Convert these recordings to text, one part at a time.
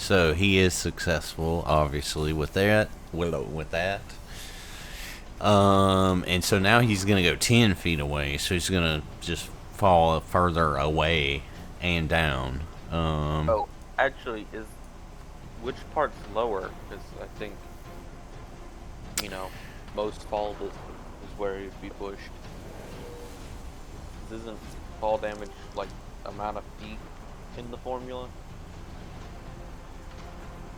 So he is successful, obviously, with that. With that. And so now he's gonna go 10 feet away. So he's gonna just fall further away and down. Oh, actually, is which part's lower? Because I think, you know, most fall is where he'd be pushed. This isn't fall damage like amount of feet in the formula?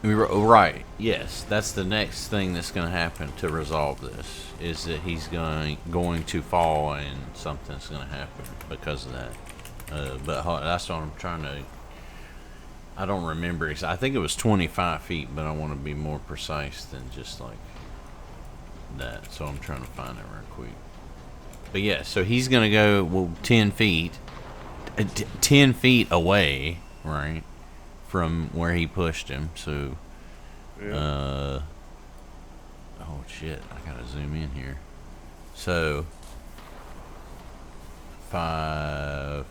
Right. Yes, that's the next thing that's going to happen to resolve this. Is that he's going to fall and something's going to happen because of that. But that's what I'm trying to. I don't remember. I think it was 25 feet, but I want to be more precise than just like that. So I'm trying to find it real quick. But yeah, so he's going to go 10 feet, 10 feet away, right, from where he pushed him. So, oh shit, I gotta zoom in here. So, 5.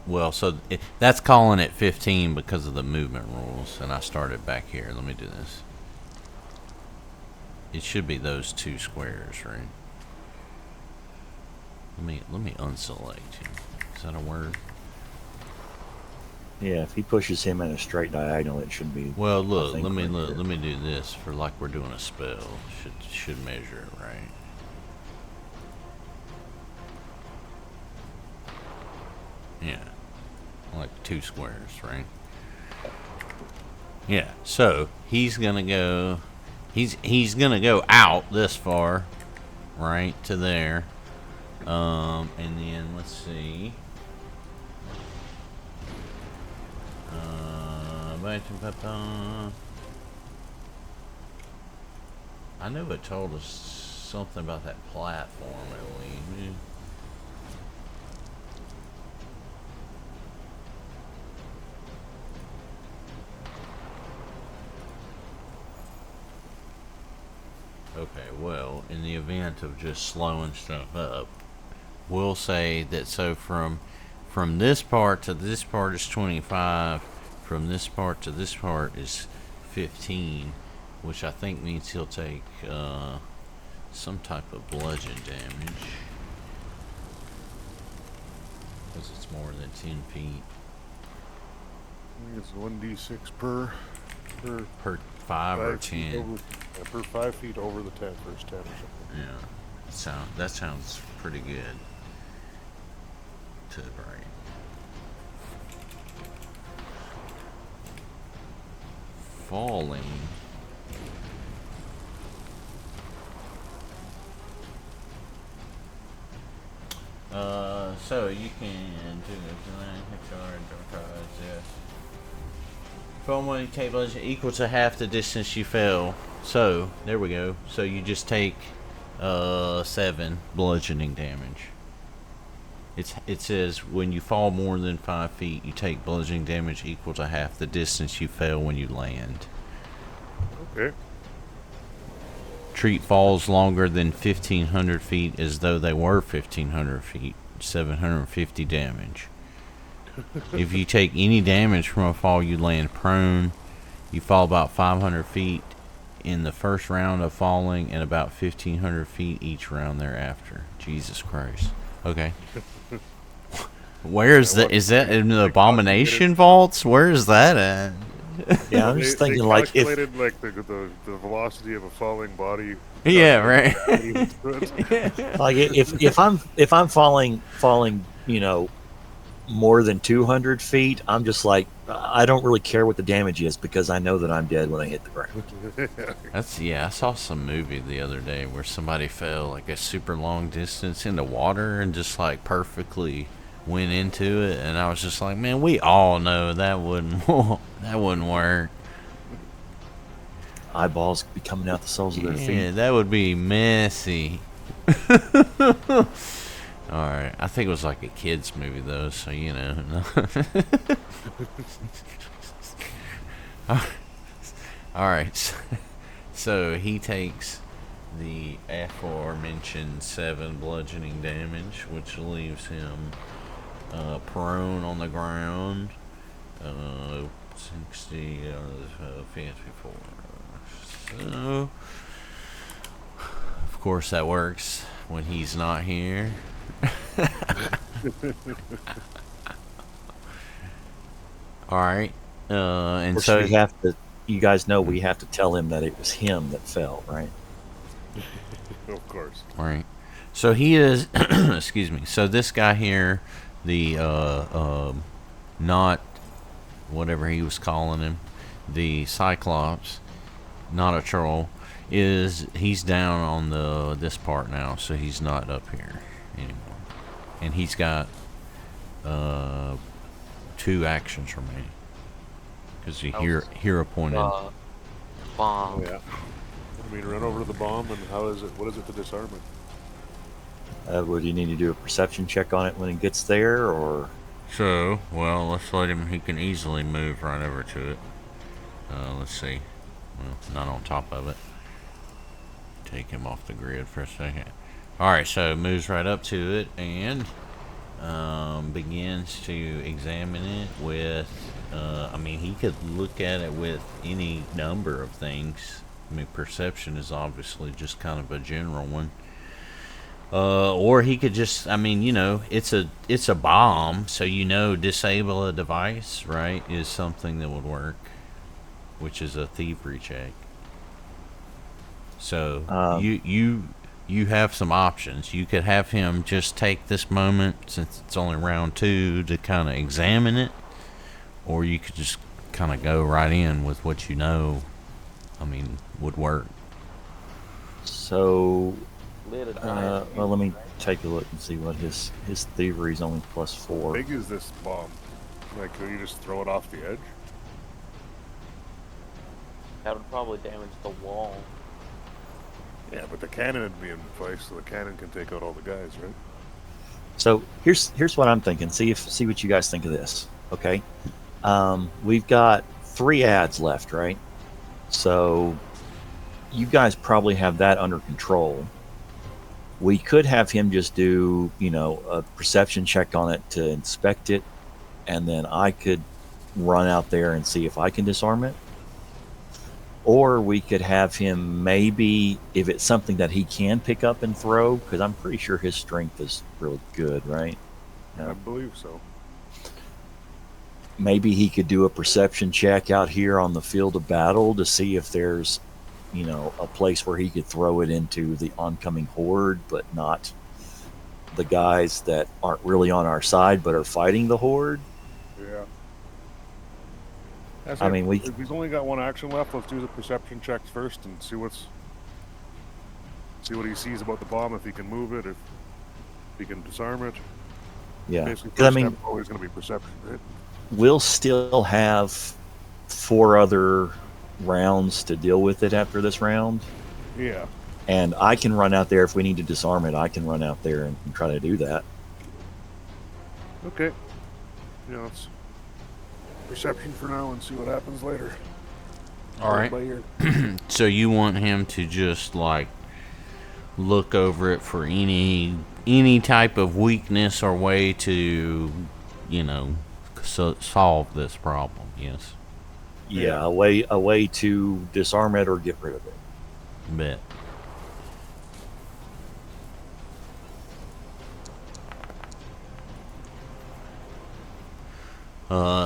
Well, so that's calling it 15 because of the movement rules, and I started back here. Let me do this. It should be those 2 squares, right? Let me unselect him. Is that a word? Yeah, if he pushes him in a straight diagonal, it should be. Well, look. Let me do this for like we're doing a spell. Should measure it right. Yeah, like 2 squares, right? Yeah. So he's gonna go. He's gonna go out this far, right to there. And then let's see. I know it told us something about that platform at least. Okay, well, in the event of just slowing stuff up, we'll say that so from this part to this part is 25, from this part to this part is 15, which I think means he'll take some type of bludgeon damage, because it's more than 10 feet. I think it's 1d6 per 5 or 10. Per 5 feet over the first 10 or something. Yeah, that sounds pretty good to the brain. Falling. So you can do the charge, yes. From one take bludgeon equal to half the distance you fell. So there we go. So you just take 7 bludgeoning damage. It says when you fall more than 5 feet, you take bludgeoning damage equal to half the distance you fell when you land. Okay. Treat falls longer than 1,500 feet as though they were 1,500 feet. 750 damage. If you take any damage from a fall, you land prone. You fall about 500 feet in the first round of falling and about 1,500 feet each round thereafter. Jesus Christ. Okay. Where is that? Is that in the abomination vaults? Where is that at? Yeah, I'm just thinking like if the velocity of a falling body. Yeah, right. like if I'm falling, you know, more than 200 feet, I'm just like, I don't really care what the damage is because I know that I'm dead when I hit the ground. I saw some movie the other day where somebody fell like a super long distance into water and just like perfectly went into it, and I was just like, man, we all know that wouldn't work. Eyeballs be coming out the soles of their feet. Yeah, that would be messy. Alright, I think it was like a kid's movie though, so you know. Alright, so he takes the aforementioned 7 bludgeoning damage, which leaves him prone on the ground. 60 PS4. So, of course, that works when he's not here. All right. And Of course, so we have to. You guys know we have to tell him that it was him that fell, right? Of course. All right. So he is. Excuse me. So this guy here, the not whatever he was calling him, the Cyclops, not a troll, he's down on this part now, so he's not up here anymore, and he's got 2 actions remaining because you hear appointed. Bomb. Oh, yeah. I mean, run over to the bomb, and what is it to disarm it? Would you need to do a perception check on it when it gets there, or? So, well, let's let him. He can easily move right over to it. Let's see. Well, not on top of it. Take him off the grid for a second. Alright, so moves right up to it and begins to examine it with, I mean, he could look at it with any number of things. I mean, perception is obviously just kind of a general one. Or he could just, I mean, you know, it's a bomb, so you know disable a device, right, is something that would work, which is a thievery check. So you have some options. You could have him just take this moment, since it's only round 2, to kind of examine it, or you could just kind of go right in with what you know, I mean, would work. So, Well, let me take a look and see what his thievery is only How +4. big is this bomb? Like, could you just throw it off the edge? that would probably damage the wall. Yeah, but the cannon would be in place, so the cannon can take out all the guys, right? So here's what I'm thinking. See what you guys think of this. Okay, we've got 3 ads left, right? So you guys probably have that under control. We could have him just do, you know, a perception check on it to inspect it, and then I could run out there and see if I can disarm it. Or we could have him, maybe, if it's something that he can pick up and throw, because I'm pretty sure his strength is really good, right? I believe so. Maybe he could do a perception check out here on the field of battle to see if there's, you know, a place where he could throw it into the oncoming horde, but not the guys that aren't really on our side but are fighting the horde. Yeah. I mean, if he's only got 1 action left, let's do the perception checks first and see what he sees about the bomb, if he can move it, if he can disarm it. Yeah, Basically, 'cause I first mean, step always going to be perception, right? we'll still have 4 other rounds to deal with it after this round. Yeah. And I can run out there if we need to disarm it. I can run out there and try to do that. Okay. Yeah, let's perception for now and see what happens later. All right. By ear. So you want him to just like look over it for any type of weakness or way to, you know, solve this problem? Yes. Yeah, a way to disarm it or get rid of it. Bet.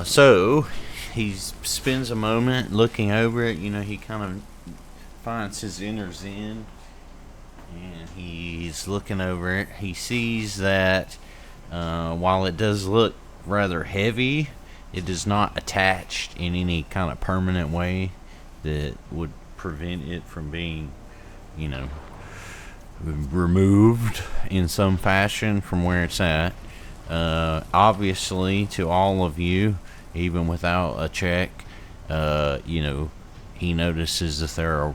So he spends a moment looking over it. You know, he kind of finds his inner zen, and he's looking over it. He sees that while it does look rather heavy, it is not attached in any kind of permanent way that would prevent it from being, you know, removed in some fashion from where it's at. Obviously, to all of you, even without a check, you know, he notices that there are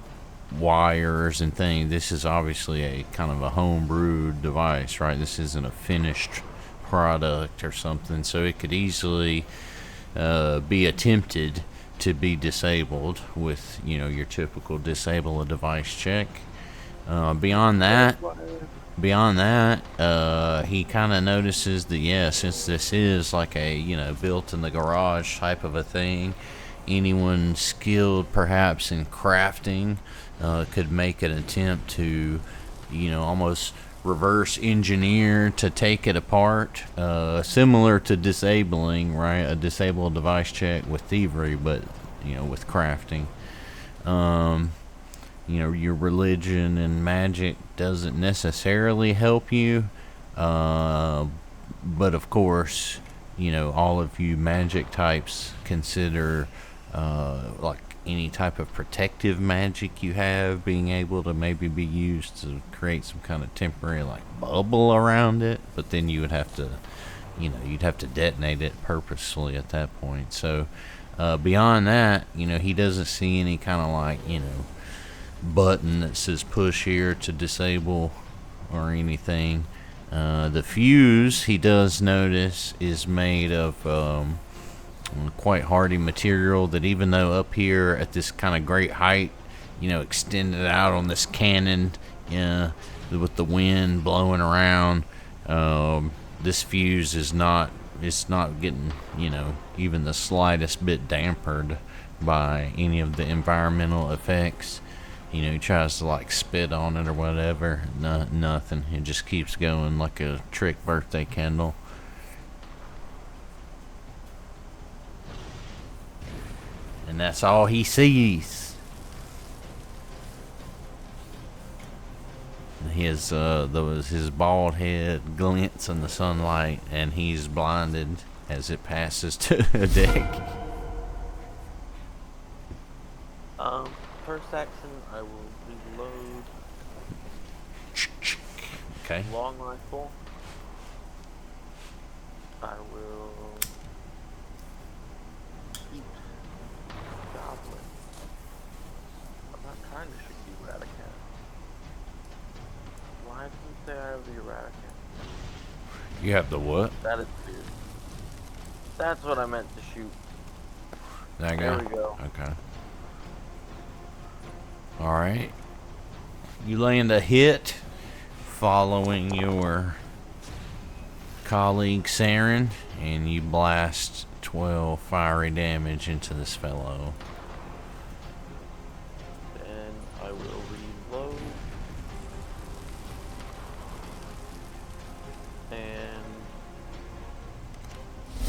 wires and things. This is obviously a kind of a home-brewed device, right? This isn't a finished product or something, so it could easily be attempted to be disabled with, you know, your typical disable a device check. Beyond that, he kind of notices that, yeah, since this is like a, you know, built in the garage type of a thing, anyone skilled perhaps in crafting could make an attempt to, almost reverse engineer to take it apart, similar to disabling, right? A disable device check with thievery, but with crafting. Your religion and magic doesn't necessarily help you, but of course, all of you magic types consider like any type of protective magic you have being able to maybe be used to create some kind of temporary like bubble around it, but then you would have to you'd have to detonate it purposefully at that point. So beyond that, he doesn't see any kind of like button that says push here to disable or anything. The fuse, he does notice, is made of quite hardy material that, even though up here at this kind of great height, extended out on this cannon with the wind blowing around, this fuse is not getting even the slightest bit dampered by any of the environmental effects. He tries to like spit on it or whatever. Nothing. It just keeps going like a trick birthday candle. And that's all he sees. His bald head glints in the sunlight, and he's blinded as it passes to Hideki. First action, I will reload. Okay. Long rifle. I will keep goblin. I'm not trying to shoot the Eradicat. Why didn't it say I have the Eradicat? You have the what? That is weird. That's what I meant to shoot. That guy? There we go. Okay. Alright. You land a hit following your colleague Saren, and you blast 12 fiery damage into this fellow. Then I will reload. And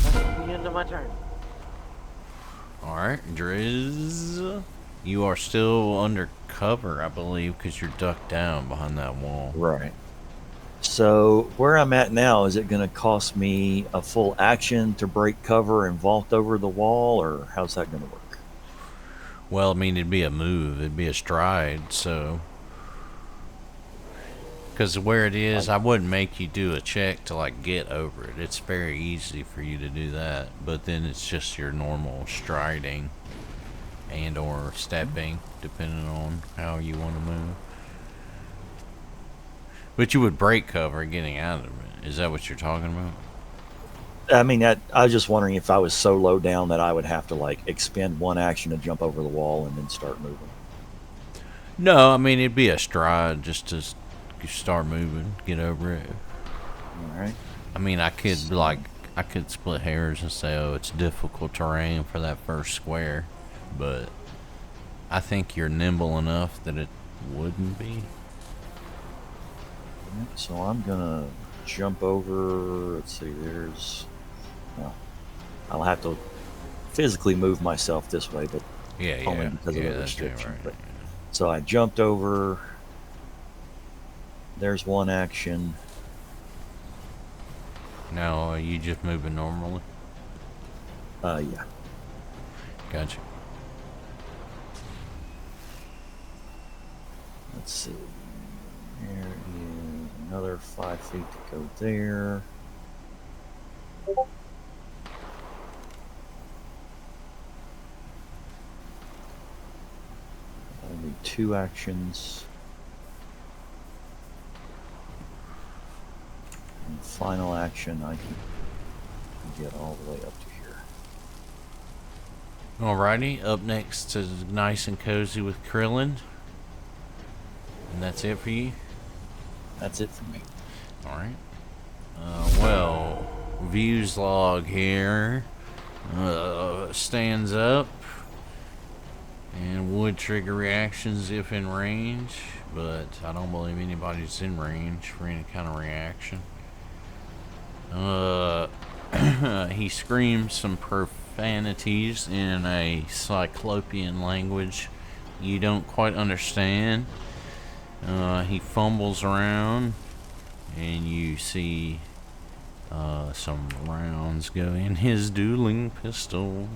that's the end of my turn. Alright, Drez. You are still under cover, I believe, because you're ducked down behind that wall. Right. So where I'm at now, is it going to cost me a full action to break cover and vault over the wall, or how's that going to work? Well, I mean, it'd be a move. It'd be a stride, so... Because where it is, I wouldn't make you do a check to, like, get over it. It's very easy for you to do that. But then it's just your normal striding and or stepping, depending on how you want to move. But you would break cover getting out of it. Is that what you're talking about? I mean, I was just wondering if I was so low down that I would have to, like, expend one action to jump over the wall and then start moving. No, I mean, it'd be a stride just to start moving, get over it. All right. I mean, I could split hairs and say, oh, it's difficult terrain for that first square, but I think you're nimble enough that it wouldn't be. So I'm gonna jump over. Let's see. Well, I'll have to physically move myself this way, but only because of the restriction. Right. But, so I jumped over. There's one action. Now, are you just moving normally? Yeah. Gotcha. Let's see. There is another 5 feet to go there. Only 2 actions. And final action, I can get all the way up to here. Alrighty, up next to Nice and Cozy with Krillin. And that's it for you? That's it for me. Alright. Well, views log here stands up would trigger reactions if in range, but I don't believe anybody's in range for any kind of reaction. He screams some profanities in a Cyclopean language you don't quite understand. He fumbles around, and you see some rounds go in his dueling pistol.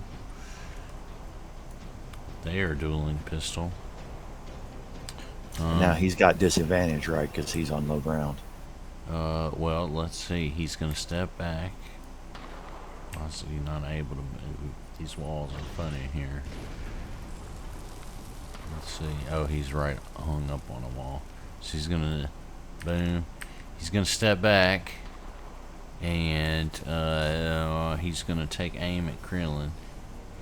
Their dueling pistol. Now he's got disadvantage, right? Because he's on low ground. Well, let's see. He's gonna step back. Honestly, not able to move. These walls are funny here. Let's see. Oh, he's right hung up on a wall. So he's gonna, boom. He's gonna step back, and he's gonna take aim at Krillin.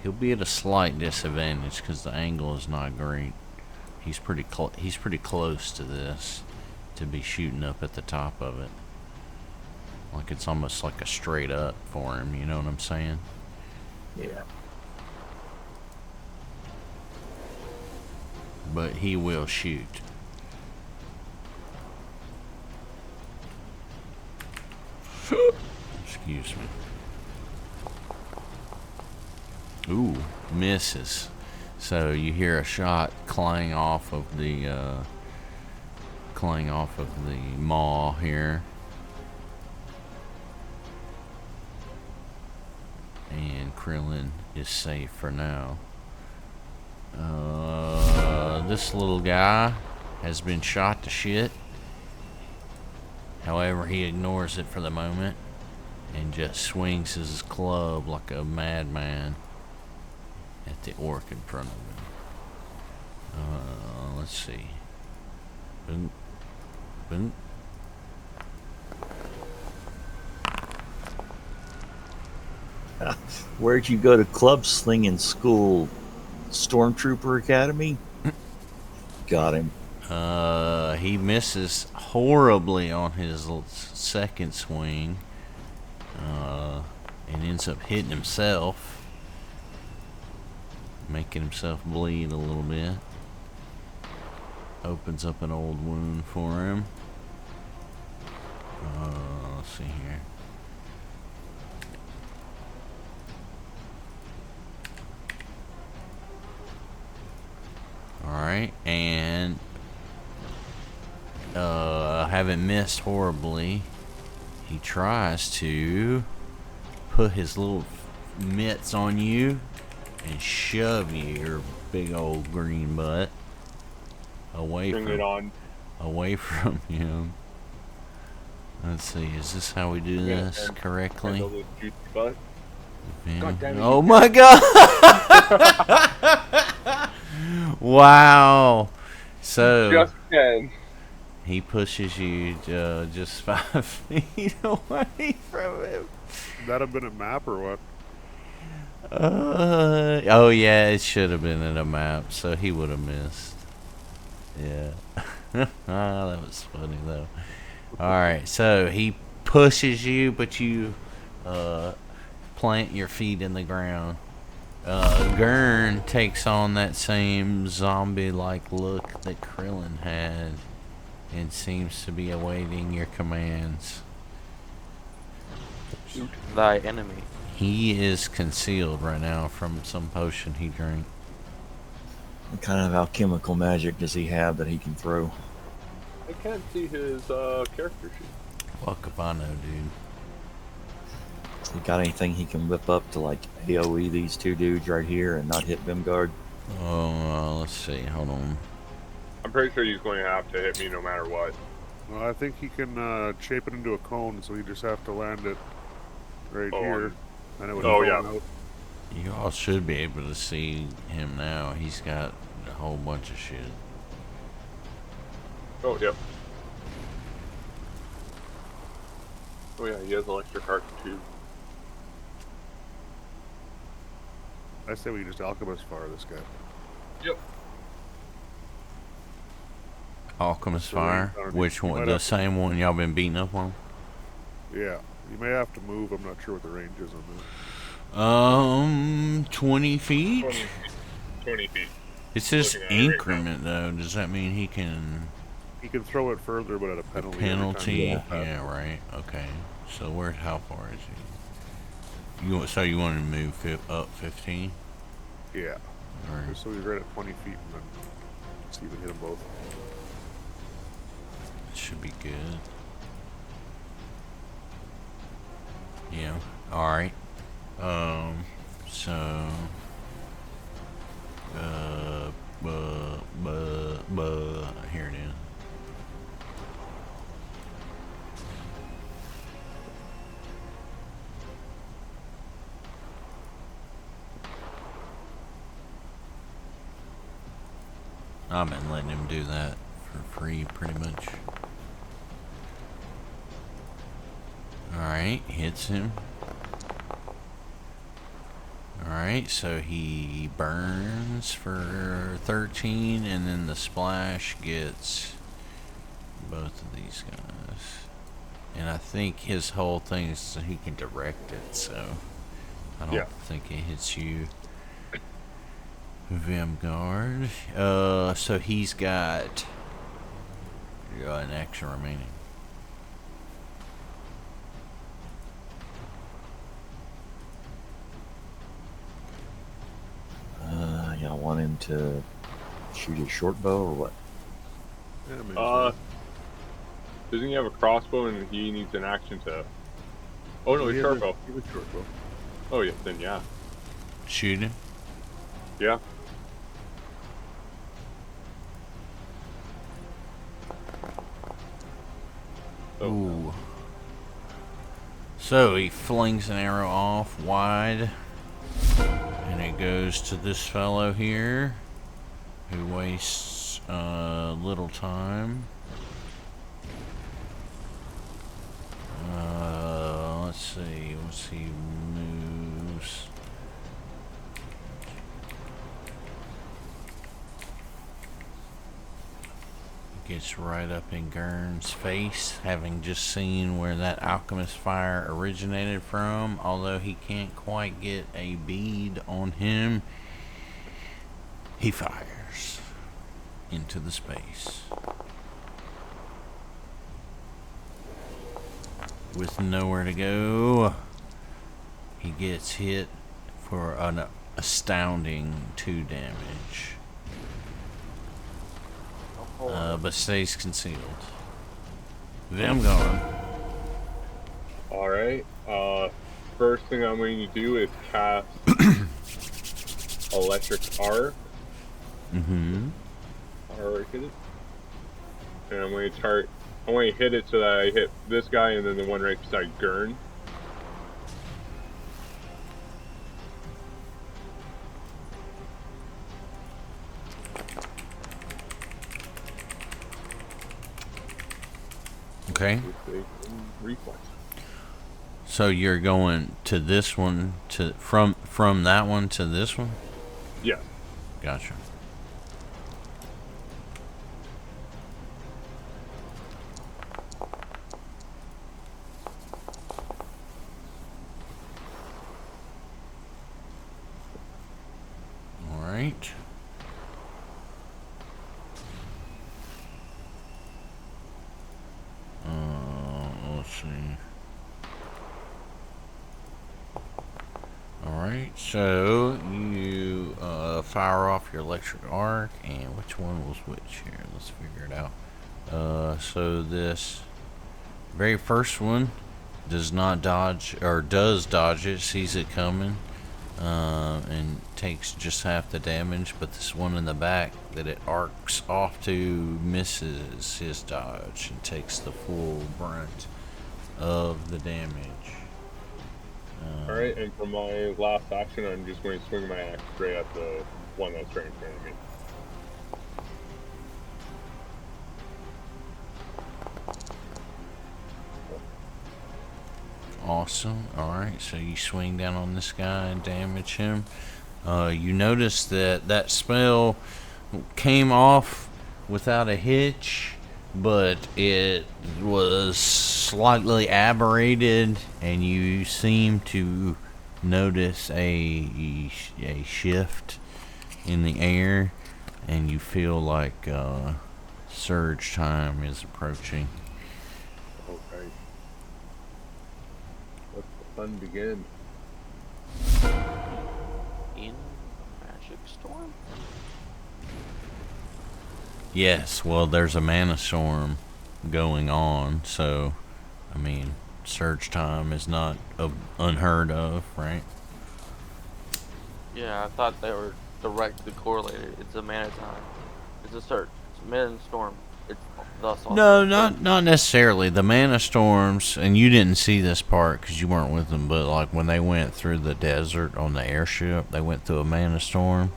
He'll be at a slight disadvantage because the angle is not great. He's pretty close to this to be shooting up at the top of it. Like it's almost like a straight up for him. You know what I'm saying? Yeah. But he will shoot. Excuse me. Ooh, misses. So you hear a shot clang off of the maw here. And Krillin is safe for now. This little guy has been shot to shit. However, he ignores it for the moment and just swings his club like a madman at the orc in front of him. Let's see. Boom. Boom. Where'd you go to club slinging school? Stormtrooper Academy? Got him. He misses horribly on his second swing, and ends up hitting himself, making himself bleed a little bit. Opens up an old wound for him. Let's see here. Alright, and having missed horribly, he tries to put his little mitts on you and shove you, your big old green butt, away from him. Let's see, is this how we do this correctly? Oh my god! Wow. So Just 10. he pushes you just 5 feet away from him. That have been a map or what? Oh yeah, it should have been in a map, so he would have missed. Yeah. That was funny though. Alright, so he pushes you, but you plant your feet in the ground. Gurn takes on that same zombie-like look that Krillin had and seems to be awaiting your commands. Shoot thy enemy. He is concealed right now from some potion he drank. What kind of alchemical magic does he have that he can throw? I can't see his character sheet. Fuck if I know, dude. He got anything he can whip up to like AoE these two dudes right here and not hit Vemgard? Oh, let's see. Hold on. I'm pretty sure he's going to have to hit me no matter what. Well, I think he can shape it into a cone, so you just have to land it right here. And it would fall out. You all should be able to see him now. He's got a whole bunch of shit. Oh, yep. Oh yeah, he has electric arc too. I say we just alchemist fire this guy. Yep. Alchemist Fire? Which one? The same one y'all been beating up on? Yeah. You may have to move. I'm not sure what the range is on that. 20 feet? 20 feet. It's his Looking at it right now. increment, though. Does that mean he can He can throw it further, but at a penalty. every time penalty? he Yeah, goes past it. right. Okay. So how far is he? So you want to move up 15? Yeah. Or, So he's right at 20 feet, and then see if we hit them both. it should be good. Yeah. All right. So. Here it is. I've been letting him do that for free, pretty much. Alright, hits him. Alright, so he burns for 13, and then the splash gets both of these guys. And I think his whole thing is so he can direct it, so I don't think it hits you. Vemgard. So he's got an action remaining. Y'all want him to shoot his short bow or what? Yeah, maybe Doesn't he have a crossbow and he needs an action to? Oh no, it's short bow. He was short bow. Oh yeah, then yeah, Shoot him. yeah. Ooh. So he flings an arrow off wide, and it goes to this fellow here, who wastes little time. Let's see. Once he moves. Gets right up in Gurn's face, having just seen where that alchemist fire originated from. Although he can't quite get a bead on him, he fires into the space with nowhere to go. He gets hit for an astounding 2 damage. But stays concealed. Vemgard. Alright, first thing I'm going to do is cast Electric Arc. Mm-hmm. Alright, hit it. And I'm going to hit it so that I hit this guy and then the one right beside Gurn. Okay. With a reflex. So you're going to this one from that one to this one? Yeah. Gotcha. All right. Let's see. Alright, so you fire off your electric arc, and which one was which here? Let's figure it out. So this very first one does not dodge, or does dodge it, sees it coming, and takes just half the damage, but this one in the back that it arcs off to misses his dodge and takes the full brunt of the damage. Alright, and for my last action, I'm just going to swing my axe straight at the one that's right in front of me. Awesome. Alright, so you swing down on this guy and damage him. You notice that that spell came off without a hitch, but it was slightly aberrated, and you seem to notice a shift in the air. and you feel like surge time is approaching. Okay. Let the fun begin. In Magic Storm? Yes, well, there's a mana storm going on, so I mean, surge time is not unheard of, right? Yeah, I thought they were directly correlated. It's a mana time. It's a search. It's a mana storm. It's thus also No, a surge. not necessarily. The mana storms, and you didn't see this part because you weren't with them, but like when they went through the desert on the airship, they went through a mana storm.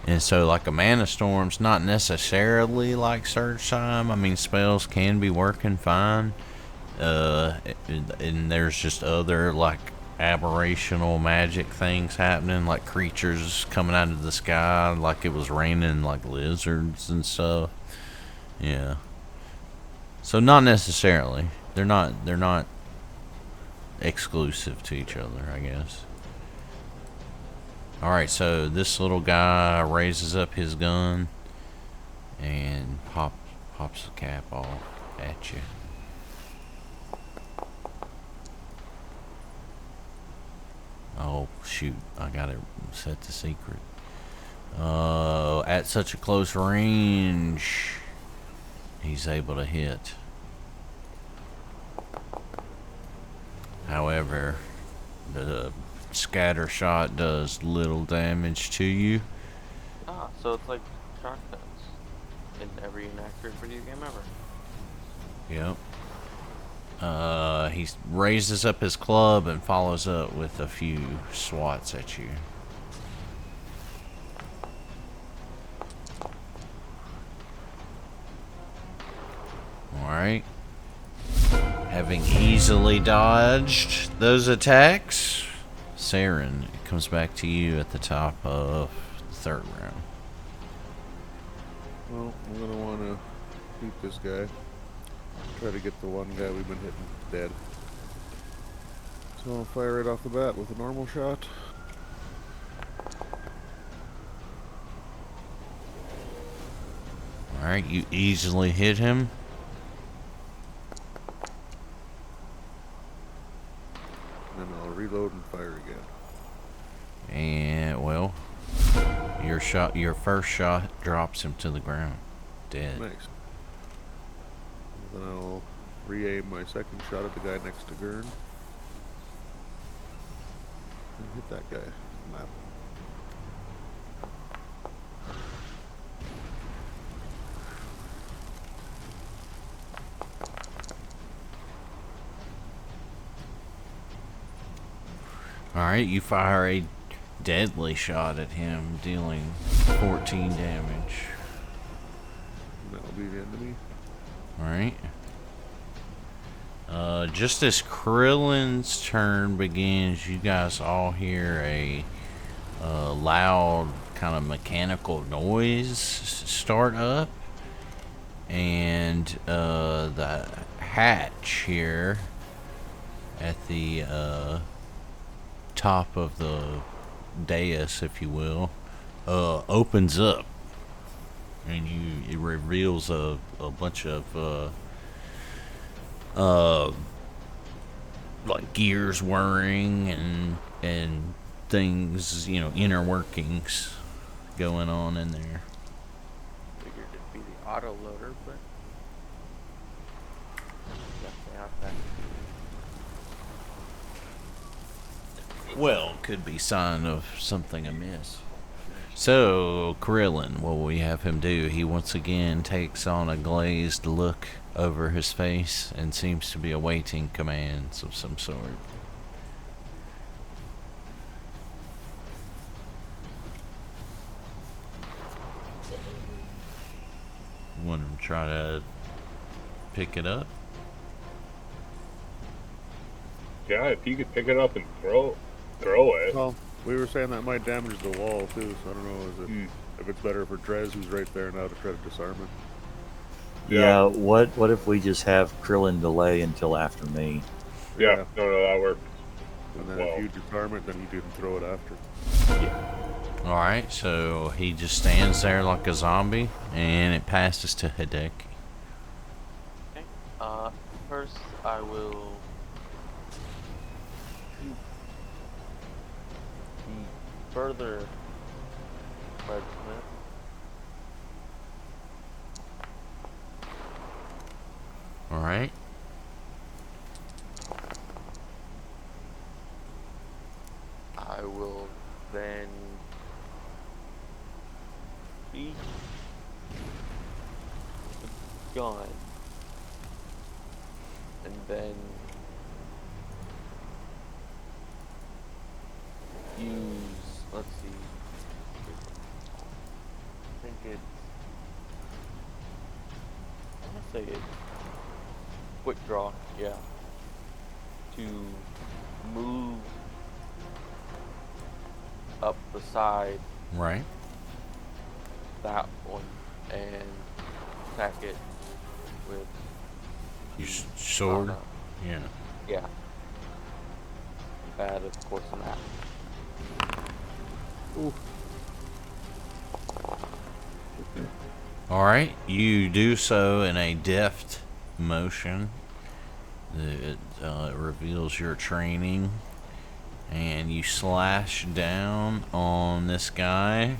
And so like a mana storm's not necessarily like surge time. I mean, spells can be working fine. And there's just other like aberrational magic things happening, like creatures coming out of the sky like it was raining like lizards and stuff. Yeah. So not necessarily. They're not exclusive to each other, I guess. Alright, so this little guy raises up his gun and pops the cap off at you. Oh shoot, I got it set to secret. At such a close range, he's able to hit. However, the scatter shot does little damage to you. Ah, so it's like shotguns in every inaccurate video game ever. Yep. He raises up his club and follows up with a few swats at you. Alright. Having easily dodged those attacks, Saren, it comes back to you at the top of the third round. Well, I'm gonna want to beat this guy. Try to get the one guy we've been hitting dead. So I'll fire it off the bat with a normal shot. Alright, you easily hit him. And then I'll reload and fire again. And well, your first shot drops him to the ground, dead. Nice. Then I'll re-aim my second shot at the guy next to Gurn. And hit that guy. Map. Alright, you fire a deadly shot at him, dealing 14 damage. And that'll be the end of me. Alright. Just as Krillin's turn begins, you guys all hear a loud kind of mechanical noise start up. And the hatch here at the top of the dais, if you will, opens up. And it reveals a bunch of like gears whirring and things, you know, inner workings going on in there. Figured it'd be the auto loader, but definitely not that. Well, could be sign of something amiss. So, Krillin, what we have him do, he once again takes on a glazed look over his face and seems to be awaiting commands of some sort. Want him to try to pick it up? Yeah, if you could pick it up and throw it. Well, we were saying that might damage the wall too, so I don't know if it's better for Drez, who's right there now, to try to disarm it. Yeah. What if we just have Krillin delay until after me? Yeah, no, that works. And then Well. if you disarm it, then you can throw it after. Alright, so he just stands there like a zombie, and it passes to Hideki. Okay. First I will the further regiment. Alright. I will then beat the gun, and then use, let's see, I think it's, I want to say it's quick draw, yeah, to move up the side, Right. that one, and attack it with Your sword? katana. Yeah. Yeah. Add, of course, an axe. Alright, you do so in a deft motion. It reveals your training. And you slash down on this guy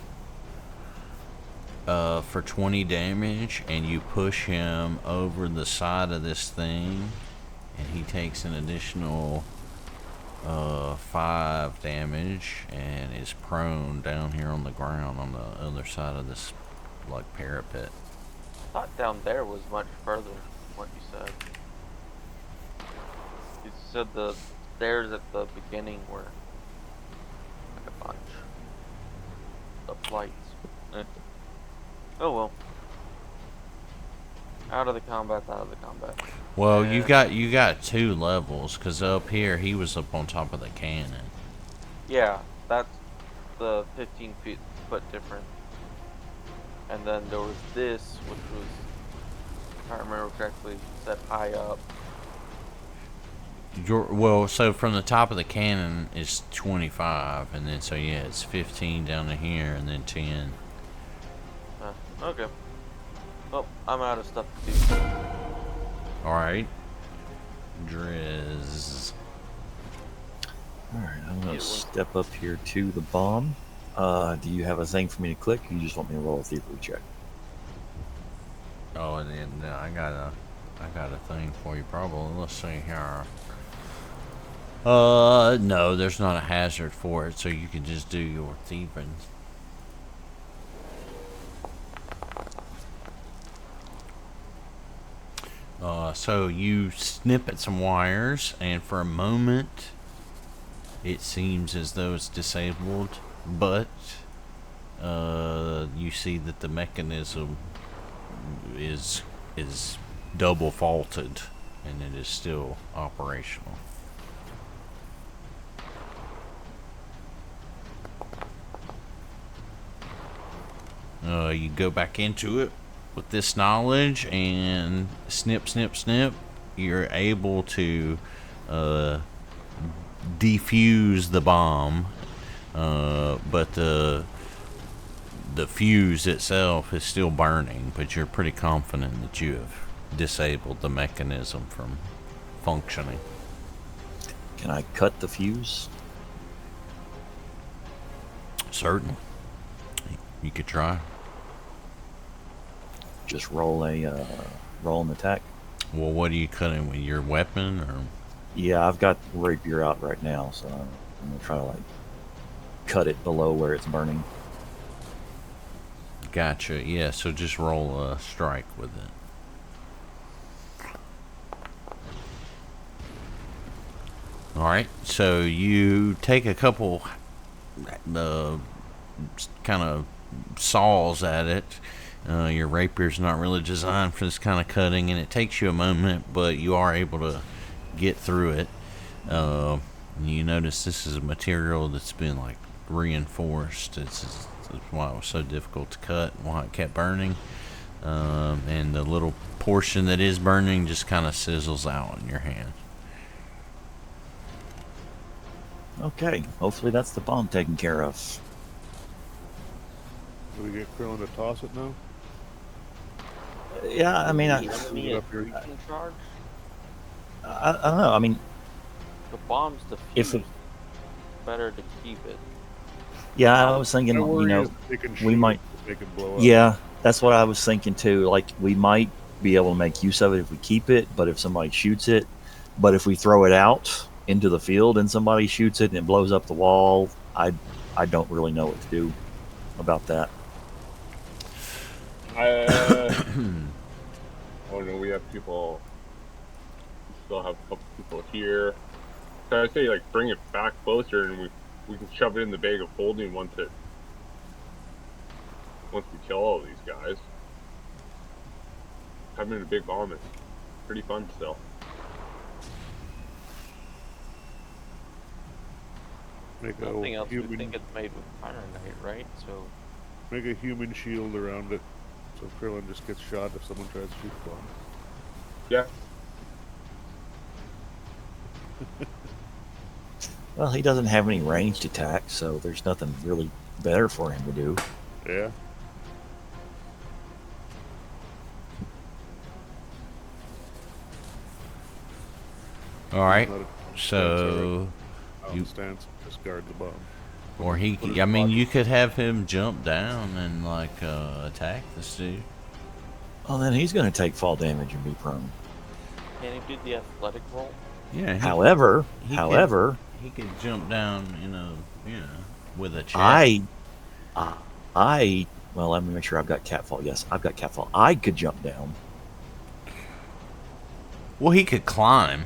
for 20 damage, and you push him over the side of this thing, and he takes an additional 5 damage and is prone down here on the ground on the other side of this like parapet. I thought down there was much further than what you said. You said the stairs at the beginning were like a bunch. The flights. Oh well. Out of the combat, out of the combat. Well, you got 2 levels, because up here he was up on top of the cannon. Yeah, that's the 15 foot difference. And then there was this, which was, if I remember correctly, set high up. Well, so from the top of the cannon is 25, and then so yeah, it's 15 down to here, and then 10. Okay. Well, I'm out of stuff to do. Alright. Drez. Alright, I'm gonna step up here to the bomb. Do you have a thing for me to click? Or you just want me to roll a thievery check? Oh, and then I got a thing for you probably. Let's see here. No, there's not a hazard for it, so you can just do your thieving. So you snip at some wires, and for a moment, it seems as though it's disabled, but you see that the mechanism is double faulted, and it is still operational. You go back into it with this knowledge, and snip, snip, snip, you're able to defuse the bomb, but the fuse itself is still burning, but you're pretty confident that you have disabled the mechanism from functioning. Can I cut the fuse? Certainly. You could try. Just roll an attack. Well, what are you cutting with, your weapon, or? Yeah, I've got rapier out right now, so I'm gonna try to like cut it below where it's burning. Gotcha. Yeah, so just roll a strike with it. Alright, so you take a couple kind of saws at it. Your rapier's not really designed for this kind of cutting, and it takes you a moment, but you are able to get through it. You notice this is a material that's been like reinforced. It's why it was so difficult to cut, and why it kept burning. And the little portion that is burning just kind of sizzles out in your hand. Okay, hopefully that's the bomb taken care of. Do we get Krillin to toss it now? Yeah, I mean, Enemy it at up here. breaching charge? I don't know. I mean, The bomb's If defused. Better to keep it. yeah, I was thinking, My you worry know, is they can we shoot might. it, they can blow up. Yeah, that's what I was thinking too. Like, we might be able to make use of it if we keep it, but if somebody shoots it, but if we throw it out into the field and somebody shoots it and it blows up the wall, I don't really know what to do about that. Oh no, we have people. We still have a couple people here. So I say like bring it back closer, and we can shove it in the bag of holding once we kill all these guys. Having a big bomb is pretty fun still. Make Nothing a else. We human, think it's made with ironite, right? So make a human shield around it, so Krillin just gets shot if someone tries to shoot the bomb. Yeah. Well, he doesn't have any ranged attacks, so there's nothing really better for him to do. Yeah. All right. Not a So, you stance, just guard the bomb. or I mean, you could have him jump down and like attack this dude. Well, then he's going to take fall damage and be prone. can he do the athletic roll? Yeah. However, he he could jump down, with a check. Well, let me make sure I've got catfall. Yes, I've got catfall. I could jump down. Well, he could climb.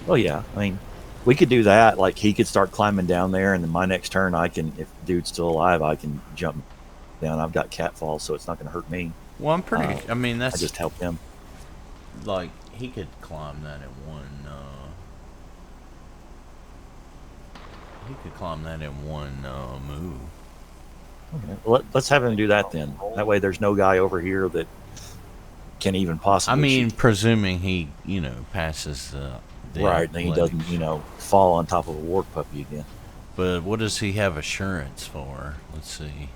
Oh yeah, I mean, we could do that. Like, he could start climbing down there, and then my next turn, I can, if dude's still alive, I can jump down. I've got catfall, so it's not going to hurt me. Well, I'm pretty. I mean, I that's just help him. like he could climb that in one. He could climb that in one move. Okay. Well, let's have him do that then. That way, there's no guy over here that can even possibly. I mean, shoot. presuming he, passes the Right, and he athletics. doesn't, fall on top of a war puppy again. But what does he have assurance for? Let's see.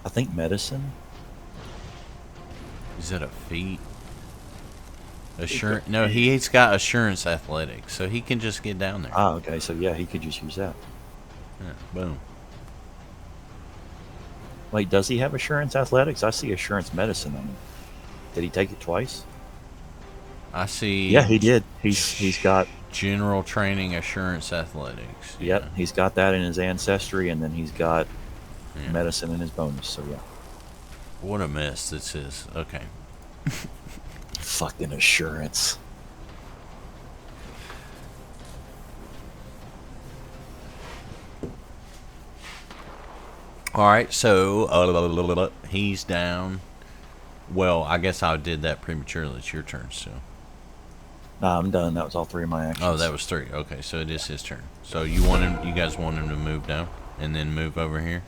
I think medicine. Is that a feat? Assurance? No, he's got assurance athletics, so he can just get down there. Ah, okay. So yeah, he could just use that. Yeah, boom. Wait, does he have assurance athletics? I see assurance medicine on him. Did he take it twice? I see. Yeah, he did. He's got. General training assurance athletics. Yep, he's got that in his ancestry, and then he's got Yeah. medicine in his bonus. So yeah, What a mess this is. Okay. fucking assurance. All right, so he's down. Well, I guess I did that prematurely. It's your turn still. Nah, I'm done. That was all three of my actions. Oh, that was 3. Okay, so it is his turn. So you guys want him to move down and then move over here?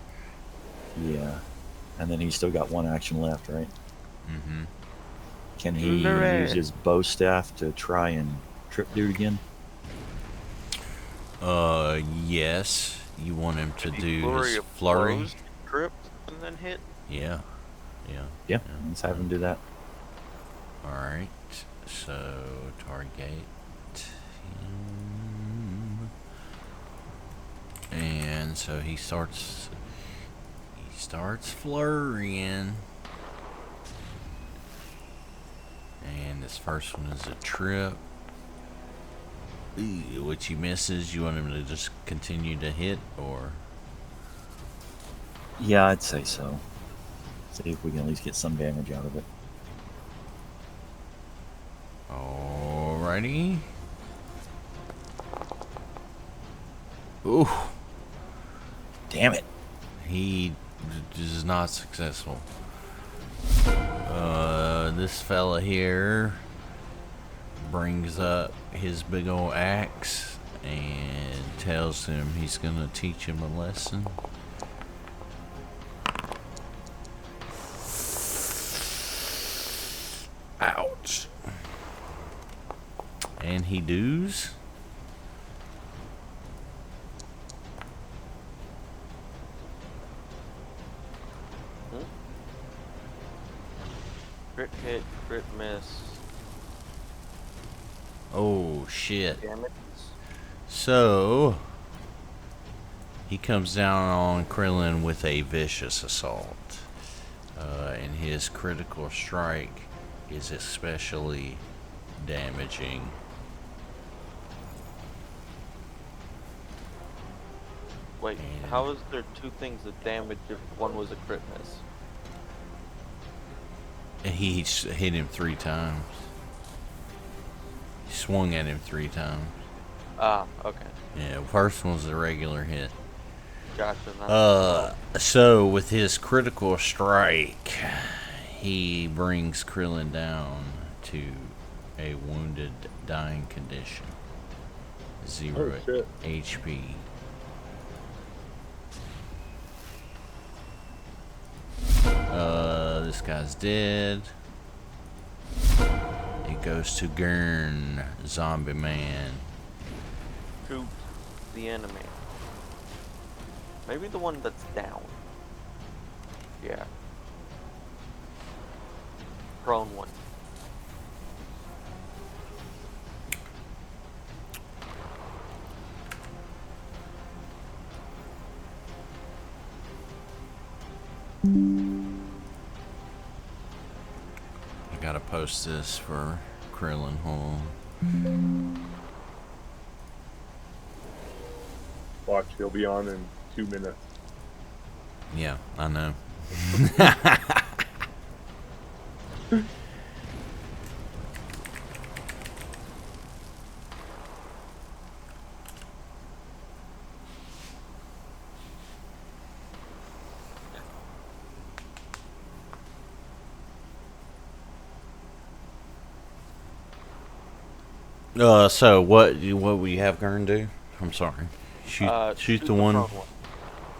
Yeah, and then he's still got one action left, right? Mm-hmm. Can he use his bow staff to try and trip dude again? Yes. You want him to do Flurry his of flurry? blows, trip, and then hit. Yeah. Yeah, let's have him do that. All right. So target him. And so he starts flurrying. And this first one is a trip. Ooh, which he misses. You want him to just continue to hit, or? Yeah, I'd say so. See if we can at least get some damage out of it. Alrighty. Ooh. Damn it. He is not successful. This fella here brings up his big old axe and tells him he's gonna teach him a lesson. Ouch. And he does. Crit hit, crit miss. Oh shit. Damage. So he comes down on Krillin with a vicious assault. And his critical strike is especially damaging. Wait, And- how is there two things that damage if one was a crit miss? And he hit him 3 times. He swung at him 3 times. Ah, okay. Yeah, first one was a regular hit. Gotcha. So with his critical strike, he brings Krillin down to a wounded, dying condition. 0 Oh, shit. HP. This guy's dead. It goes to Gurn, Zombie Man. Shoot the enemy. Maybe the one that's down. Yeah. Prone one. I gotta post this for Krillin. Hold on. Watch, he'll be on in 2 minutes. Yeah, I know. So what will you have Gurn do? I'm sorry. Shoot the one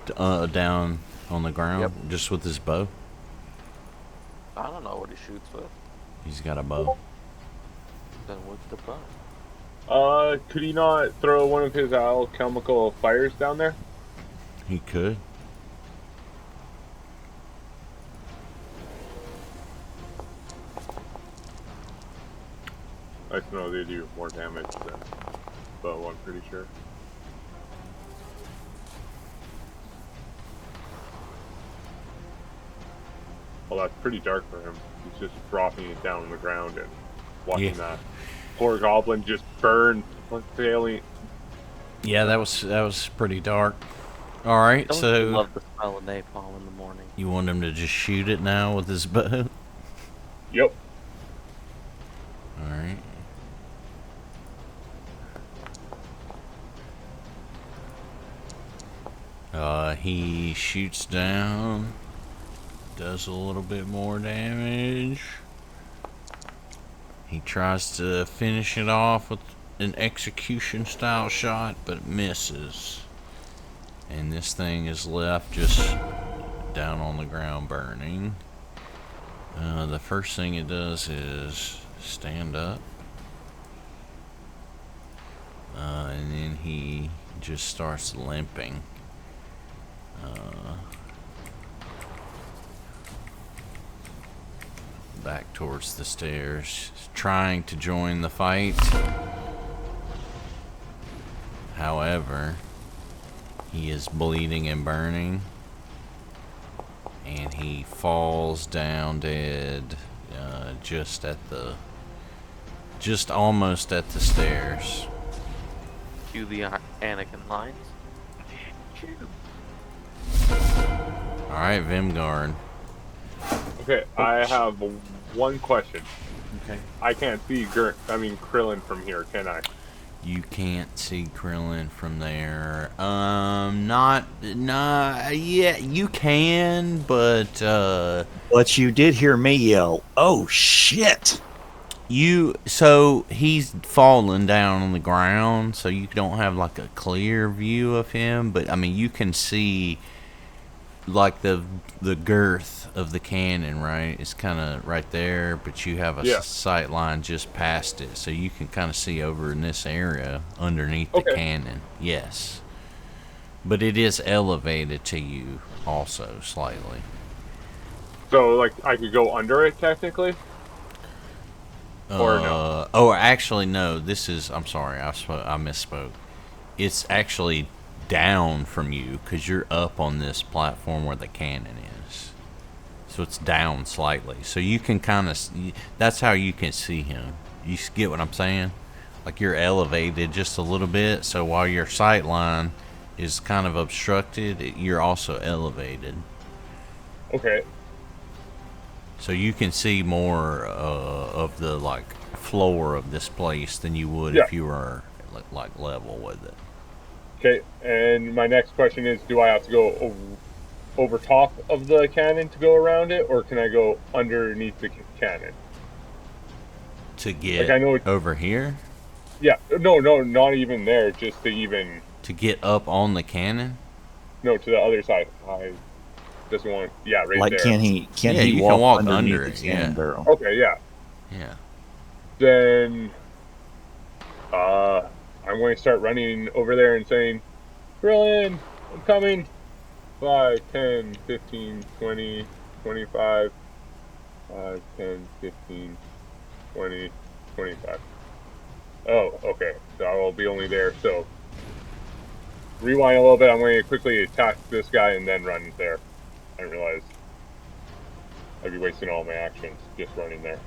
prone down on the ground, Yep. just with his bow. I don't know what he shoots with. He's got a bow. Then what's the bow? Could he not throw one of his alchemical fires down there? He could. I just know they do more damage than bow, I'm pretty sure. Well, that's pretty dark for him. He's just dropping it down on the ground and watching Yeah. that poor goblin just burn, failing. Yeah, that was pretty dark. All right, Don't you so love the smell of napalm in the morning. you want him to just shoot it now with his bow? Yep. All right. He shoots down, does a little bit more damage. He tries to finish it off with an execution style shot, but misses. And this thing is left just down on the ground burning. The first thing it does is stand up. And then he just starts limping. Back towards the stairs, trying to join the fight. However, he is bleeding and burning, and he falls down dead, just almost at the stairs. Cue the Anakin lines. All right, Vemgard. Okay, I have one question. Okay. I can't see Krillin from here, can I? You can't see Krillin from there. Yeah, you can, but But you did hear me yell, "Oh shit!" so he's fallen down on the ground, so you don't have like a clear view of him, but I mean you can see like the girth of the cannon, right? It's kind of right there, but you have a sight line just past it, so you can kind of see over in this area underneath the cannon. Yes, but it is elevated to you also slightly. So, like, I could go under it technically? Or no? Oh, actually, no. This is. I'm sorry. I misspoke. It's actually down from you because you're up on this platform where the cannon is. So it's down slightly. So you can kind of. That's how you can see him. You get what I'm saying? Like you're elevated just a little bit. So while your sight line is kind of obstructed, you're also elevated. Okay. So you can see more of the like floor of this place than you would if you were like level with it. Okay, and my next question is, do I have to go over top of the cannon to go around it, or can I go underneath the cannon? To get like, I know over here? Yeah, no, not even there, just to even... To get up on the cannon? No, to the other side. I just want... Yeah, right like, there. Can he you walk, can walk underneath under the it, cannon barrel? Okay, yeah. Yeah. Then... I'm going to start running over there and saying, Krillin, I'm coming. 5, 10, 15, 20, 25. 5, 10, 15, 20, 25. Oh, okay. So I will be only there. So rewind a little bit. I'm going to quickly attack this guy and then run there. I didn't realize I'd be wasting all my actions just running there.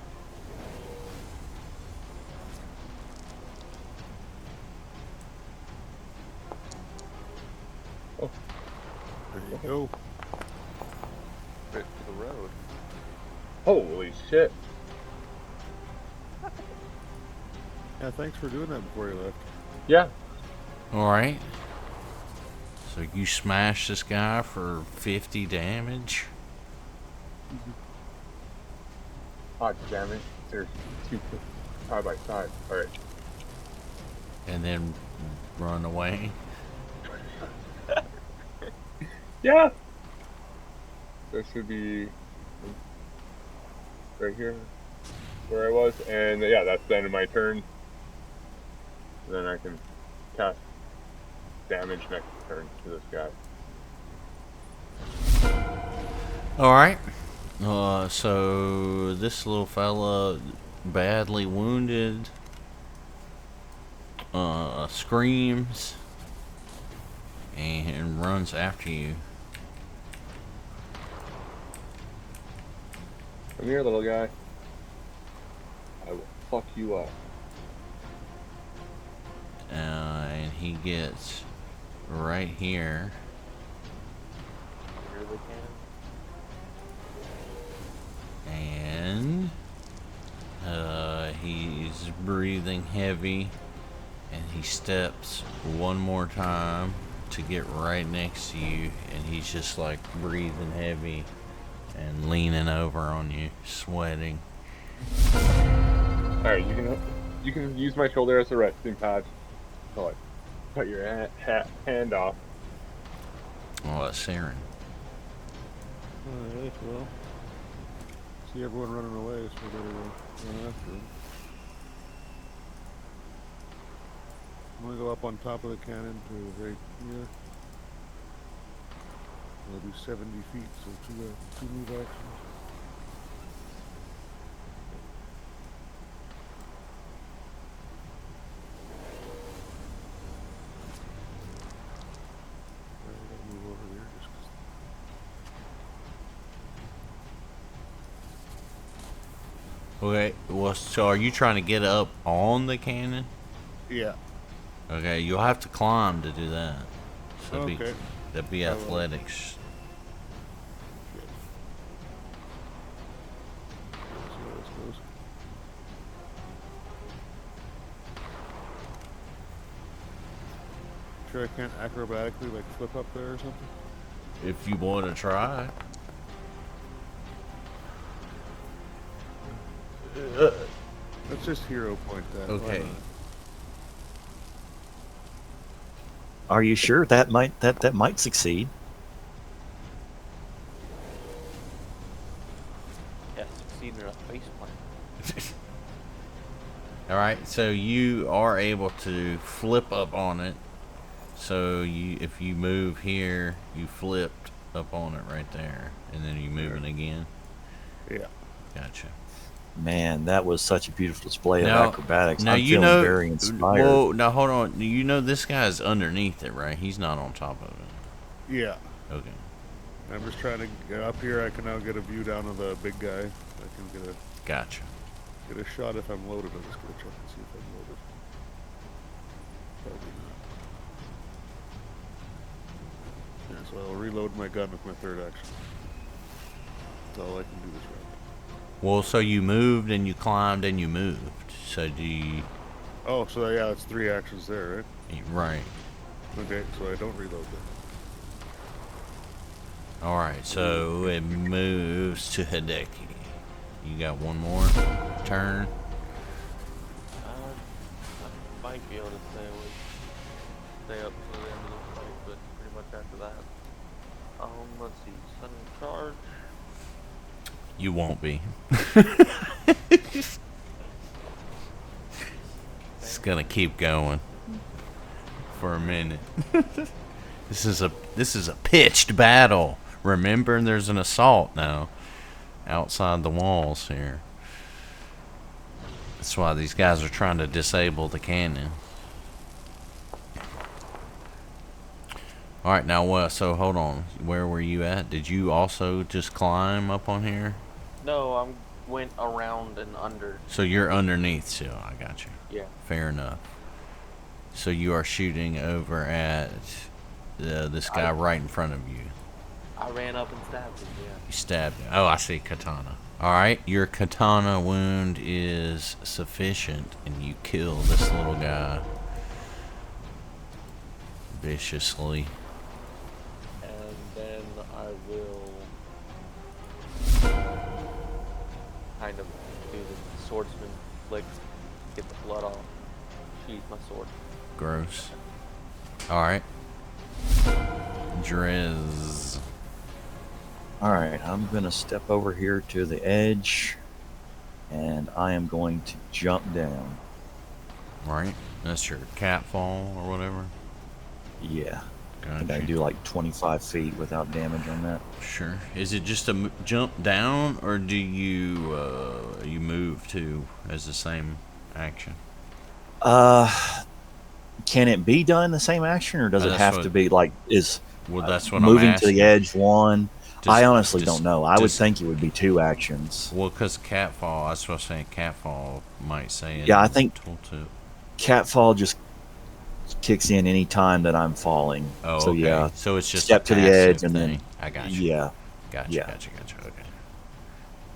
There you go. Bit to the road. Holy shit. Yeah, thanks for doing that before you left. Yeah. Alright. So you smash this guy for 50 damage. God damn it. There's two side by side. Alright. And then run away. Yeah. That should be right here where I was. And yeah, that's the end of my turn. Then I can cast damage next turn to this guy. Alright. So this little fella, badly wounded, screams and runs after you. Come here, little guy. I will fuck you up. And he gets right here. Here they And he's breathing heavy, and he steps one more time to get right next to you, and he's just like breathing heavy and leaning over on you, sweating. Alright, you can use my shoulder as a resting pad. So like, cut your hand off. Oh, that's Saren. Alright, well. See everyone running away, so we better run after them. I'm gonna go up on top of the cannon to right here. I'll do 70 feet, so two move actions. Alright, I gotta move over there just 'cause Okay, well, so are you trying to get up on the cannon? yeah. Okay, you'll have to climb to do that. So Okay. that'd be I will. athletics. Let's see how this goes. Sure I can't acrobatically like flip up there or something? If you want to try. Let's just hero point that. Why Okay. not? Are you sure that might succeed? Yeah, succeeded in a face plant. All right, so you are able to flip up on it. So if you move here, you flipped up on it right there, and then you move it again. Yeah. Gotcha. Man, that was such a beautiful display of Now- acrobatics. Now I'm you feeling know. very inspired. Well, now hold on. You know this guy's underneath it, right? He's not on top of it. Yeah. Okay. I'm just trying to get up here. I can now get a view down of the big guy. I can Gotcha. get a shot if I'm loaded. I'm just gonna check and see if I'm loaded. Probably not. Yeah, so I'll reload my gun with my third action. That's all I can do this round. Well, so you moved and you climbed and you moved. So do you? Oh, so yeah, it's 3 actions there, right? Right. Okay, so I don't reload then. All right. So it moves to Hideki. You got one more turn. I might be able to stay up to the end of the fight, but pretty much after that. Let's see. Sudden charge. You won't be. It's gonna keep going for a minute. This is a pitched battle. Remember, there's an assault now outside the walls here. That's why these guys are trying to disable the cannon. All right, now what? So hold on. Where were you at? Did you also just climb up on here? No, I went around and under. So you're underneath still. I got you. Yeah. Fair enough. So you are shooting over at this guy right in front of you. I ran up and stabbed him, yeah. You stabbed him. Oh, I see katana. Alright, your katana wound is sufficient, and you kill this little guy viciously. And then I will kind of do the swordsman flicks, get the blood off, sheath my sword. Gross. Alright. Drez. Alright, I'm going to step over here to the edge, and I am going to jump down. Right? That's your catfall or whatever? Yeah. Gotcha. And I do like 25 feet without damage on that. Sure. Is it just a jump down, or do you you move too as the same action? Can it be done in the same action, or does it That's have what- to be like Well, that's what moving I'm to the asking. edge one? I honestly don't know. I would just- think it would be 2 actions. Well, because catfall, that's what I was saying. Catfall might say it. Yeah, I in think- tooltip. Catfall just kicks in any time that I'm falling. Oh, so okay. yeah, So it's just step a to the passive edge and thing. then I got you. yeah. Gotcha. yeah. Gotcha. Okay.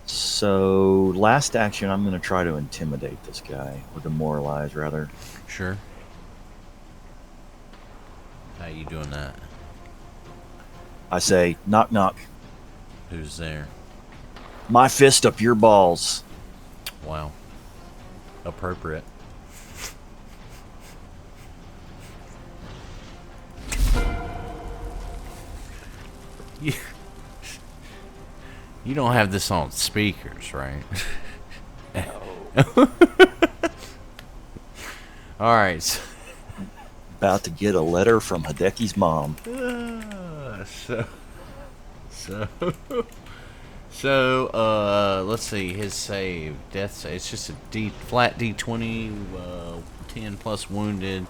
So last action, I'm going to try to intimidate this guy, or demoralize rather. Sure. How you doing that? I say, knock knock, Who's there? my fist up your balls. Wow. Appropriate. You don't have this on speakers, right? No. All right. So, About to get a letter from Hideki's mom. let's see his save, death save. It's just a flat D20, 10 plus wounded.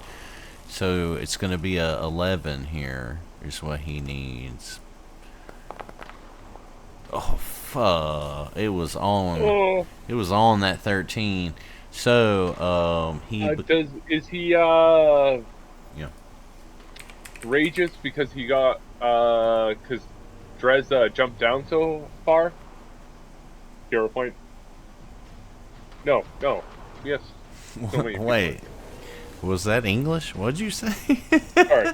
So it's gonna be a 11 here. Is what he needs. Oh fuck! It was on. Oh, It was on that 13. So is he Yeah. rageous because he got because Drez jumped down so far? Hero point. No. Yes. Wait. Was that English? What'd you say? Sorry.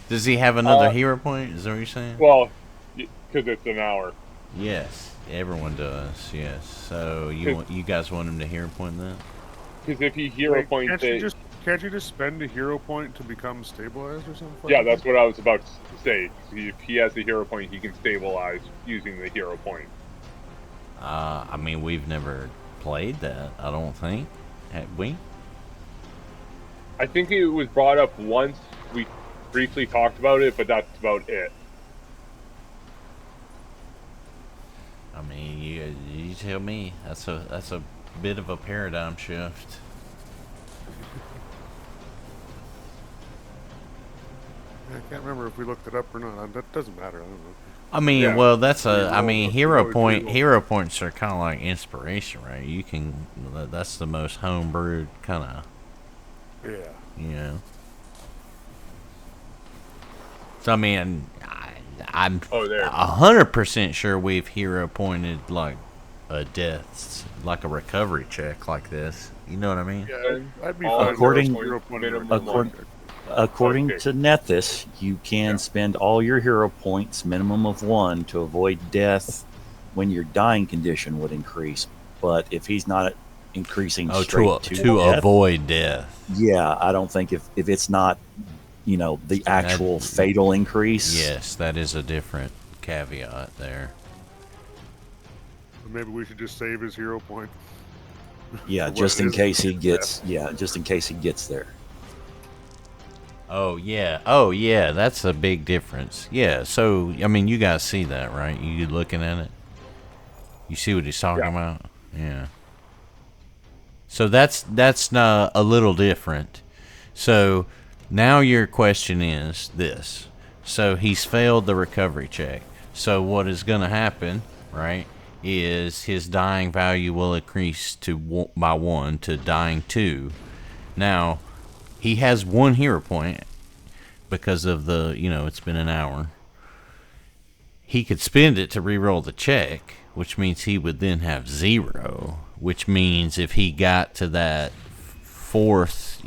Does he have another hero point? Is that what you're saying? Well, because it's an hour. Yes, everyone does. Yes. So you guys want him to hero point that? Because if he hero Wait, points can't you just spend a hero point to become stabilized or something? yeah, that's what I was about to say. If he has the hero point, he can stabilize using the hero point. I mean, we've never played that. I don't think. Have we? I think it was brought up once. We briefly talked about it, but that's about it. I mean, you tell me. That's a bit of a paradigm shift. I can't remember if we looked it up or not. That doesn't matter. I don't know. I mean, Yeah. well, that's a. I Reroll, mean, but hero we point. always reroll. Hero points are kind of like inspiration, right? You can. That's the most homebrewed kind of. Yeah. You know. So I mean, I'm Oh, there. 100% sure we've hero pointed like a death, like a recovery check like this. You know what I mean? Yeah, I'd be All fine. According- with 0.0 minimum Accord- check. According Okay. to Nethys, you can Yeah. spend all your hero points, minimum of 1, to avoid death when your dying condition would increase. But if he's not increasing Oh, straight to to death, avoid death. yeah, I don't think if it's not, the actual fatal increase. Yes, that is a different caveat there. Maybe we should just save his hero point. Yeah, For what just it in is. case he gets. Yeah, just in case he gets there. Oh yeah, that's a big difference. Yeah, so I mean, you guys see that, right? You looking at it? You see what he's talking Yeah. about? Yeah. So that's not a little different. So now your question is this. So he's failed the recovery check. So what is going to happen, right, is his dying value will increase by 1 to dying 2. Now, he has 1 hero point because of the, it's been an hour. He could spend it to reroll the check, which means he would then have 0, which means if he got to that 4th,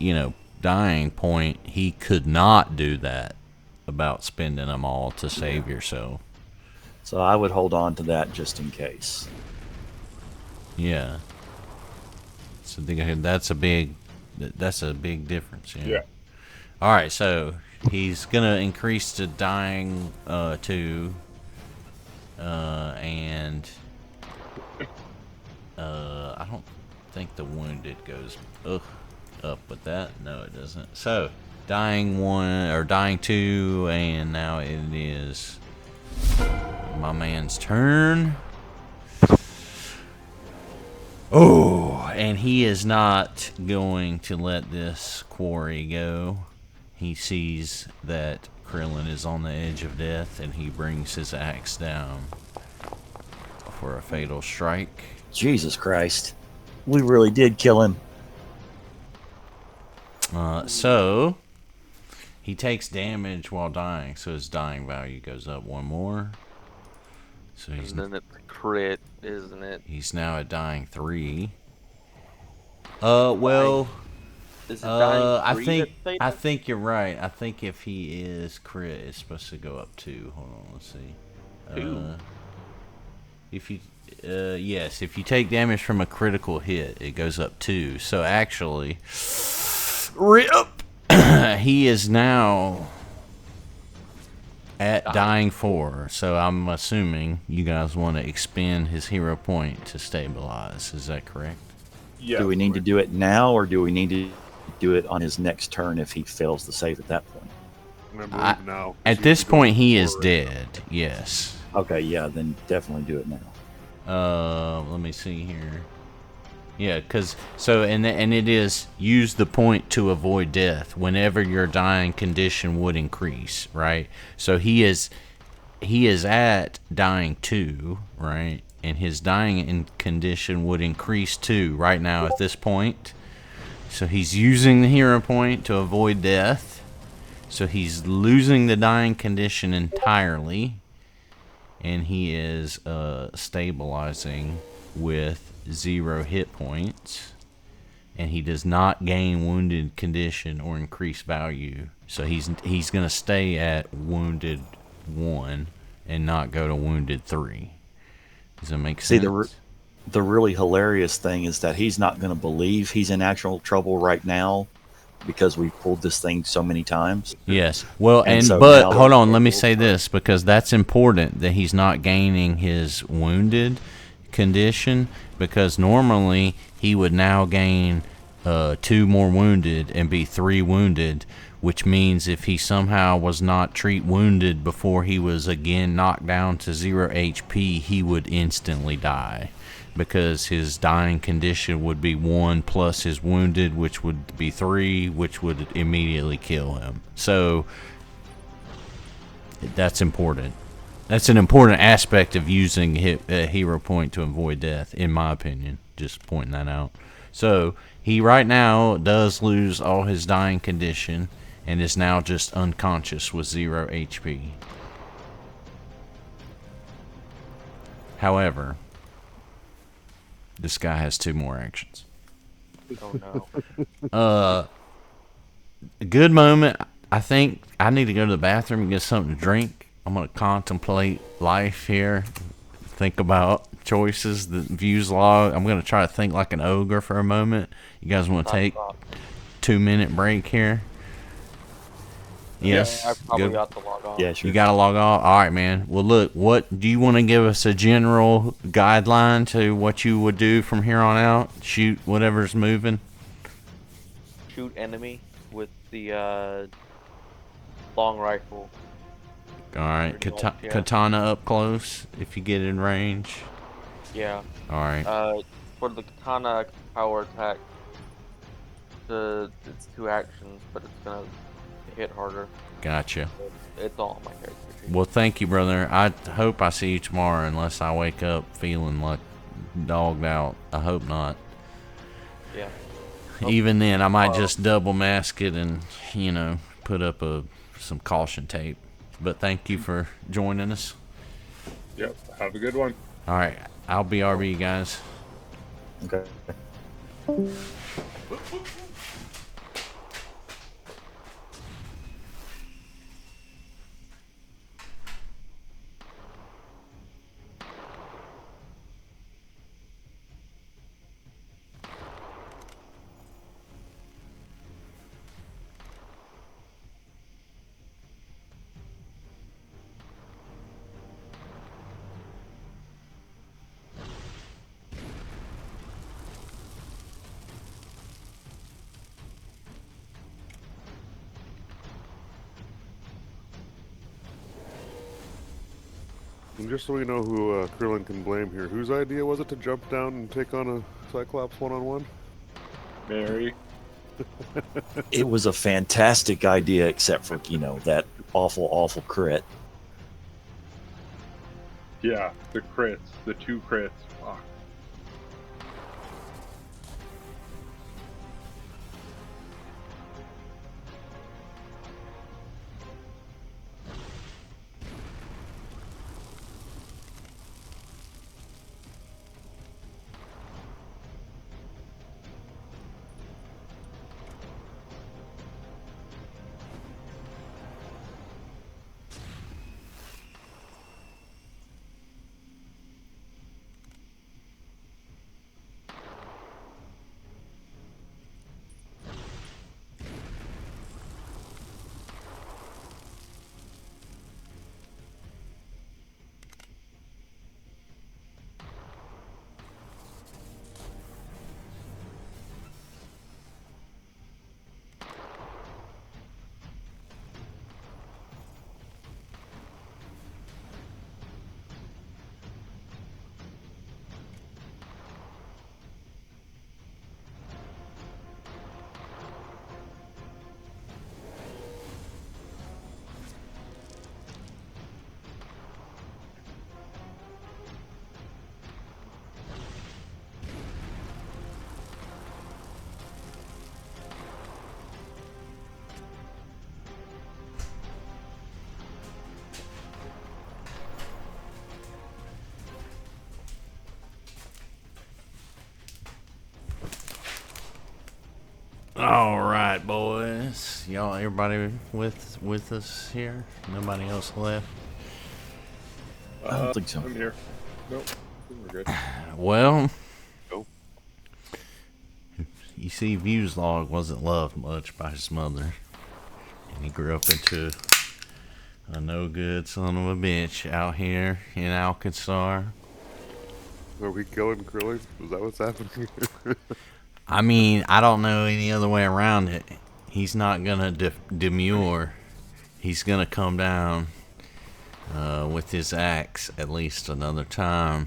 dying point, he could not do that about spending them all to save yourself. So I would hold on to that just in case. Yeah. So that's a big difference. Yeah. All right, so he's gonna increase to dying 2, and I don't think the wounded goes up with that. No, it doesn't. So dying 1 or dying 2, and now it is my man's turn. Oh, and he is not going to let this quarry go. He sees that Krillin is on the edge of death, and he brings his axe down for a fatal strike. Jesus Christ. We really did kill him. So he takes damage while dying, so his dying value goes up 1 more. So And then it's a crit, isn't it? he's now at dying 3. Well, Is it dying I 3 think that's I fatal? think you're right. I think if he is crit, it's supposed to go up 2. Hold on, let's see. 2? If you yes, if you take damage from a critical hit, it goes up 2. So actually, rip. He is now at dying 4. So I'm assuming you guys want to expend his hero point to stabilize. Is that correct? Yeah. Do we need to do it now, or do we need to do it on his next turn if he fails to save at that point? And I believe now. At this point, he is dead. Yes. Okay, yeah, then definitely do it now. Let me see here. Yeah, and it is use the point to avoid death whenever your dying condition would increase, right? So he is at dying 2, right? And his dying condition would increase 2 right now at this point. So he's using the hero point to avoid death. So he's losing the dying condition entirely. And he is stabilizing with 0 hit points. And he does not gain wounded condition or increase value. So he's going to stay at wounded 1 and not go to wounded 3. Does that make sense? See, the really hilarious thing is that he's not going to believe he's in actual trouble right now because we pulled this thing so many times. Yes. Well, And so but now- hold on, let me say this because that's important that he's not gaining his wounded condition, because normally he would now gain 2 more wounded and be 3 wounded, which means if he somehow was not treat wounded before he was again knocked down to 0 HP, he would instantly die. because his dying condition would be 1 plus his wounded, which would be 3, which would immediately kill him. So that's important. That's an important aspect of using a hero point to avoid death, in my opinion. Just pointing that out. So he right now does lose all his dying condition and is now just unconscious with 0 HP. However, this guy has 2 more actions. Oh no. A good moment. I think I need to go to the bathroom and get something to drink. I'm going to contemplate life here. Think about choices, the views log. I'm going to try to think like an ogre for a moment. You guys want to take 2-minute break here? Yes. I probably Good. got to log off. Yeah, sure. You got to log off? All right, man. Well, look, what do you want to give us a general guideline to what you would do from here on out? Shoot whatever's moving? Shoot enemy with the long rifle. All right. Pretty much, yeah. Katana up close if you get in range. Yeah. All right. For the katana power attack, it's 2 actions, but it's gonna hit harder. Gotcha. It's all on my character sheet. Well, thank you, brother. I hope I see you tomorrow unless I wake up feeling like dogged out. I hope not. Yeah. Even then, I might just double mask it and, put up some caution tape. But thank you for joining us. Yep. Have a good one. All right. I'll be RB, guys. Okay. And just so we know who Krillin can blame here, whose idea was it to jump down and take on a Cyclops one-on-one? Mary. It was a fantastic idea, except for, that awful crit. Yeah, the crits. The 2 crits. Fuck. All right, boys. Y'all, everybody with us here? Nobody else left? I don't think so. I'm here. Nope. We're good. Well, Nope. you see, View's log wasn't loved much by his mother. And he grew up into a no-good son of a bitch out here in Alkenstar. Are we killing Krillin? Is that what's happening here? I mean, I don't know any other way around it. He's not gonna demur. He's gonna come down with his axe at least another time.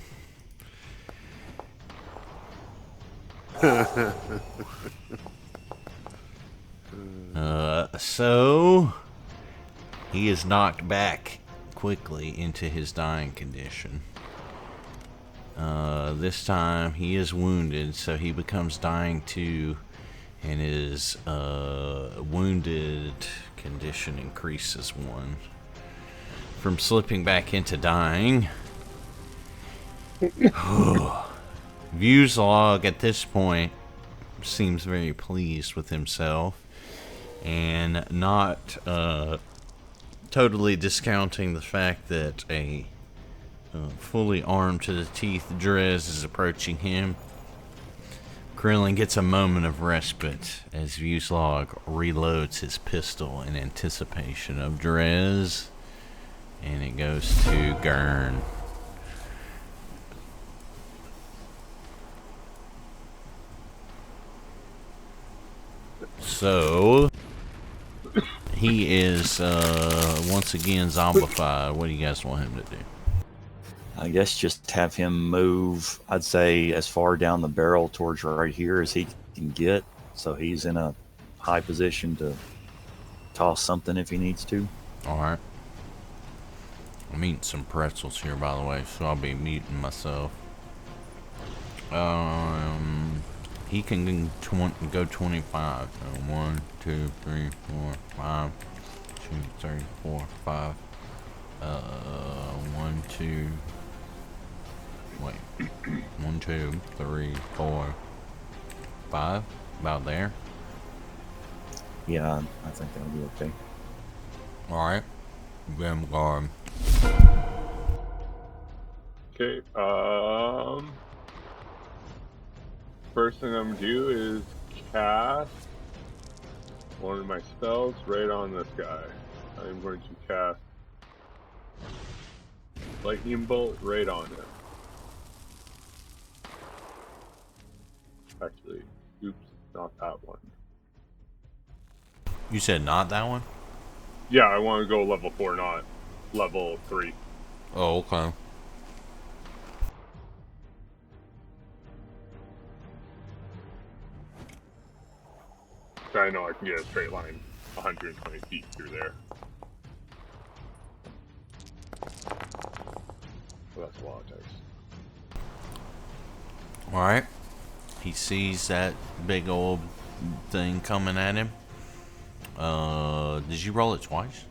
So he is knocked back quickly into his dying condition. This time he is wounded, so he becomes dying too, and his wounded condition increases 1. From slipping back into dying. Viewslog at this point seems very pleased with himself and not totally discounting the fact that a fully armed to the teeth Drez is approaching him. Krillin gets a moment of respite as Viewslog reloads his pistol in anticipation of Drez, and it goes to Gurn. So he is once again zombified. What do you guys want him to do? I guess just have him move, I'd say, as far down the barrel towards right here as he can get, so he's in a high position to toss something if he needs to. Alright. I'm eating some pretzels here, by the way, so I'll be muting myself. He can go 25. So 1, 2, 3, 4, 5, 2, 3, 4, 5. 1, 2. Wait. 1, 2, 3, 4, 5. About there. Yeah, I think that'll be okay. Alright. Vemgard. Okay, first thing I'm gonna do is cast one of my spells right on this guy. I'm going to cast Lightning Bolt right on him. Actually, oops, not that one. You said not that one? Yeah, I want to go level 4, not level 3. Oh, okay. So I know I can get a straight line 120 feet through there. So that's a lot of dice. Alright. He sees that big old thing coming at him. Did you roll it twice?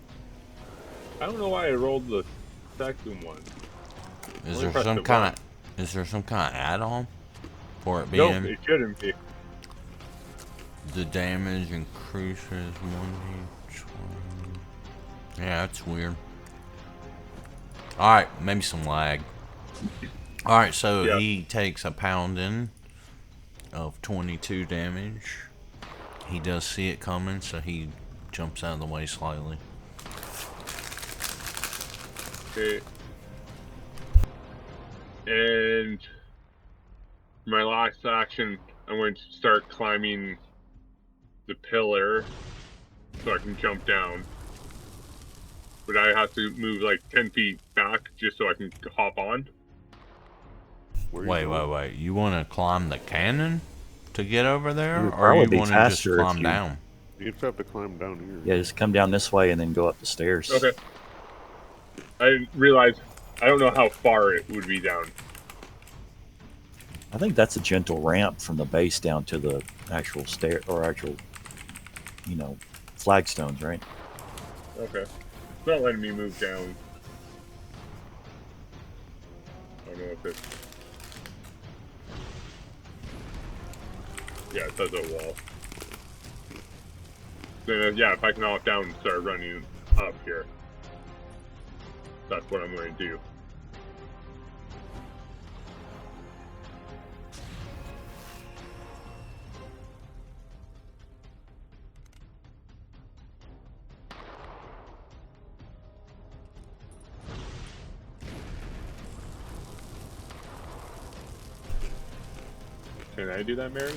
I don't know why I rolled the second one. Is Only there press some the kind button. of add-on for it being Nope, it shouldn't be. the damage increases 1d20? Yeah, that's weird. Alright, maybe some lag. Alright, so Yeah. he takes a pounding of 22 damage. He does see it coming, so he jumps out of the way slightly. Okay. And my last action, I'm going to start climbing the pillar so I can jump down. But I have to move like 10 feet back just so I can hop on. Wait. You want to climb the cannon to get over there? It would Or probably you be want to just faster if climb you- down? You just have to climb down here. Yeah, just come down this way and then go up the stairs. Okay. I realized I don't know how far it would be down. I think that's a gentle ramp from the base down to the actual stair or actual, flagstones, right? Okay. It's not letting me move down. I don't know if it's... Yeah, it says a wall. Then, yeah, if I can hop down and start running up here. That's what I'm going to do. Can I do that, Mary?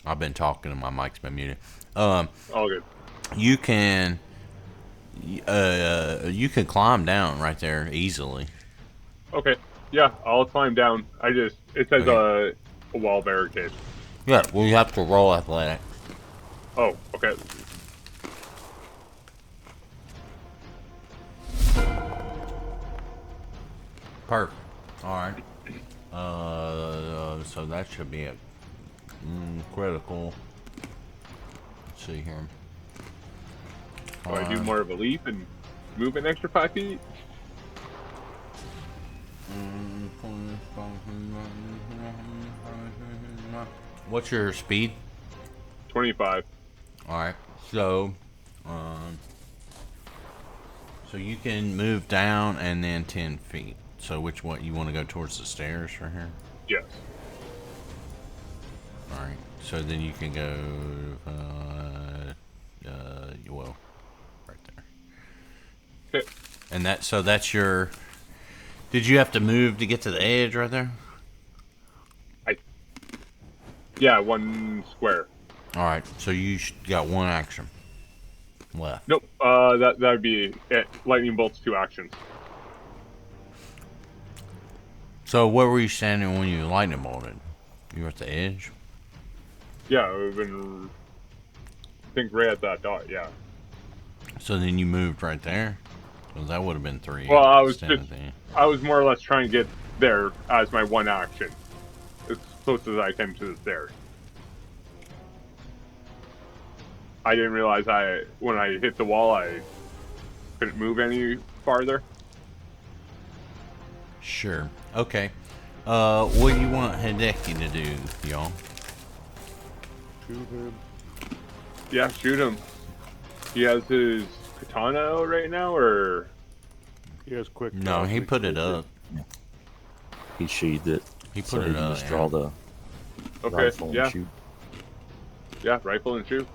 I've been talking and my mic's been muted. All good. You can climb down right there easily. Okay. Yeah, I'll climb down. It says Okay. a wall barricade. Yeah, well, you have to roll athletic. Oh, okay. Perfect. All right. So that should be a critical. Let's see here. Do I do more of a leap and move an extra 5 feet? What's your speed? 25. All right. So, so you can move down and then 10 feet. So which one you want to go towards the stairs right here? Yes. All right. So then you can go. Well, right there. Okay. And that's your. Did you have to move to get to the edge right there? Yeah, 1 square. All right. So you got one action left. Nope. That would be it. Lightning bolts 2 actions. So where were you standing when you lightning bolted? You were at the edge. Yeah, we've been. I think right at that dot. Yeah. So then you moved right there. So that would have been 3. Well, I was standing just. there. I was more or less trying to get there as my one action, as close as I can to the stairs. I didn't realize when I hit the wall, I couldn't move any farther. Sure. Okay. What do you want Hideki to do, y'all? Shoot him. Yeah, shoot him. He has his katana out right now, or He has quick. No, he put it up. He sheathed it. He put so it he can up. just Yeah. draw the okay, rifle yeah, and shoot. yeah, rifle and shoot.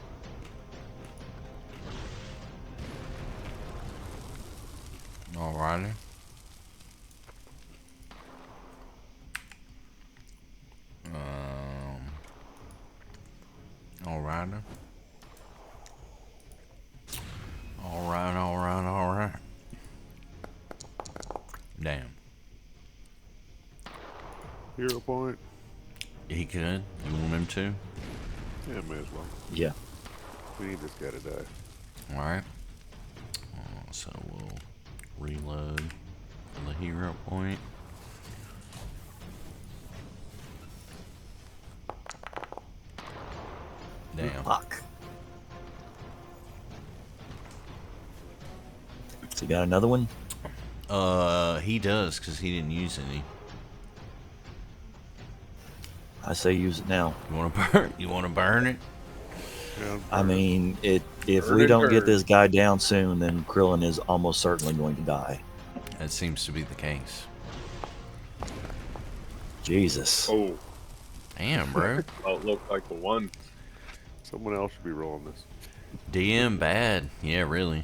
Alrighty. Alrighty. Alright. Damn. Hero point. He could. You want him to? Yeah, may as well. Yeah. We need this guy to die. Alright. So we'll reload for the hero point. Damn. Fuck. So you got another one? He does, because he didn't use any. I say use it now. You want to burn? You want to burn it? Yeah, I mean, if Burn we it, don't get burn. this guy down soon, then Krillin is almost certainly going to die. That seems to be the case. Jesus. Oh, Damn, bro. well, it looked like the one. someone else should be rolling this. DM bad. Yeah, really.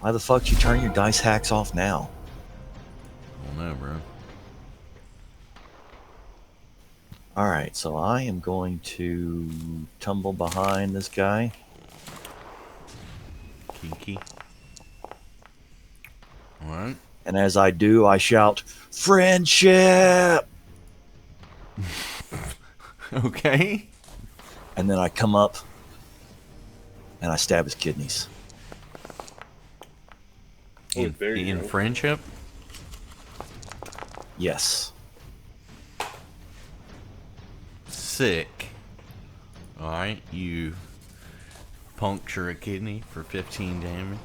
Why the fuck you turn your dice hacks off now? I don't know, bro. Alright, so I am going to tumble behind this guy. Kinky. Alright. And as I do, I shout, "Friendship!" Okay. And then I come up and I stab his kidneys. Oh, there you In go. friendship? Yes. Sick. Alright, you puncture a kidney for 15 damage.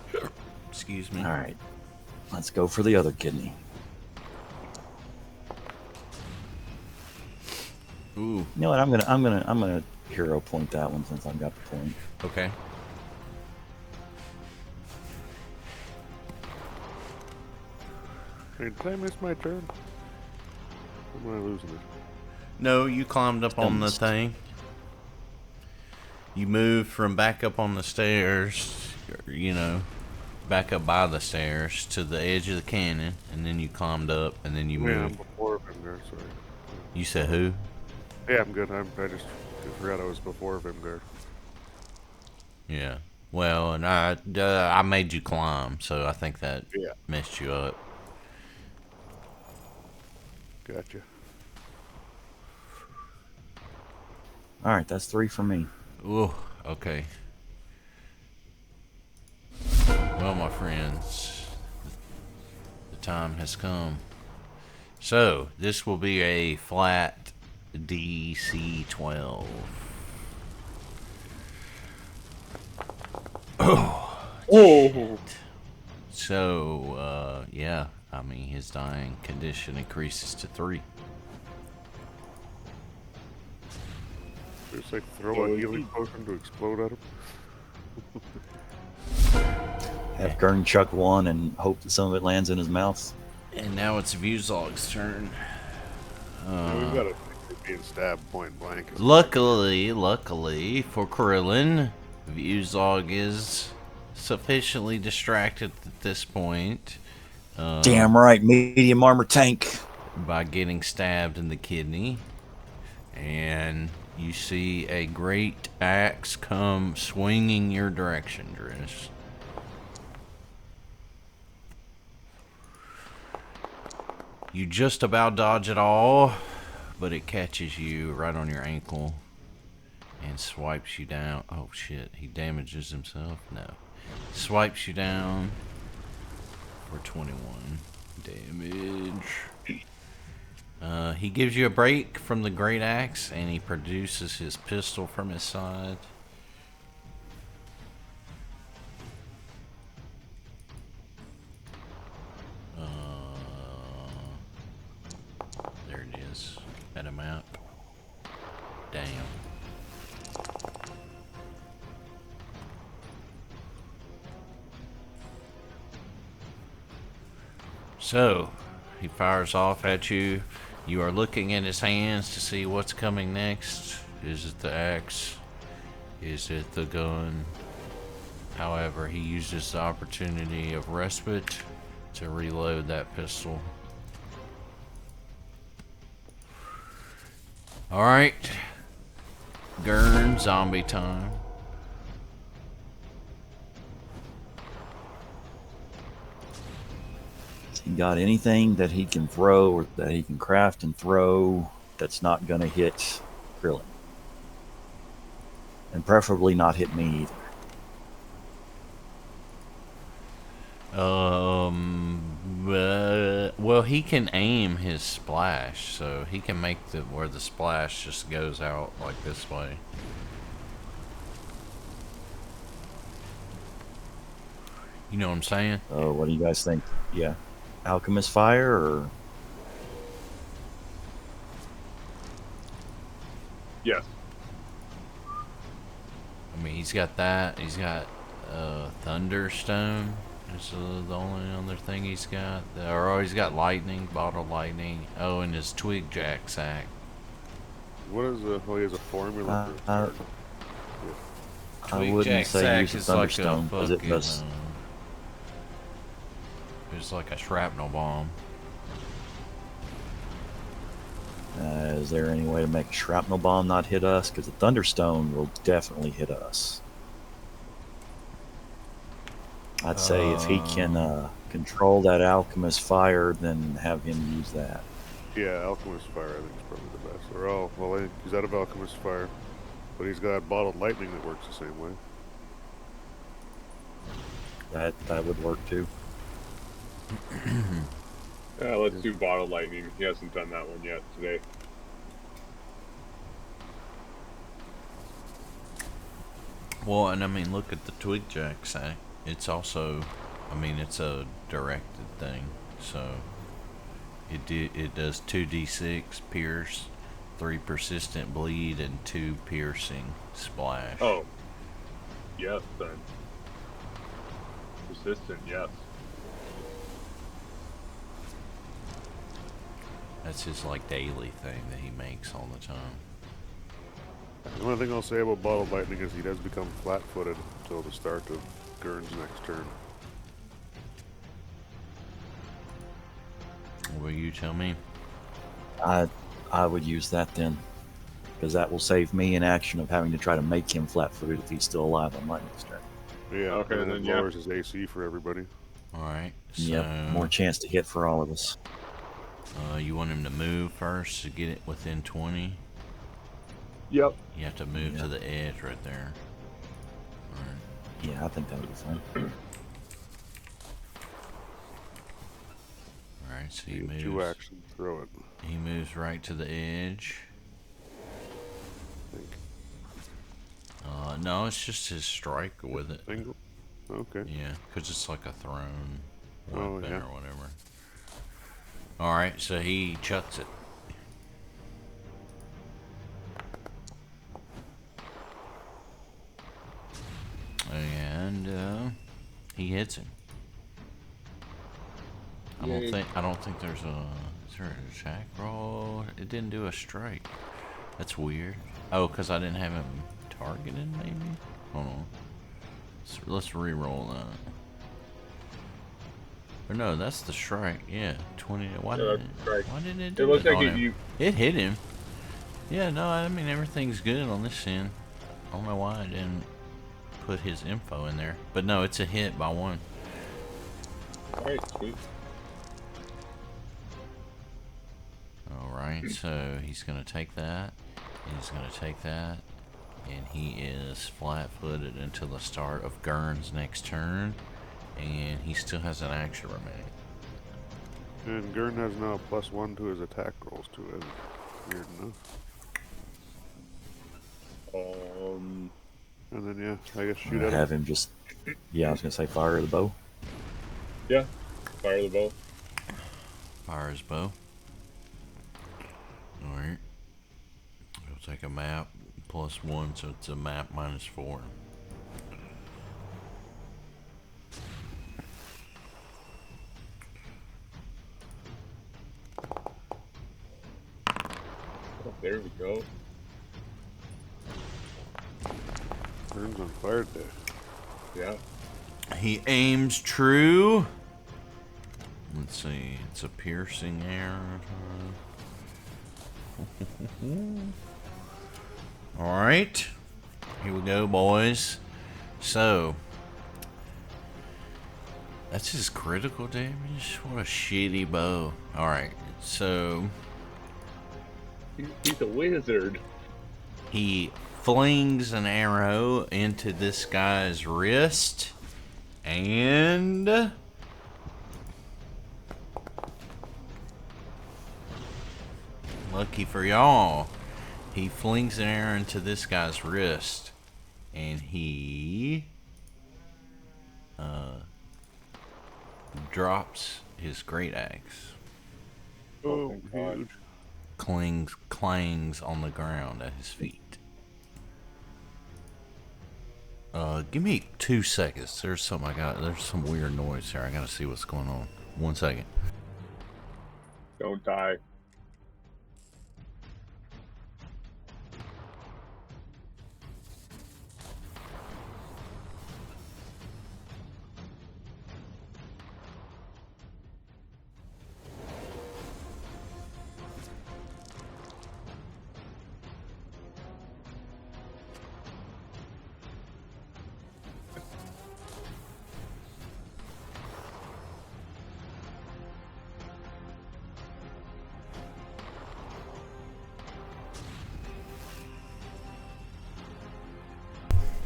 Excuse me. Alright. Let's go for the other kidney. Ooh, You know what? I'm gonna hero point that one since I've got the point. okay. Hey, did I miss my turn? Or am I losing it? No, you climbed up on the thing. You moved from back up on the stairs, you know, back up by the stairs to the edge of the cannon, and then you climbed up, and then you Yeah, I'm moved. before I've been there, sorry. You said who? Yeah, I'm good. I just I forgot I was before Vemgard. Yeah. Well, and I made you climb, so I think that Yeah. messed you up. Gotcha. All right, that's 3 for me. Ooh, okay. Well, my friends, the time has come. So, this will be a flat DC 12. Oh, So, yeah, I mean, his dying condition increases to 3. Just like throw a healing potion to explode at him. Have Gurn chuck 1 and hope that some of it lands in his mouth. And now it's Vuzog's turn. We've got to being stabbed point blank. Luckily for Krillin, Vuzog is sufficiently distracted at this point. Damn right, medium armor tank. By getting stabbed in the kidney. And you see a great axe come swinging your direction, Drez. You just about dodge it all, but it catches you right on your ankle and swipes you down. Oh shit, he damages himself? No. Swipes you down for 21 damage. He gives you a break from the great axe and he produces his pistol from his side. There it is. At a map. Damn. So, he fires off at you. You are looking at his hands to see what's coming next. Is it the axe? Is it the gun? However, he uses the opportunity of respite to reload that pistol. Alright. Gurn, zombie time. He got anything that he can throw or that he can craft and throw that's not going to hit Krillin. And preferably not hit me either. Well, he can aim his splash, so he can make the where the splash just goes out like this way. You know what I'm saying? Oh, what do you guys think? Yeah. Alchemist fire or yes. I mean, he's got that. He's got Thunderstone. Is the only other thing he's got. Or he's got lightning, bottle lightning. Oh, and his twig jack sack. What is a? Oh, he has a formula. I Twig wouldn't jack say sack use a is like a thunderstone because it fucking, does. it's like a shrapnel bomb. Is there any way to make a shrapnel bomb not hit us? Because the thunderstone will definitely hit us. I'd say if he can control that alchemist fire, then have him use that. Yeah, alchemist fire. I think is probably the best. Or well, he's out of alchemist fire, but he's got bottled lightning that works the same way. That would work too. Let's do bottle lightning. He hasn't done that one yet today. Well, and I mean, look at the twig jack sack. It's also, I mean, it's a directed thing, so it does 2d6 pierce, 3 persistent bleed, and 2 piercing splash. Oh, yes then. Persistent, yes. That's his like daily thing that he makes all the time. The only thing I'll say about bottled lightning is he does become flat-footed until the start of Gurn's next turn. Will you tell me? I would use that then. because that will save me an action of having to try to make him flat-footed if he's still alive on my next turn. Yeah, Okay, and then, it yeah. lowers his AC for everybody. All right. So, Yep, more chance to hit for all of us. you want him to move first to get it within 20? Yep. You have to move Yeah. to the edge right there. All right. Yeah, I think that would be fine. All right. So he You moves. 2 action, throw it. He moves right to the edge. I think. No, it's just his strike with it. Single? Okay. Yeah, because it's like a thrown Oh, weapon yeah. or whatever. Alright, so he chucks it. And he hits him. Yay. I don't think there's a is there an attack roll? It didn't do a strike. That's weird. Oh, because I didn't have him targeted, maybe? Hold on. Let's re-roll that. Or no, that's the strike. Yeah, 20. Why Yeah, didn't that's it? the strike. Why didn't it It do looks it like on it, him? you. It hit him. Yeah, no, I mean everything's good on this end. I don't know why I didn't put his info in there, but no, it's a hit by 1. Alright, sweet. All right, so he's gonna take that. And he's gonna take that. And he is flat-footed until the start of Gurn's next turn, and he still has an action remaining. And Gurn has now +1 to his attack rolls too. Isn't it? Weird enough. And then yeah, I guess shoot at him. Have him just, yeah, I was gonna say fire the bow. Yeah. Fire the bow. Fire his bow. All right. We'll take a map +1, so it's a map -4. Oh, there we go. Gurn's on fire today. Yeah. He aims true. Let's see. It's a piercing arrow. All right. Here we go, boys. So that's his critical damage. What a shitty bow. All right. So He's a wizard. he flings an arrow into this guy's wrist, and lucky for y'all, he flings an arrow into this guy's wrist, and he drops his great axe. Oh, thank God. huge. Clangs on the ground at his feet. Give me 2 seconds. There's some weird noise here. I gotta see what's going on. 1 second. Don't die.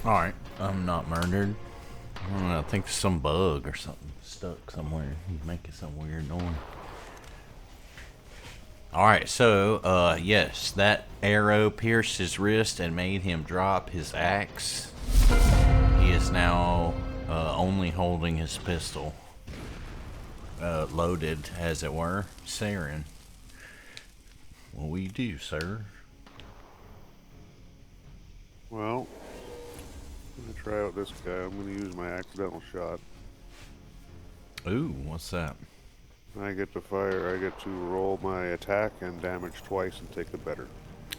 Alright, I'm not murdered. I don't know, I think there's some bug or something stuck somewhere. He's making some weird noise. Alright, so, yes, that arrow pierced his wrist and made him drop his axe. He is now only holding his pistol. Loaded, as it were. Saren. What will you do, sir? Well, I'm gonna try out this guy. I'm gonna use my accidental shot. Ooh, what's that? I get to fire. I get to roll my attack and damage twice and take the better.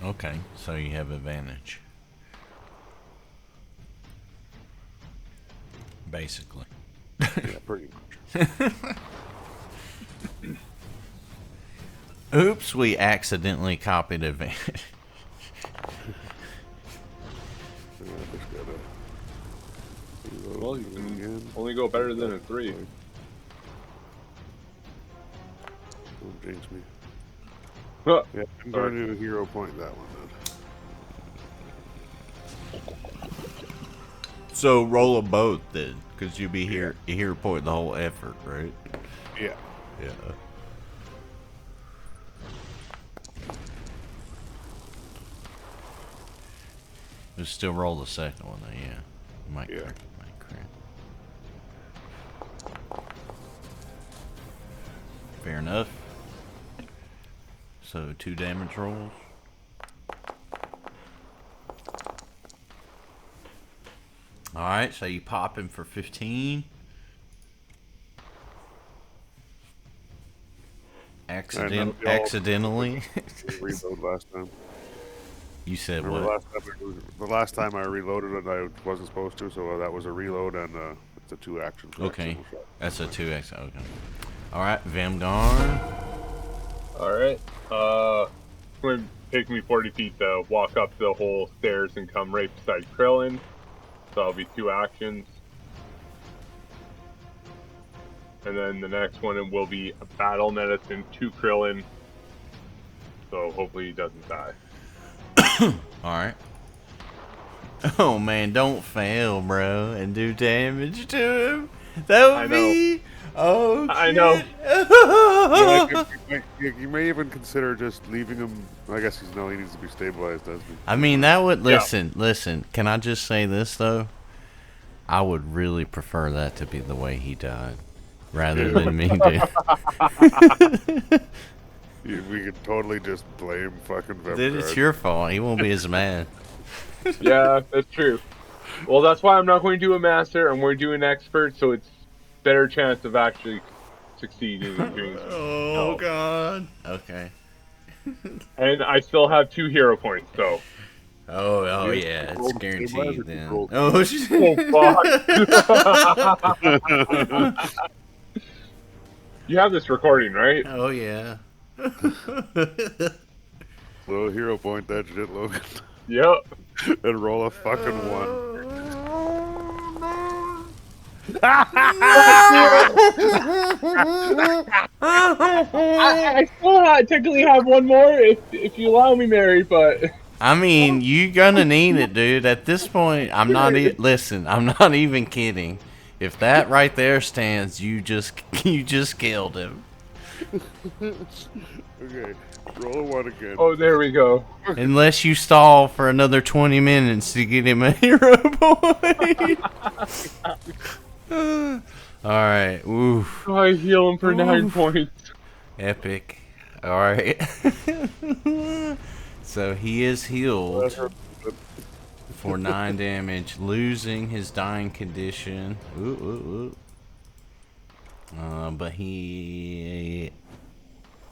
Okay, so you have advantage. Basically. Yeah, pretty much. Oops, we accidentally copied advantage. Well, you do it can again. only go better than a 3. Don't jinx me. Huh. Yeah, I'm Sorry. going to hero point that one then. So roll a boat then, because you'll be here. You hero point the whole effort, right? Yeah. Yeah. Just still roll the second one though, yeah. You might Yeah. crit. Might crit. Fair enough. So 2 damage rolls. Alright, so you pop him for 15. Accidentally. Reload last time. You said Remember what? the last time I reloaded it, I wasn't supposed to, so that was a reload and it's a 2 action. Okay. That's a 2x. Okay. Alright, Vemgard. Alright. It's going to take me 40 feet to walk up the whole stairs and come right beside Krillin. So that'll be 2 actions. And then the next one will be a battle medicine to Krillin. So hopefully he doesn't die. Alright. Oh man, don't fail, bro, and do damage to him. That would be. Oh, I know. You may even consider just leaving him. I guess he needs to be stabilized, doesn't he? I mean, that would. Listen. Can I just say this, though? I would really prefer that to be the way he died, rather than me do. We could totally just blame fucking Vemgard. Dude, it's your fault. He won't be as mad. Yeah, that's true. Well, that's why I'm not going to do a master. I'm going to do an expert, so it's better chance of actually succeeding in doing something. Oh god. Okay. And I still have 2 hero points, so. Oh yeah, it's guaranteed then. Oh Oh shit. fuck. You have this recording, right? Oh yeah. Little hero point that shit, Logan. Yep. And roll a fucking 1. I still technically have one more if you allow me, Mary, but I mean, you gonna need it, dude. At this point, I'm not. Listen, I'm not even kidding. If that right there stands, you just killed him. Okay, roll a 1 again. oh, there we go. Unless you stall for another 20 minutes to get him a hero point. All right. Oof. Oh, I heal him for 9 points. Epic. All right. So he is healed for 9 damage, losing his dying condition. But he.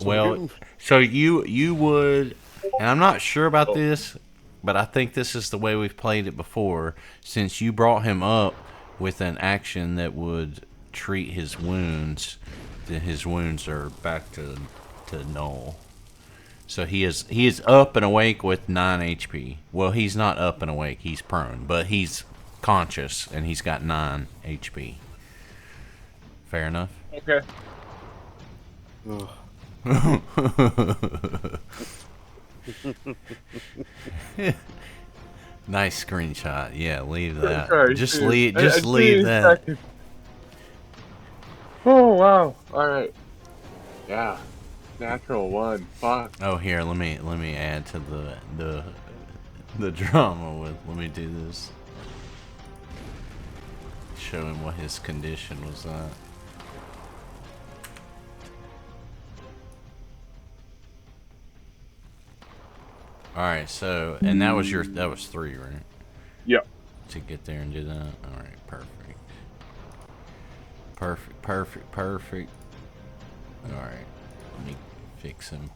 Well, so you would, and I'm not sure about this, but I think this is the way we've played it before. Since you brought him up with an action that would treat his wounds, then his wounds are back to null. So he is up and awake with 9 HP. Well, he's not up and awake; he's prone, but he's conscious and he's got 9 HP. Fair enough. Okay. Nice screenshot. Yeah, leave that. Sorry, Just dude. leave. I Just leave that. Oh wow! All right. Yeah. Natural 1. Fuck. Oh, here. Let me add to the drama with. Let me do this. Show him what his condition was at. All right. So, and that was 3, right? Yep. To get there and do that. All right. Perfect. All right. Let me fix him.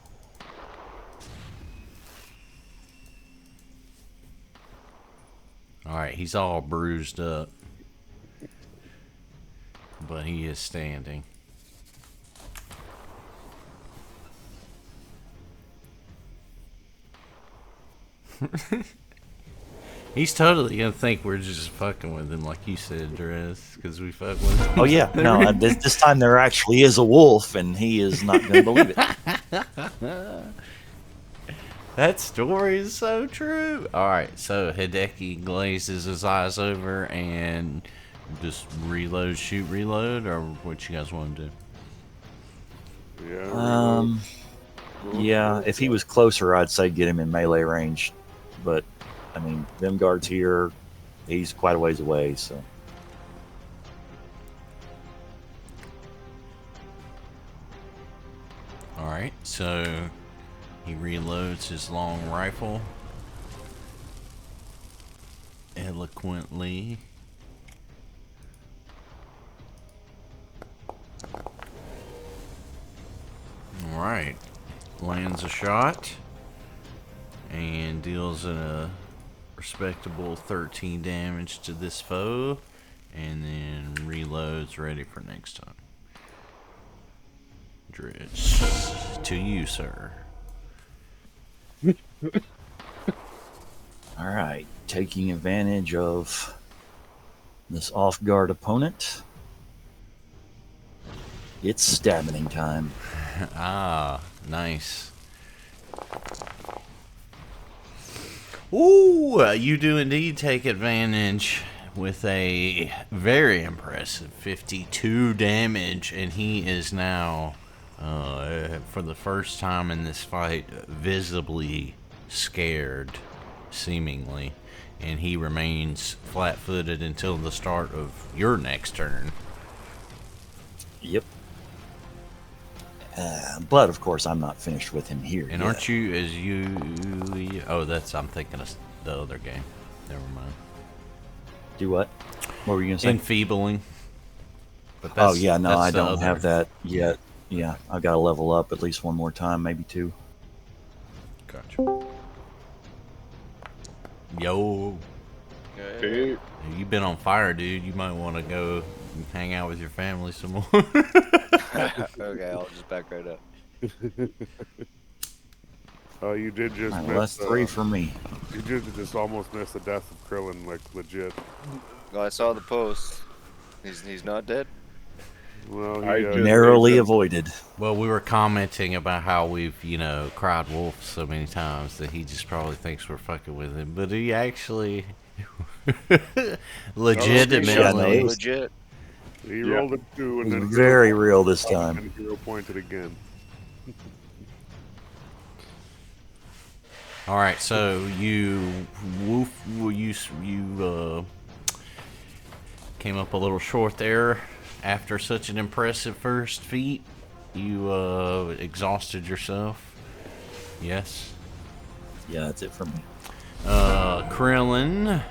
All right. He's all bruised up, but he is standing. He's totally gonna think we're just fucking with him, like you said, Drez, because we fuck with him. Oh yeah, no. This time there actually is a wolf, and he is not going to believe it. That story is so true. Alright, so Hideki glazes his eyes over and just reload, shoot, reload, or what you guys want to do? Yeah. Yeah. If he was closer, I'd say get him in melee range, but I mean, Vemgard's here. He's quite a ways away, so. Alright, so he reloads his long rifle eloquently. Alright, lands a shot and deals a respectable 13 damage to this foe, and then reloads, ready for next time. Drez, to you, sir. All right, taking advantage of this off-guard opponent. It's stabbing time. Ah, nice. Ooh, you do indeed take advantage with a very impressive 52 damage, and he is now, for the first time in this fight, visibly scared, seemingly, and he remains flat-footed until the start of your next turn. Yep. But of course, I'm not finished with him here. And yet. aren't you, oh, I'm thinking of the other game. Never mind. Do what? What were you gonna say? Enfeebling. But Oh yeah, no, that's I the don't other. have that yet. Yeah, I've got to level up at least one more time, maybe two. Gotcha. Yo, Dude, you've been on fire, dude. You might want to go hang out with your family some more. Okay, I'll just back right up. Oh, you did just All right, miss. well, that's three for me. You did just almost miss the death of Krillin, like legit. Well, I saw the post. He's not dead. Well, I he, just- Narrowly avoided. Well, we were commenting about how we've, cried wolf so many times that he just probably thinks we're fucking with him. But he actually legitimately. Yeah, no, it was- Legit. he Yeah. rolled a 2 It and was then very real this time. and hero pointed again. All right, so you came up a little short there. After such an impressive first feat, you exhausted yourself. Yes. Yeah, that's it for me. Krillin.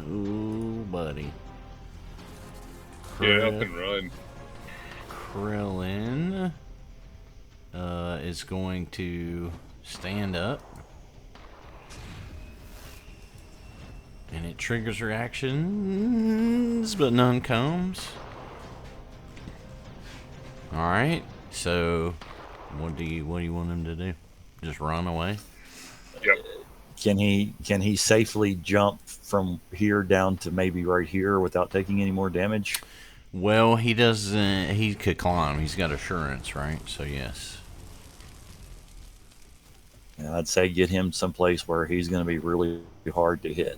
Ooh, buddy. get up and run. Krillin is going to stand up. And it triggers reactions, but none comes. Alright, so what do you want him to do? Just run away? Yep. Can he safely jump from here down to maybe right here without taking any more damage? Well, he doesn't. He could climb. He's got assurance, right? So yes. And I'd say get him someplace where he's going to be really hard to hit.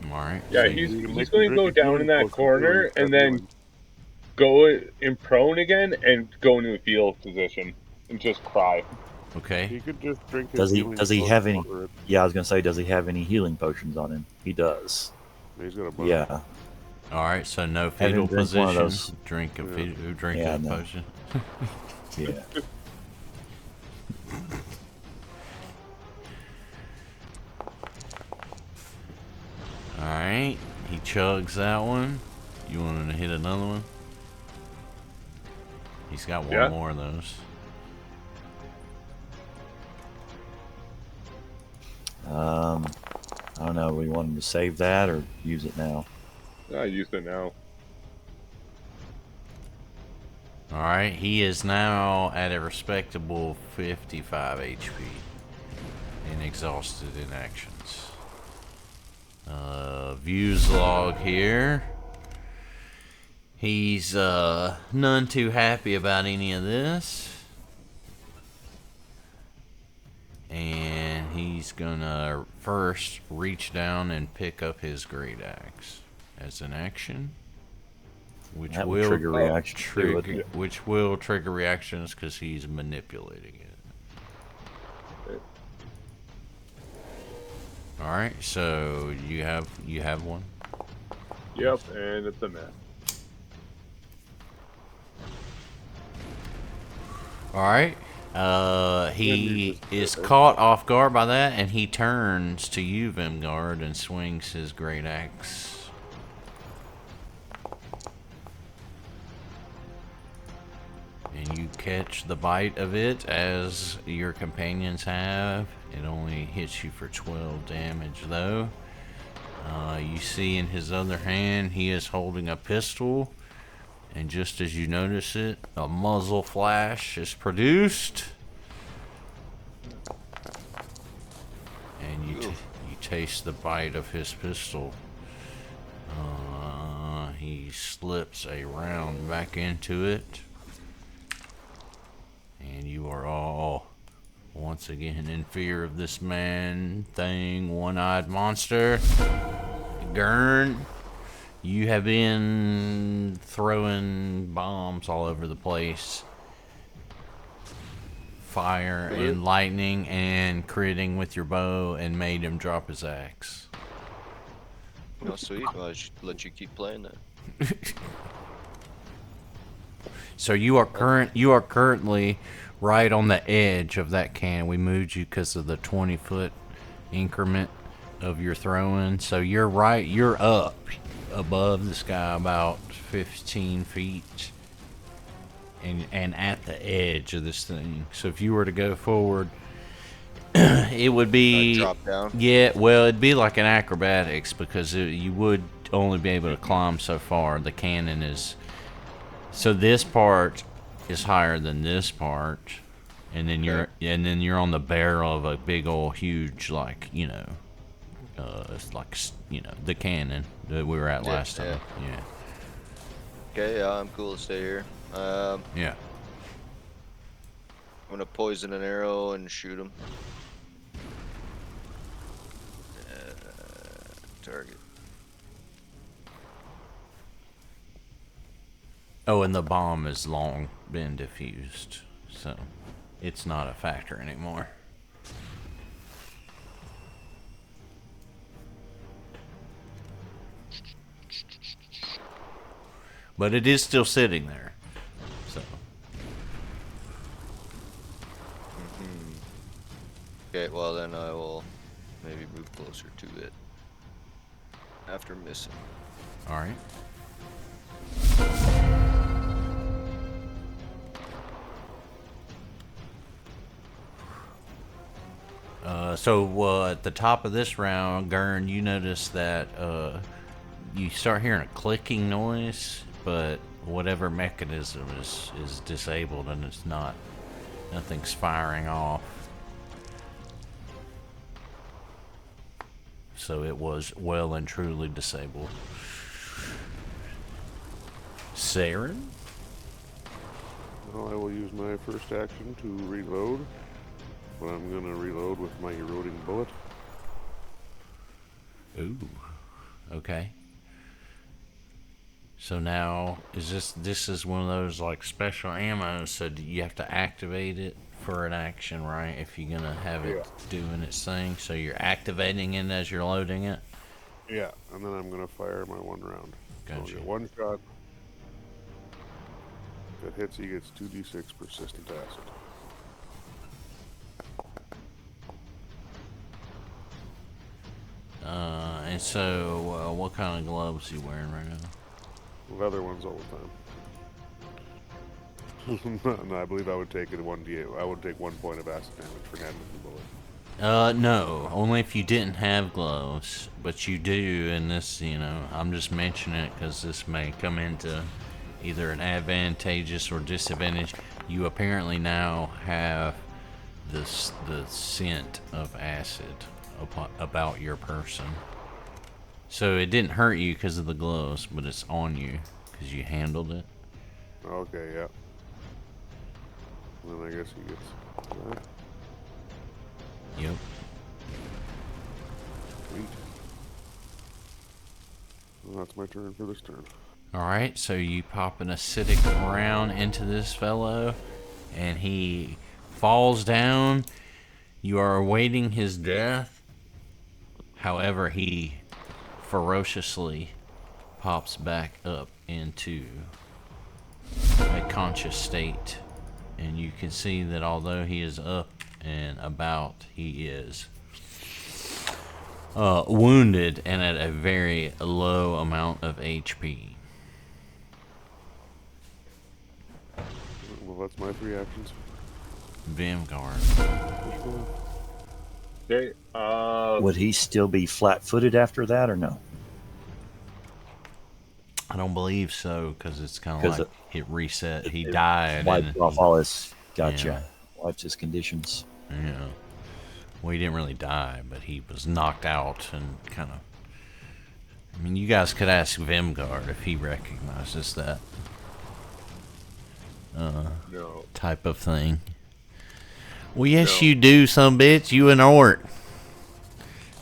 All right. Yeah, So he's You can he's make going to the go drink down in that close to corner doing and then stuff go in prone again and go into a field position and just cry. He okay. could just drink his Does he healing have potion any? water. Yeah, I was going to say, does he have any healing potions on him? He does. He's got a bunch. Yeah. All right. So no him fetal drink one of position. those. Drink a Yeah. drink Yeah, a no. potion. Yeah. All right. He chugs that one. You want him to hit another one? He's got one Yeah. more of those. I don't know. We want him to save that or use it now. I use it now. All right. He is now at a respectable 55 HP and exhausted in actions. Views log here. He's none too happy about any of this. And he's gonna first reach down and pick up his great axe as an action, which That will would trigger reaction. which will trigger reactions because he's manipulating it. All right, so you have one. Yep, and it's a mess. All right. He is caught off guard by that, and he turns to you, Vemgard, and swings his great axe. And you catch the bite of it as your companions have. It only hits you for 12 damage, though. You see in his other hand, he is holding a pistol. And just as you notice it, a muzzle flash is produced. And you taste the bite of his pistol. He slips a round back into it. And you are all once again in fear of this man, thing, one-eyed monster. Gurn. You have been throwing bombs all over the place. Fire and lightning and critting with your bow and made him drop his axe. Oh, sweet. Well, I should let you keep playing that. So you are currently right on the edge of that can. We moved you because of the 20-foot increment of your throwing. So you're up above the sky about 15 feet and at the edge of this thing. So if you were to go forward, it would be Drop down. Yeah, well, it'd be like an acrobatics because you would only be able to climb so far. The cannon is so this part is higher than this part, and then you're on the barrel of a big old huge it's like the cannon that we were at last time. Yeah. Okay, I'm cool to stay here. Yeah. I'm gonna poison an arrow and shoot him. Target. Oh, and the bomb has long been diffused, so it's not a factor anymore. But it is still sitting there, so. Okay, well then I will maybe move closer to it after missing. All right. So at the top of this round, Gurn, you notice that you start hearing a clicking noise, but whatever mechanism is disabled and it's nothing's firing off. So it was well and truly disabled. Saren? Well, I will use my first action to reload. But I'm going to reload with my eroding bullet. Ooh. Okay. So now, this is one of those like special ammo, so you have to activate it for an action, right? If you're gonna have it doing its thing. So you're activating it as you're loading it? Yeah, and then I'm going to fire my one round. So I'll Gotcha. get one shot. If it hits, he gets 2d6 persistent acid. And so, what kind of gloves are you wearing right now? Leather ones all the time. No, I believe I would take it 1d8. I would take 1 point of acid damage for handling the bullet. No, only if you didn't have gloves, but you do, and this, I'm just mentioning it because this may come into either an advantageous or disadvantage. You apparently now have the scent of acid about your person. So it didn't hurt you because of the gloves, but it's on you because you handled it. Okay, yeah. Then I guess he gets that. Yep. Sweet. Well, that's my turn for this turn. Alright, so you pop an acidic round into this fellow, and he falls down. You are awaiting his death. However, he ferociously pops back up into a conscious state. And you can see that although he is up and about, he is wounded and at a very low amount of HP. Well, that's my 3 actions. Vemgard. Which one? Okay. Would he still be flat-footed after that, or no? I don't believe so, because it's kind of 'Cause like it reset. He It died. wiped And off all his. Gotcha. Yeah. Wiped his conditions. yeah. Well, he didn't really die, but he was knocked out and kind of. I mean, you guys could ask Vemgard if he recognizes that No. type of thing. Well, yes, No. you do, some bitch. You an orc.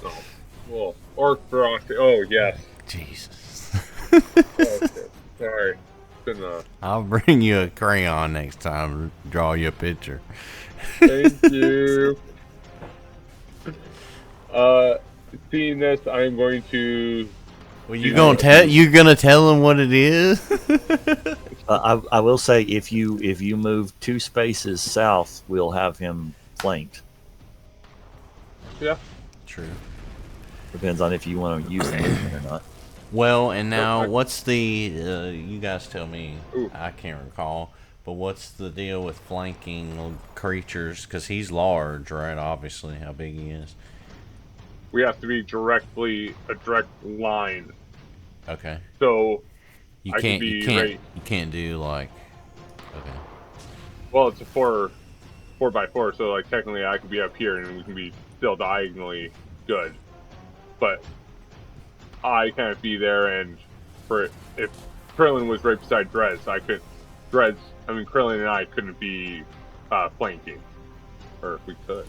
Oh. Well, orc ferocity. Oh, yes. Jesus. Okay. Sorry. It's been I'll bring you a crayon next time. Draw you a picture. Thank you. Seeing this, I'm going to. Well, you gonna tell? You gonna tell him what it is? I will say, if you move 2 spaces south, we'll have him flanked. Yeah. True. Depends on if you want to use the movement or not. Well, and now Okay. what's the? You guys tell me. Ooh. I can't recall. But what's the deal with flanking creatures? Because he's large, right? Obviously, how big he is. We have to be a direct line. Okay. So You I could can't. be You can't. right- You can't do like. Okay. Well, it's a 4x4, so like technically I could be up here and we can be still diagonally good. But I can't be there, and if Krillin was right beside Drez, Krillin and I couldn't be flanking, or if we could.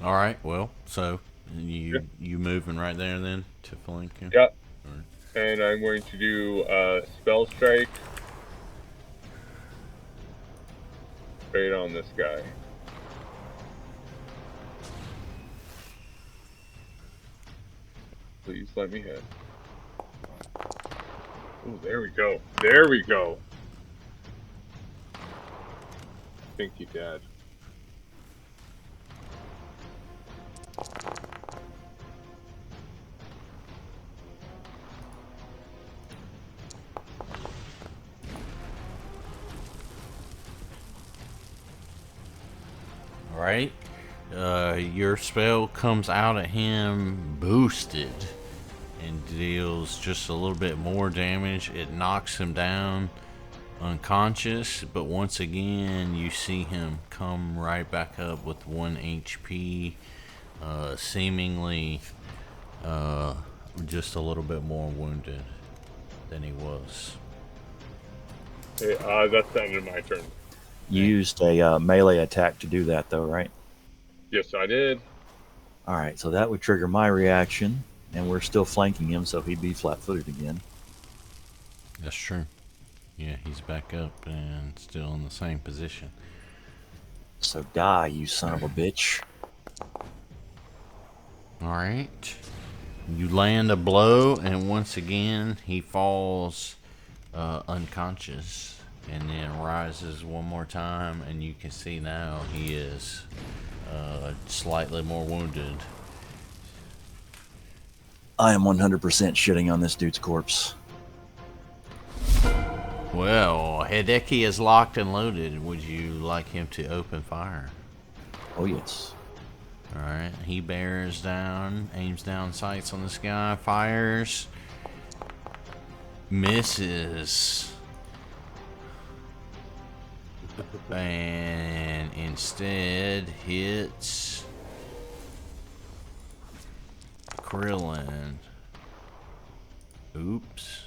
All right. Well, so you moving right there then to flank him. Yep. Alright. And I'm going to do spell strike straight on this guy. Please let me hit. Oh, there we go. There we go. Thank you, Dad. All right. Your spell comes out at him boosted and deals just a little bit more damage. It knocks him down unconscious, but once again you see him come right back up with 1 HP, seemingly just a little bit more wounded than he was. Okay, that's the end of my turn. You used a melee attack to do that, though, right? Yes, I did. All right, so that would trigger my reaction, and we're still flanking him, so he'd be flat-footed again. That's true. Yeah, he's back up and still in the same position. So die, you son of a bitch. Alright. You land a blow, and once again, he falls unconscious. And then rises one more time, and you can see now he is slightly more wounded. I am 100% shitting on this dude's corpse. Well, Hideki is locked and loaded. Would you like him to open fire? Oh, yes. Alright, he bears down, aims down sights on this guy, fires, misses, and instead hits Krillin. Oops.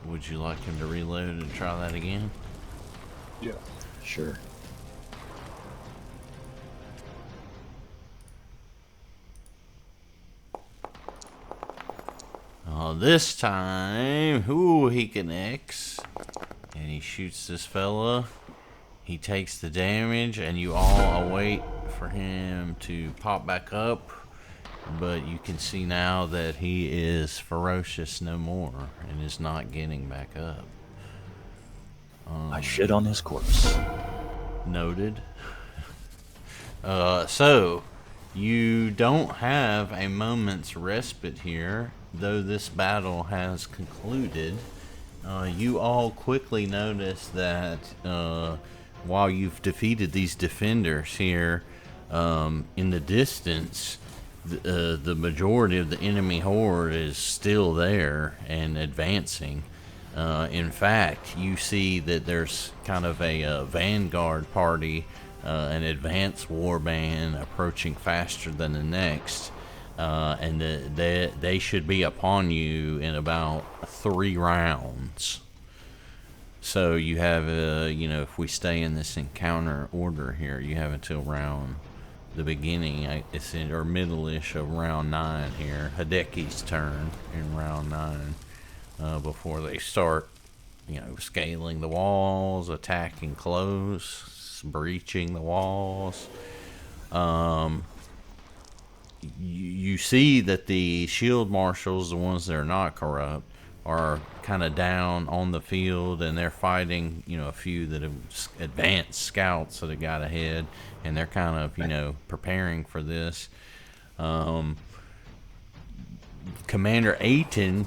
Would you like him to reload and try that again? Yeah. Sure. This time, ooh, he connects. And he shoots this fella. He takes the damage, and you all await for him to pop back up. But you can see now that he is ferocious no more and is not getting back up. I shit on his corpse. Noted. So, you don't have a moment's respite here, though this battle has concluded. You all quickly notice that while you've defeated these defenders here, in the distance, the majority of the enemy horde is still there and advancing. In fact, you see that there's kind of a vanguard party, an advanced warband approaching faster than the next, and they should be upon you in about 3 rounds. So you have, if we stay in this encounter order here, you have until the beginning, it's in, or middle-ish of round 9 here, Hideki's turn in round 9, before they start, scaling the walls, attacking close, breaching the walls. You see that the shield marshals, the ones that are not corrupt, are kind of down on the field, and they're fighting, a few that have advanced scouts that have got ahead, and they're kind of, preparing for this. Commander Aiton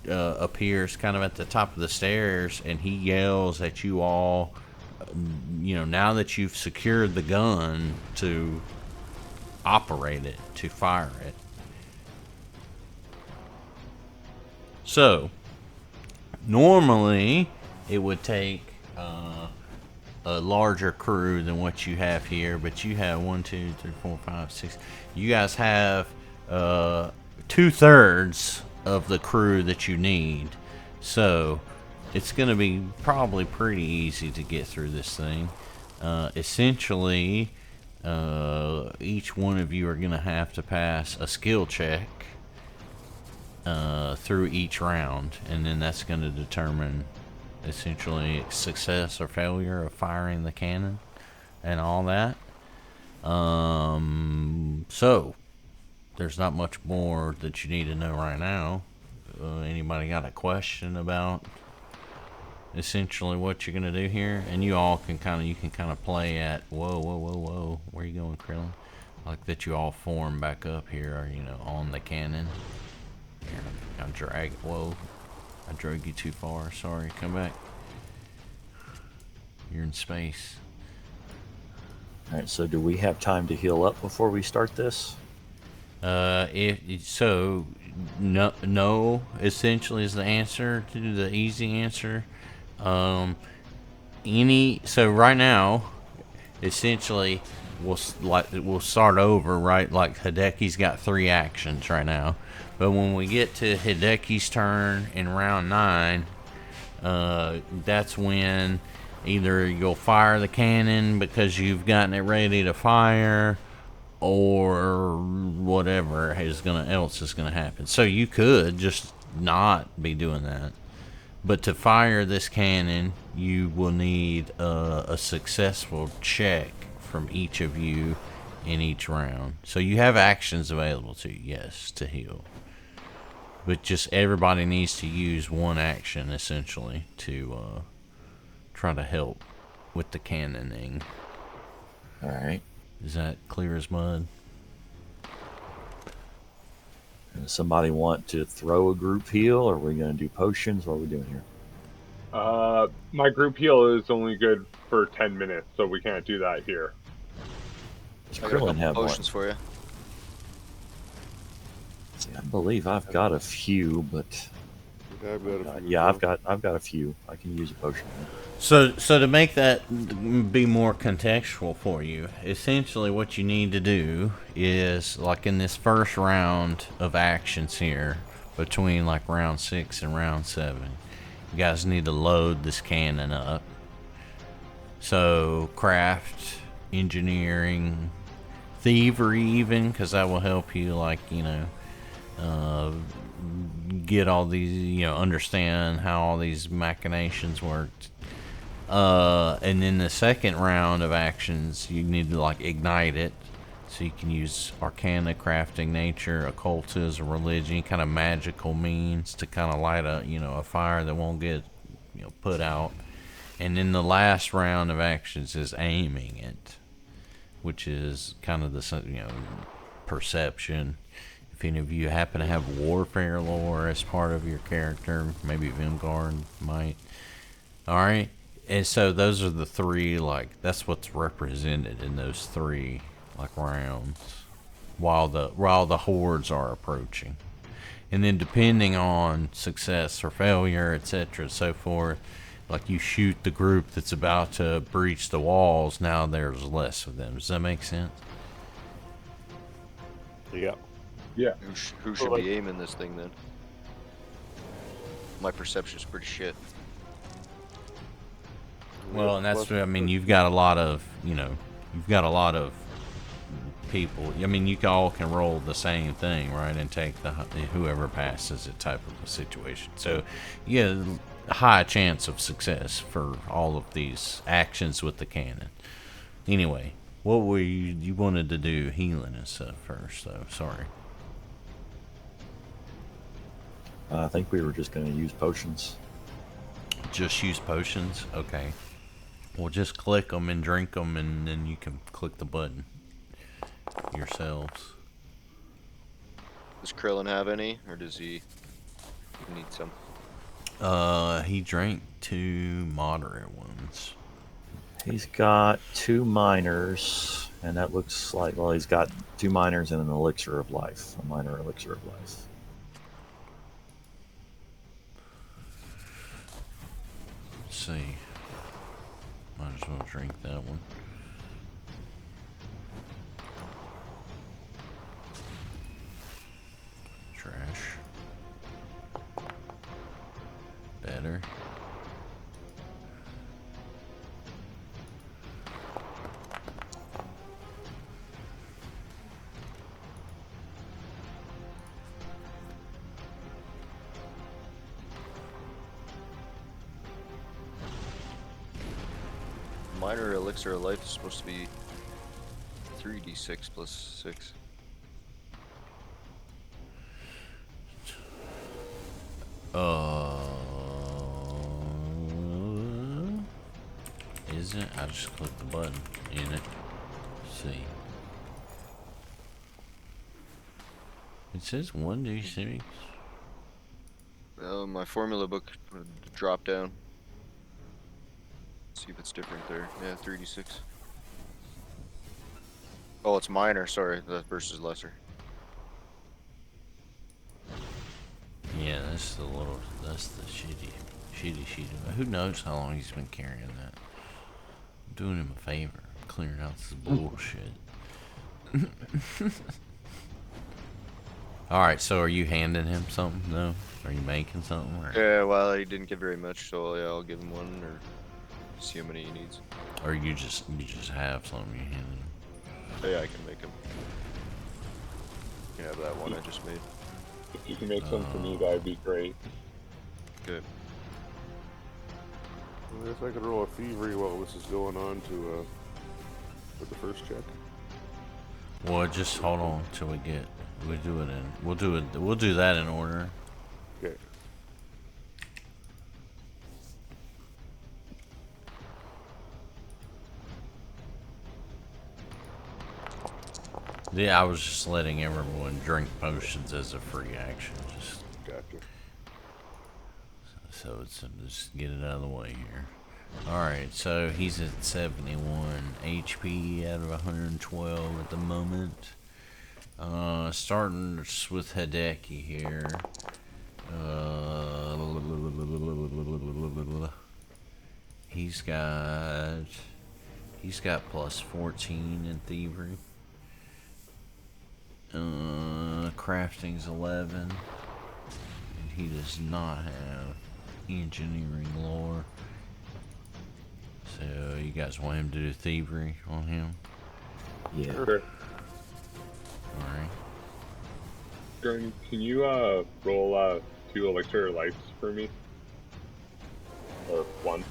appears kind of at the top of the stairs, and he yells at you all, now that you've secured the gun, to operate it, to fire it. So, normally it would take a larger crew than what you have here, but you have 1, 2, 3, 4, 5, 6. You guys have 2/3 of the crew that you need. So, it's going to be probably pretty easy to get through this thing. Essentially, each one of you are going to have to pass a skill check through each round, and then that's going to determine essentially success or failure of firing the cannon and all that. So there's not much more that you need to know right now. Anybody got a question about essentially what you're gonna do here? And you all can kind of play at whoa, where you going, Krillin? Like that you all form back up here, or on the cannon. Here, I drag you too far. Sorry, come back. You're in space. All right. So, do we have time to heal up before we start this? No. Essentially, is the answer to the easy answer. So right now, essentially, we'll start over, right? Like Hideki's got 3 actions right now. But when we get to Hideki's turn in round 9, that's when either you'll fire the cannon because you've gotten it ready to fire, or whatever else is gonna happen. So you could just not be doing that. But to fire this cannon, you will need a successful check from each of you in each round. So you have actions available to you, yes, to heal. But just everybody needs to use 1 action, essentially, to try to help with the cannoning. All right. Is that clear as mud? Does somebody want to throw a group heal, or are we going to do potions? What are we doing here? My group heal is only good for 10 minutes, so we can't do that here. Does I got a Krillin couple have one? potions for you. See, I believe I've got a few, but Yeah, I've got a few. Yeah, as well. I've got a few. I can use a potion. So to make that be more contextual for you, essentially what you need to do is, like in this first round of actions here, between like round 6 and round 7, you guys need to load this cannon up. So craft, engineering, thievery even, because that will help you, like, get all these, understand how all these machinations work. And then the second round of actions, you need to like ignite it, so you can use arcana, crafting, nature, occultism, religion, kind of magical means to kind of light a fire that won't get put out. And then the last round of actions is aiming it, which is kind of the perception. If any of you happen to have warfare lore as part of your character, maybe Vemgard might. All right. And so those are the three, like, that's what's represented in those three, like, rounds while the hordes are approaching. And then depending on success or failure, etc., so forth, like, you shoot the group that's about to breach the walls, now there's less of them. Does that make sense? Yeah. Yeah. Who should be aiming this thing then? My perception's pretty shit. Well, and that's, I mean, you've got a lot of people. I mean, you all can roll the same thing, right, and take whoever passes it type of a situation. So, yeah, high chance of success for all of these actions with the cannon. Anyway, what were you wanted to do healing and stuff first, though? Sorry. I think we were just going to use potions. Just use potions? Okay. Well, just click them and drink them, and then you can click the button yourselves. Does Krillin have any, or does he need some? He drank 2 moderate ones. He's got 2 minors, and that looks like, well, he's got 2 minors and an elixir of life, a minor elixir of life. Let's see. Might as well drink that one. Trash. Better. Minor elixir of life is supposed to be 3d6 plus 6. Isn't? I just clicked the button in it. Let's see. It says 1d6. My formula book dropped down. See if it's different there. Yeah, 3d6. Oh, it's minor. Sorry, that versus lesser. Yeah, that's the shitty. Who knows how long he's been carrying that? I'm doing him a favor, clearing out this bullshit. All right, so are you handing him something? No, are you making something? Or? Yeah, well, he didn't get very much, so yeah, I'll give him one or see how many he needs. Or you just have something you hand him? Yeah, I can make him. You can have that one I just made. If you can make some for me, that'd be great. Good. I guess I could roll a thievery while this is going on to for the first check. Well, just hold on till we get. We'll do that in order. Okay. Yeah, I was just letting everyone drink potions as a free action, just Gotcha. so it's just get it out of the way here. All right, so he's at 71 HP out of 112 at the moment. Starting with Hideki here. He's got plus 14 in thievery. Crafting's 11. And he does not have engineering lore. So you guys want him to do thievery on him? Yeah. Sure. Alright. Gurn, can you roll 2 elixir lights for me? Or 1?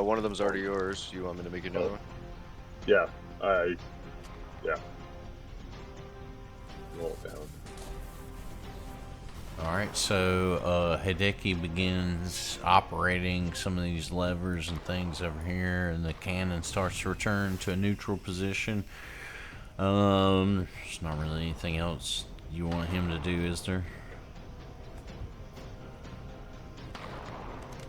One of them's already yours. You want me to make another one? Yeah. Yeah. Roll it down. Alright, so Hideki begins operating some of these levers and things over here, and the cannon starts to return to a neutral position. There's not really anything else you want him to do, is there?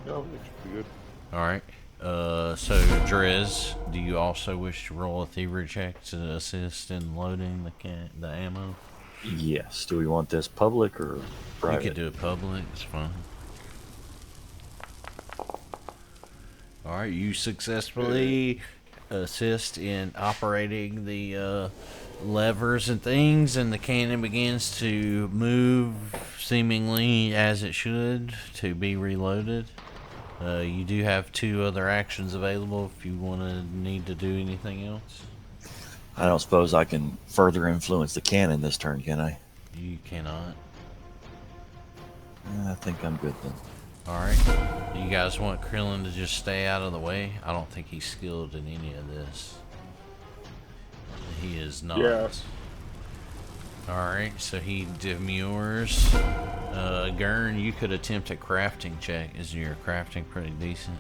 No, it should be good. Alright, so Drez, do you also wish to roll a thievery check to assist in loading the ammo? Yes. Do we want this public or private? You could do it public, it's fine. Alright, you successfully assist in operating the levers and things, and the cannon begins to move seemingly as it should to be reloaded. You do have 2 other actions available if you need to do anything else. I don't suppose I can further influence the cannon this turn, can I? You cannot. I think I'm good then. Alright. Do you guys want Krillin to just stay out of the way? I don't think he's skilled in any of this. He is not. Yeah. Alright, so he demurs. Gurn, you could attempt a crafting check. Is your crafting pretty decent?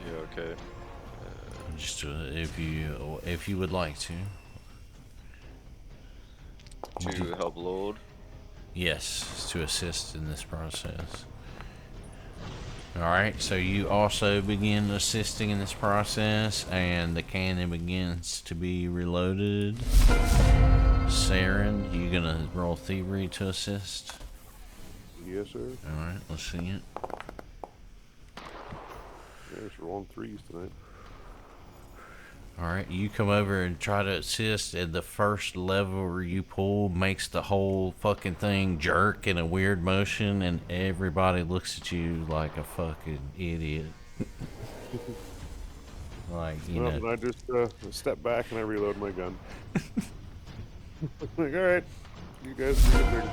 Yeah, okay. Just if you would like to. To help load. Yes, to assist in this process. Alright, so you also begin assisting in this process, and the cannon begins to be reloaded. Saren, you gonna roll thievery to assist? Yes, sir. Alright, let's see it. There's rolling 3s tonight. Alright, you come over and try to assist, and the first lever you pull makes the whole fucking thing jerk in a weird motion, and everybody looks at you like a fucking idiot. Like, you Well, know. I just step back and I reload my gun. Like, alright, you guys do your thing.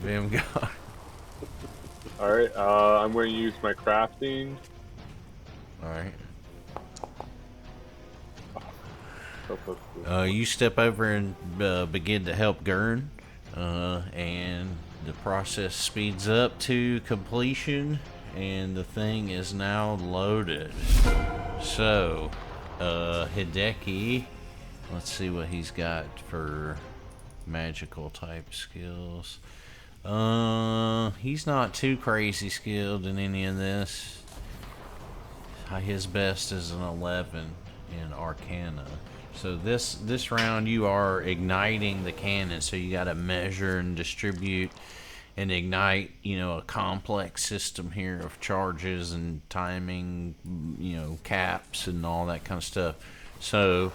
Vemgard. Alright, I'm going to use my crafting. Alright. So close to- You step over and begin to help Gurn, and the process speeds up to completion, and the thing is now loaded. So, Hideki, let's see what he's got for magical type skills. He's not too crazy skilled in any of this. His best is an 11 in Arcana. So this round you are igniting the cannon, so you got to measure and distribute and ignite, you know, a complex system here of charges and timing, you know, caps and all that kind of stuff. So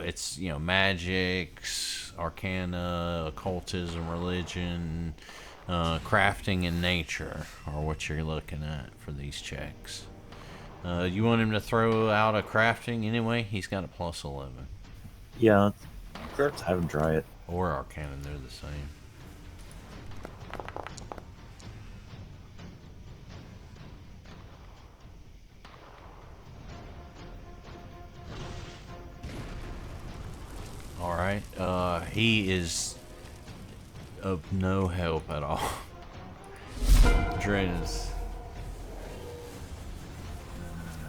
it's, you know, magics, arcana, occultism, religion, crafting, and nature are what you're looking at for these checks. You want him to throw out a crafting anyway? He's got a plus 11. Yeah. Let's have him try it. Or arcana, they're the same. Alright, he is of no help at all. Drez.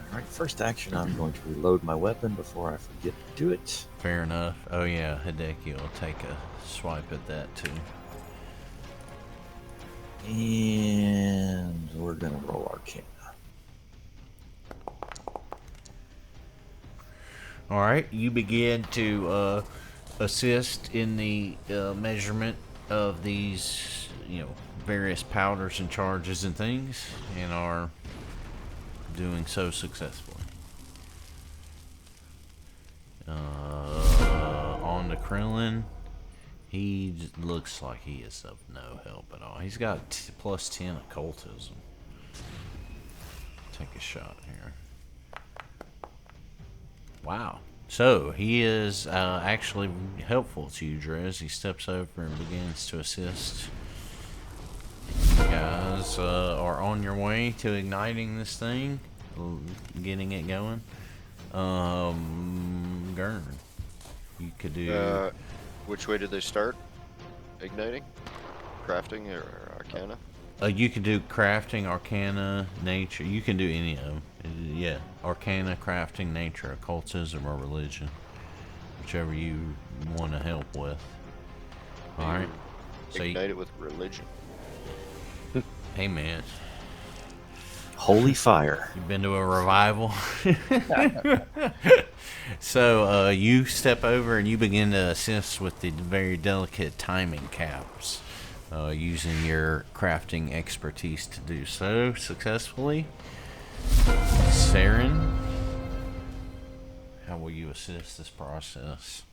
Alright, first action, I'm going to reload my weapon before I forget to do it. Fair enough. Oh yeah, Hideki will take a swipe at that too. And we're going to roll Arcana. Alright, you begin to assist in the measurement of these, you know, various powders and charges and things, and are doing so successfully. On to Krillin. He just looks like he is of no help at all. He's got plus 10 occultism. Take a shot here. Wow. So he is actually helpful to you, Drez. He steps over and begins to assist. You guys are on your way to igniting this thing, getting it going. Gurn, you could do. Which way did they start? Igniting? Crafting or Arcana? You can do crafting, Arcana, Nature. You can do any of them. Yeah, Arcana, crafting, Nature, occultism, or religion, whichever you want to help with. All right. So Ignite it with religion. Hey man, Holy fire. you been to a revival? So you step over and you begin to assist with the very delicate timing caps, using your crafting expertise to do so successfully. Saren, how will you assist this process?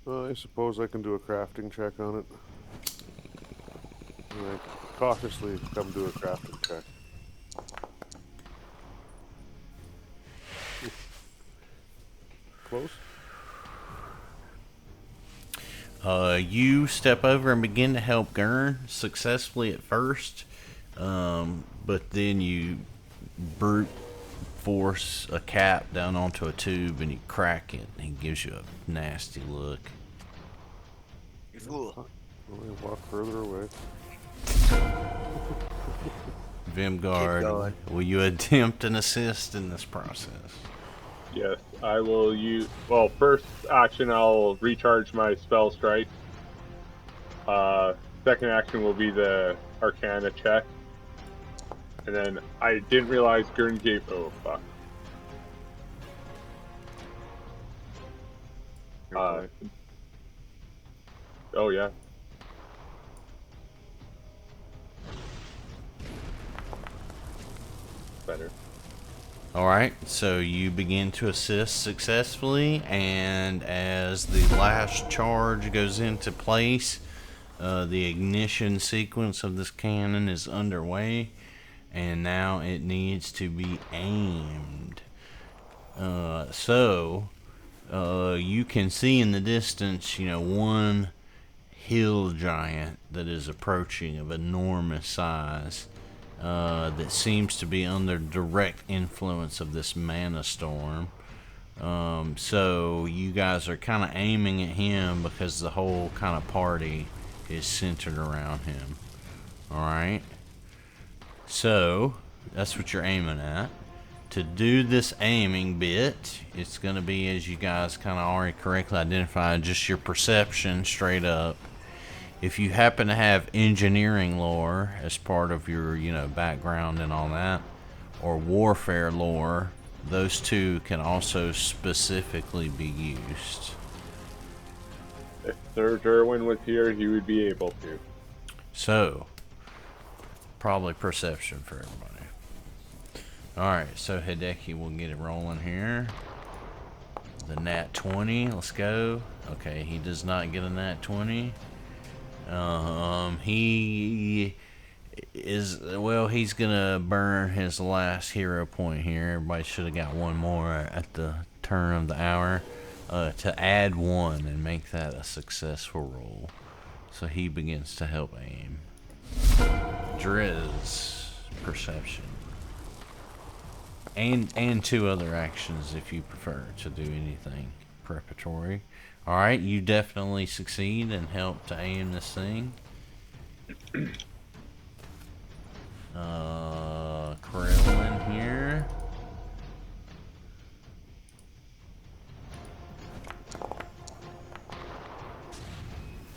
I suppose I can do a crafting check on it. And I cautiously come do a crafting check. Close? You step over and begin to help Gurn successfully at first, but then you brute force a cap down onto a tube and you crack it, and he gives you a nasty look. I walk further away. Vemgard, will you attempt an assist in this process? Yes, I will use. Well, first action, I'll recharge my spell strike. Second action will be the Arcana check. And then I didn't realize Gurn gave. Oh, fuck. Oh, yeah. Better. Alright, so you begin to assist successfully, and as the last charge goes into place, the ignition sequence of this cannon is underway, and now it needs to be aimed. So you can see in the distance, one hill giant that is approaching of enormous size. That seems to be under direct influence of this mana storm. So you guys are kind of aiming at him because the whole kind of party is centered around him. Alright? So, that's what you're aiming at. To do this aiming bit, it's going to be, as you guys kind of already correctly identified, just your perception straight up. If you happen to have engineering lore as part of your, background and all that, or warfare lore, those two can also specifically be used. If Sir Derwin was here, he would be able to. So, probably perception for everybody. Alright, so Hideki will get it rolling here. The nat 20, let's go. Okay, he does not get a nat 20. He is, he's gonna burn his last hero point here. Everybody should have got one more at the turn of the hour, to add one and make that a successful roll. So he begins to help aim. Drez, perception. And two other actions if you prefer to do anything preparatory. Alright, you definitely succeed and help to aim this thing. Krillin here.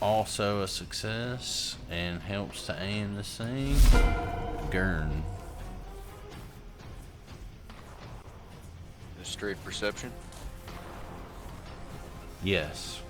Also a success and helps to aim this thing. Gurn. Straight perception? Yes.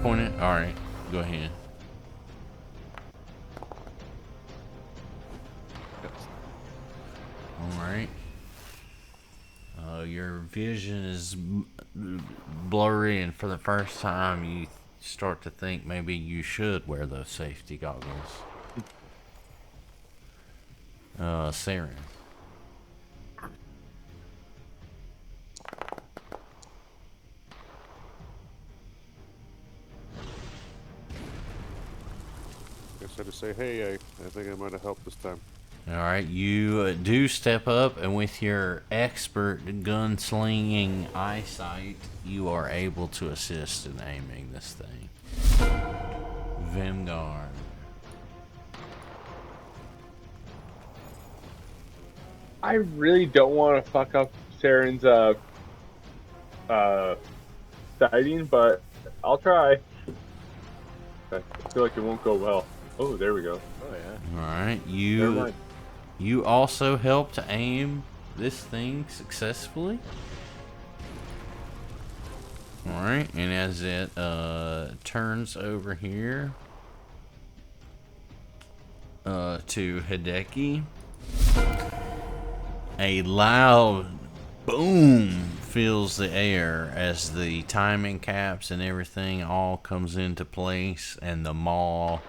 point it? Alright, go ahead. Alright. Your vision is blurry, and for the first time you start to think maybe you should wear those safety goggles. Saren. Guess I just say, hey, I think I might have helped this time. Alright, you do step up, and with your expert gunslinging eyesight, you are able to assist in aiming this thing. Vemgard. I really don't want to fuck up Saren's sighting, but I'll try. I feel like it won't go well. Oh, there we go. Oh yeah. Alright, Never mind. you also help to aim this thing successfully. Alright, and as it turns over here to Hideki, a loud boom fills the air as the timing caps and everything all comes into place, and the maul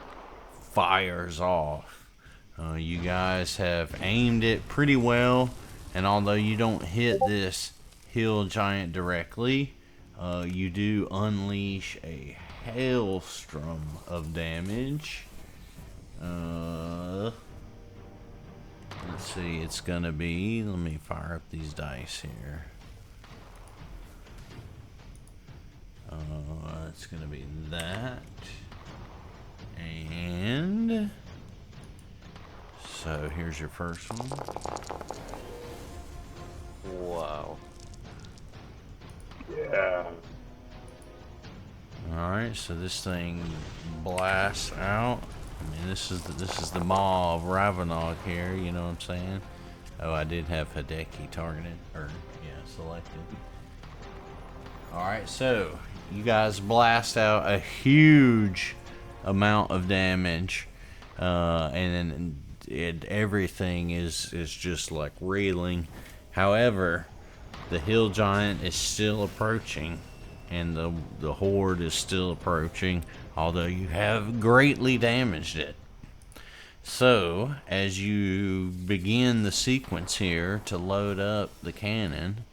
fires off. You guys have aimed it pretty well, and although you don't hit this hill giant directly, you do unleash a hailstorm of damage. Let's see, it's gonna be, let me fire up these dice here. It's gonna be that. And so here's your first one. Wow. Yeah. Alright, so this thing blasts out. I mean, this is the maw of Ravenog here, you know what I'm saying? Oh, I did have Hideki targeted, or yeah, selected. Alright, so you guys blast out a huge amount of damage, and everything is just like reeling. However, the hill giant is still approaching, and the horde is still approaching, although you have greatly damaged it. So as you begin the sequence here to load up the cannon,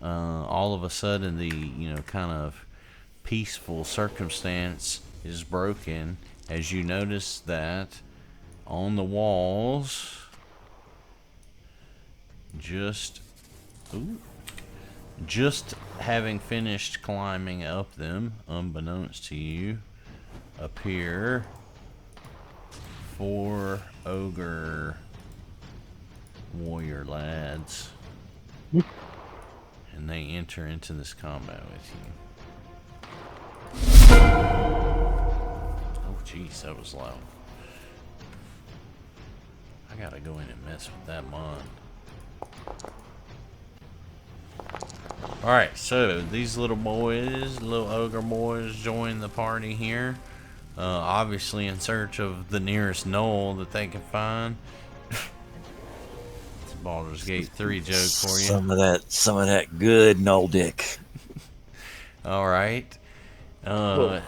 all of a sudden the kind of peaceful circumstance is broken as you notice that on the walls, just having finished climbing up them, unbeknownst to you, appear 4 ogre warrior lads, and they enter into this combat with you. Oh jeez, that was loud. I gotta go in and mess with that mod. Alright, so these little boys, little ogre boys, join the party here. Obviously in search of the nearest knoll that they can find. It's a Baldur's Gate 3 joke for you. Some of that good knoll dick. Alright.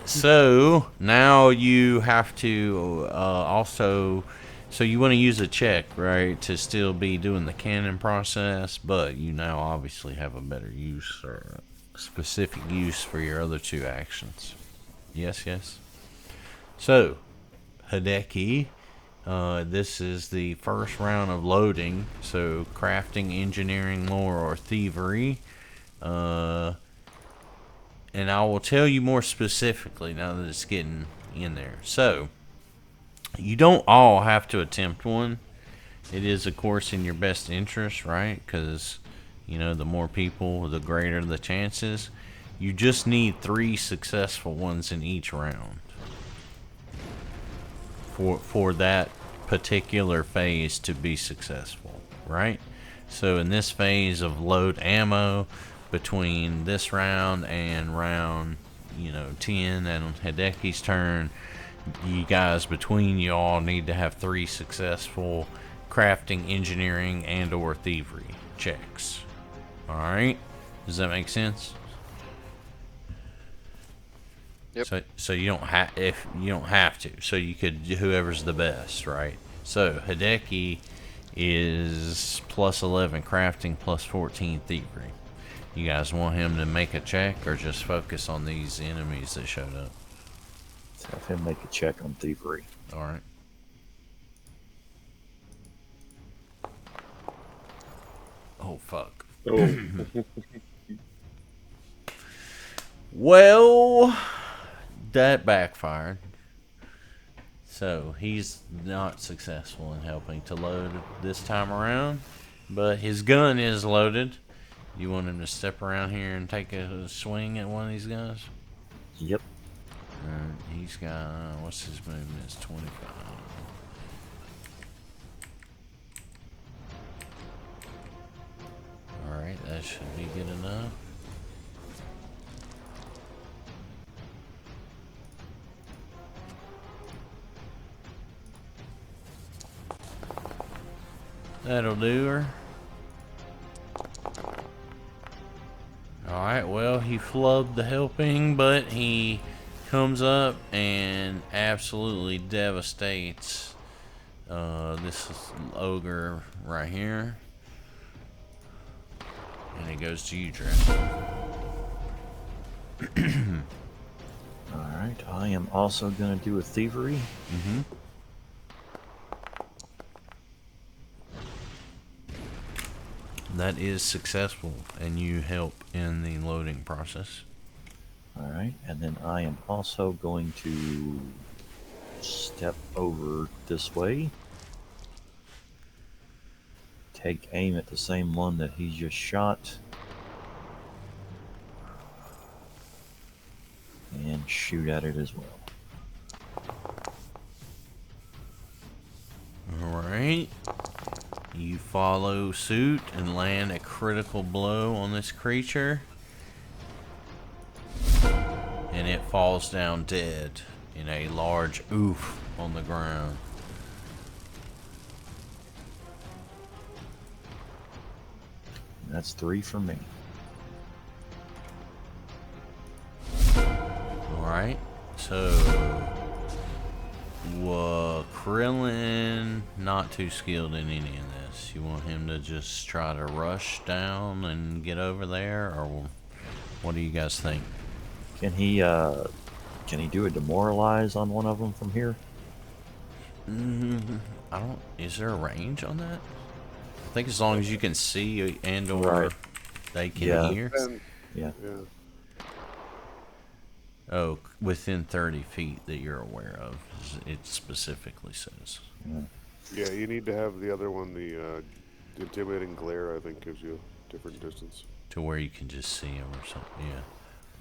So now you have to also, so you want to use a check, right, to still be doing the cannon process, but you now obviously have a better use or specific use for your other 2 actions. Yes, yes. So, Hideki, this is the first round of loading, so crafting, engineering, lore, or thievery. And I will tell you more specifically now that it's getting in there. So, you don't all have to attempt one. It is, of course, in your best interest, right? Because, the more people, the greater the chances. You just need 3 successful ones in each round for that particular phase to be successful, right? So in this phase of load ammo, between this round and round 10 and Hideki's turn. You guys, between you all, need to have 3 successful crafting, engineering, and or thievery checks. Alright? Does that make sense? Yep. So you don't have to. So you could, whoever's the best, right? So Hideki is plus 11 crafting, plus 14 thievery. You guys want him to make a check or just focus on these enemies that showed up? Let's have him make a check on thievery. Alright. Oh, fuck. Oh, Well, that backfired. So he's not successful in helping to load this time around. But his gun is loaded. You want him to step around here and take a swing at one of these guys? Yep. He's got, what's his movement? It's 25. Alright, that should be good enough. That'll do her. Alright, well, he flubbed the helping, but he comes up and absolutely devastates this ogre right here. And it goes to you, Drez. Alright, I am also going to do a thievery. Mm-hmm. That is successful, and you help in the loading process. Alright, and then I am also going to step over this way. Take aim at the same one that he just shot. And shoot at it as well. Alright. You follow suit and land a critical blow on this creature. And it falls down dead in a large oof on the ground. That's 3 for me. Alright, so Krillin not too skilled in any of this. You want him to just try to rush down and get over there, or what do you guys think? Can he do a demoralize on one of them from here? I don't. Is there a range on that? I think as long as you can see and or Right. they can Yeah. hear. Yeah. Oh, within 30 feet that you're aware of, it specifically says. Yeah, you need to have the other one, the intimidating glare, I think, gives you a different distance. To where you can just see them or something, yeah.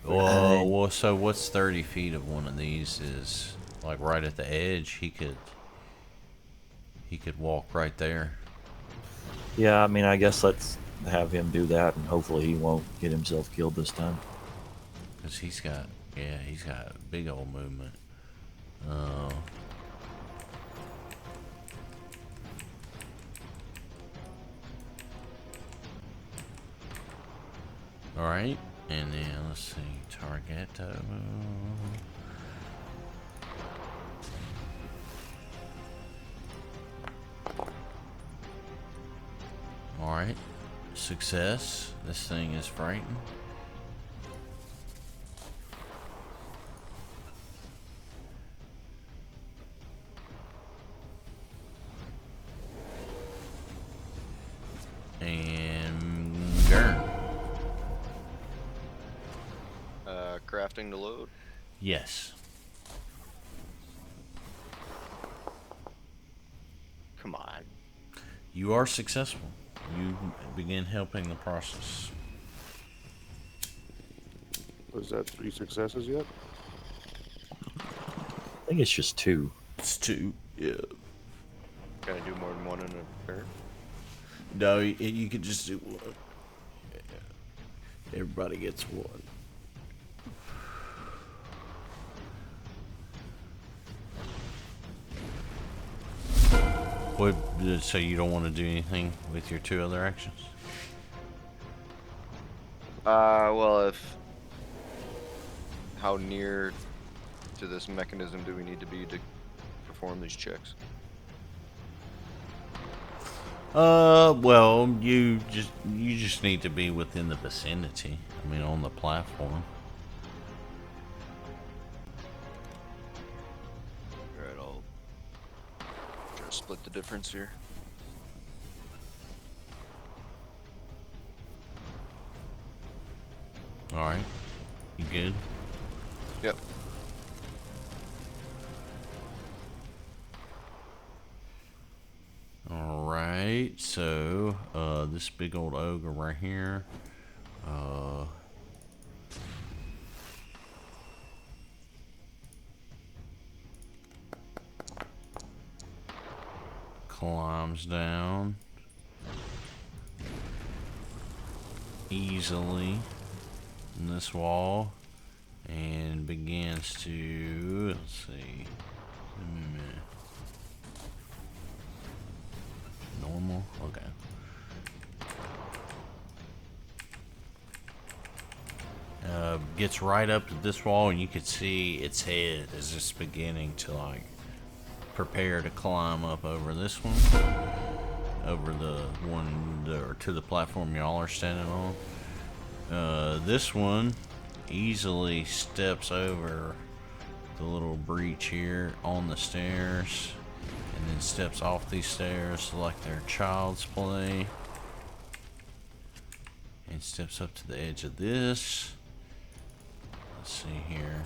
Okay. Well, so what's 30 feet of one of these is, like, right at the edge, he could walk right there. Yeah, I mean, I guess let's have him do that, and hopefully he won't get himself killed this time. Because he's got big old movement. Alright, and then let's see, target. Alright, success. This thing is frightened. And Gurn. Crafting to load. Yes. Come on. You are successful. You begin helping the process. Was that 3 successes yet? I think it's just 2. It's 2. Yeah. Can I do more than one in a turn? No, you could just do 1. Yeah. Everybody gets 1. What, so you don't want to do anything with your 2 other actions? Well, how near to this mechanism do we need to be to perform these checks? Well, you just need to be within the vicinity. I mean, on the platform. Alright, I'll try to split the difference here. All right, you good? Yep. All right, so this big old ogre right here, climbs down easily in this wall and begins to, let's see, normal, okay. Gets right up to this wall and you can see its head is just beginning to like prepare to climb up over this one, over the one or to the platform y'all are standing on. This one easily steps over the little breach here on the stairs and then steps off these stairs like they're child's play and steps up to the edge of this. Let's see here.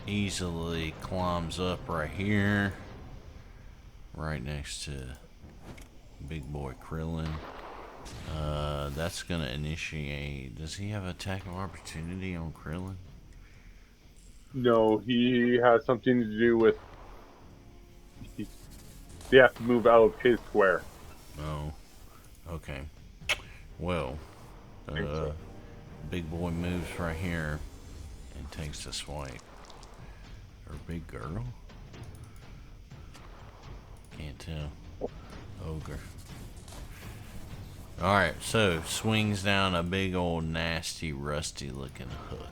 Easily climbs up right here, right next to big boy Krillin. That's gonna initiate. Does he have attack of opportunity on Krillin? No, he has something to do with. They have to move out of his square. Oh, okay. Well, So. big boy moves right here and takes a swipe. Or big girl? Can't tell. Ogre. Alright, so swings down a big old nasty rusty looking hook.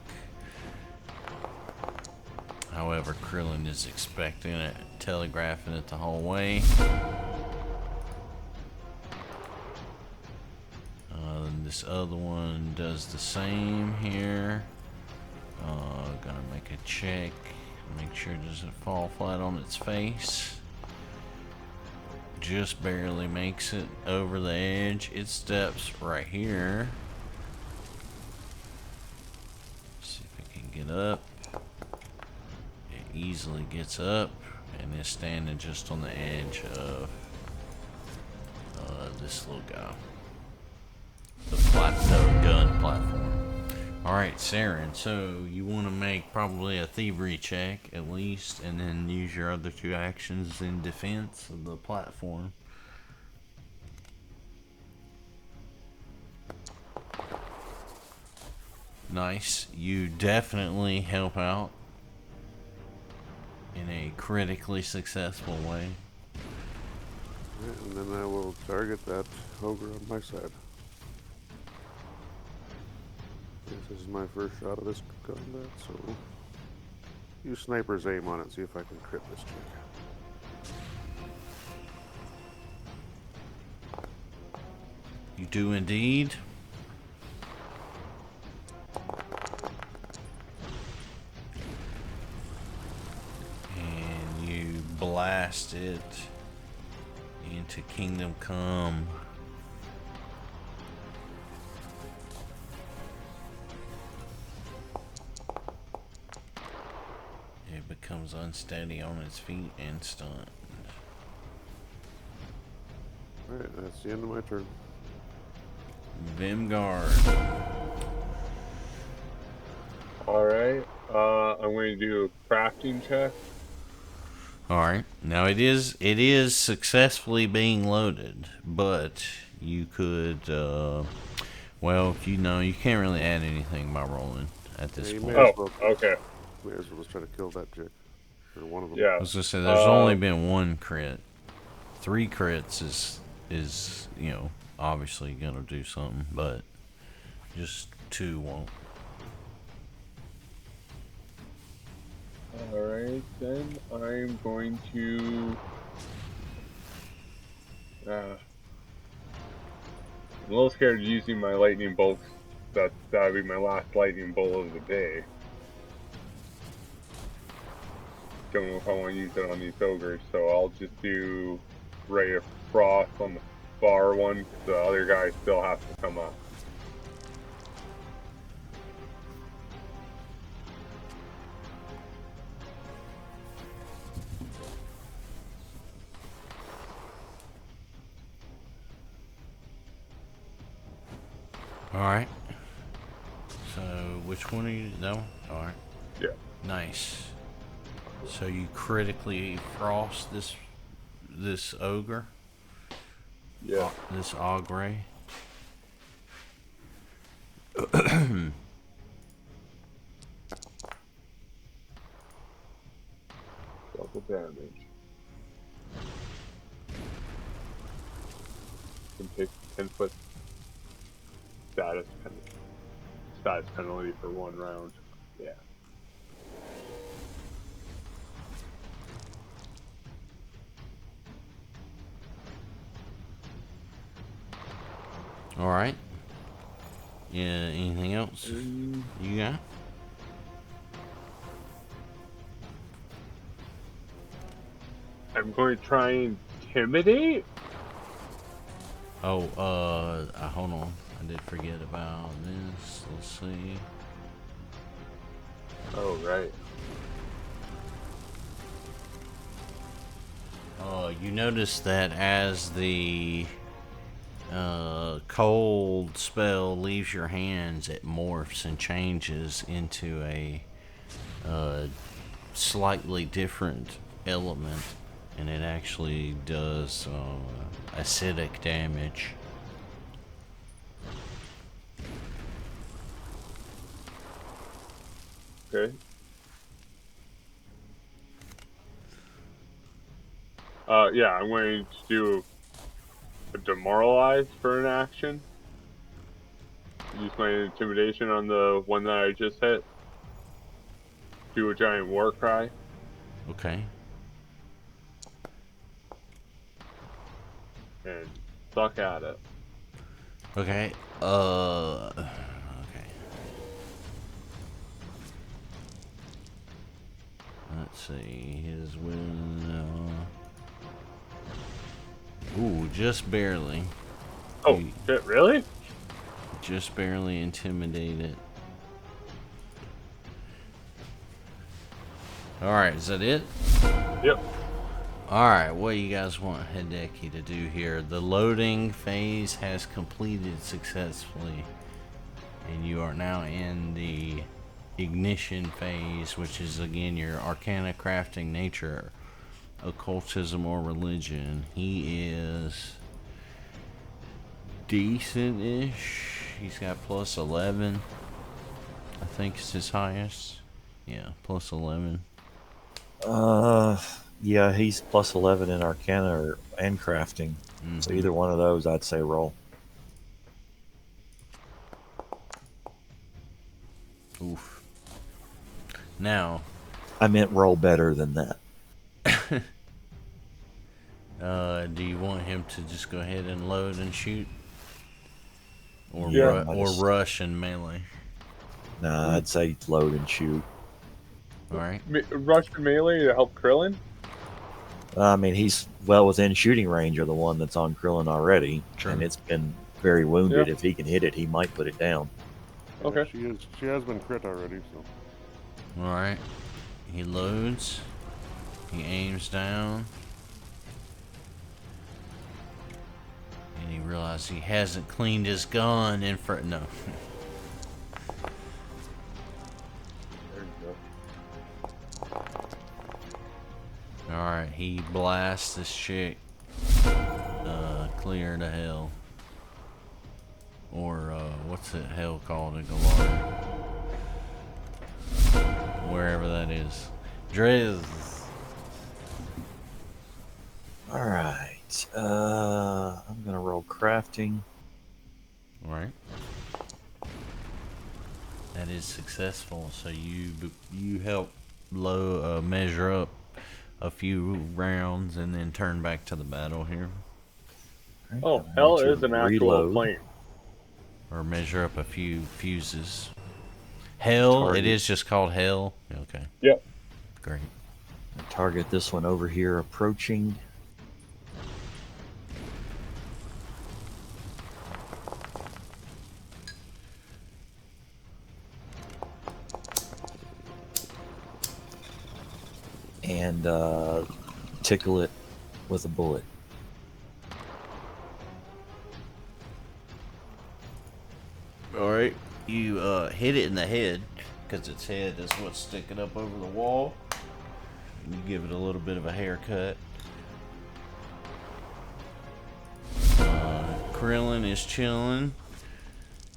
However, Krillin is expecting it, telegraphing it the whole way. This other one does the same here. Gonna make a check. Make sure it doesn't fall flat on its face. Just barely makes it over the edge. It steps right here. See if it can get up. It easily gets up and is standing just on the edge of this little guy. The gun platform. Alright, Saren, so you want to make probably a thievery check at least, and then use your other 2 actions in defense of the platform. Nice. You definitely help out in a critically successful way. Right, and then I will target that ogre on my side. This is my first shot of this combat, so use sniper's aim on it, see if I can crit this chick. You do indeed. And you blast it into Kingdom Come. It becomes unsteady on its feet and stunned. Alright, that's the end of my turn. Vemgard. Alright, I'm going to do a crafting check. Alright, now it is successfully being loaded, but you could, well, you can't really add anything by rolling at this Yeah, you point. may as Oh, well, okay. may as well just try to kill that chick. Or one of them. Yeah. I was gonna say there's only been one crit. 3 crits is you know obviously gonna do something, but just 2 won't. Alright, then I'm going to. I'm a little scared of using my lightning bolts. That'll be my last lightning bolt of the day. Don't know if I want to use it on these ogres, so I'll just do Ray of Frost on the far one, because the other guy still has to come up. Alright. So, which one are you? That one? Alright. Yeah. Nice. So you critically frost this ogre? Yeah. This ogre? Double damage. Can take 10-foot status penalty for 1 round. Yeah. Alright. Yeah, anything else you got? I'm going to try and intimidate. Oh, hold on. I did forget about this. Let's see. Oh, right. You notice that as the cold spell leaves your hands, it morphs and changes into a slightly different element, and it actually does acidic damage. Okay. Yeah, I'm going to do a demoralize for an action. Use my intimidation on the one that I just hit. Do a giant war cry. Okay. And suck at it. Okay. Okay. Let's see. His will. Ooh, just barely. Oh, shit, really? Just barely intimidated. Alright, is that it? Yep. Alright, what do you guys want Hideki to do here? The loading phase has completed successfully, and you are now in the ignition phase, which is again your arcana crafting, nature, occultism, or religion. He is decent-ish. He's got plus 11. I think it's his highest. Yeah, plus 11. Yeah, he's plus 11 in Arcana and crafting. So either one of those, I'd say roll. Oof. Now, I meant roll better than that. do you want him to just go ahead and load and shoot? Or, Yeah. or rush and melee? Nah, I'd say load and shoot. Alright. Rush and melee to help Krillin? I mean, he's well within shooting range of the one that's on Krillin already. True. And it's been very wounded. Yeah. If he can hit it, he might put it down. Okay. She has been crit already, so. Alright. He loads. He aims down. And he realizes he hasn't cleaned his gun in front. No. There you go. Alright, he blasts this chick clear to hell. Or, what's the hell called in Galar? Wherever that is. Drez. All right. I'm gonna roll crafting. All right. That is successful. So you help measure up a few rounds and then turn back to the battle here, All right, Oh, I'm going hell to is an actual reload. plane. or measure up a few fuses. Hell, it Target. is just called hell. Okay, Yep. great. Target this one over here approaching. And tickle it with a bullet. All right, you hit it in the head because its head is what's sticking up over the wall. You give it a little bit of a haircut. Krillin is chilling.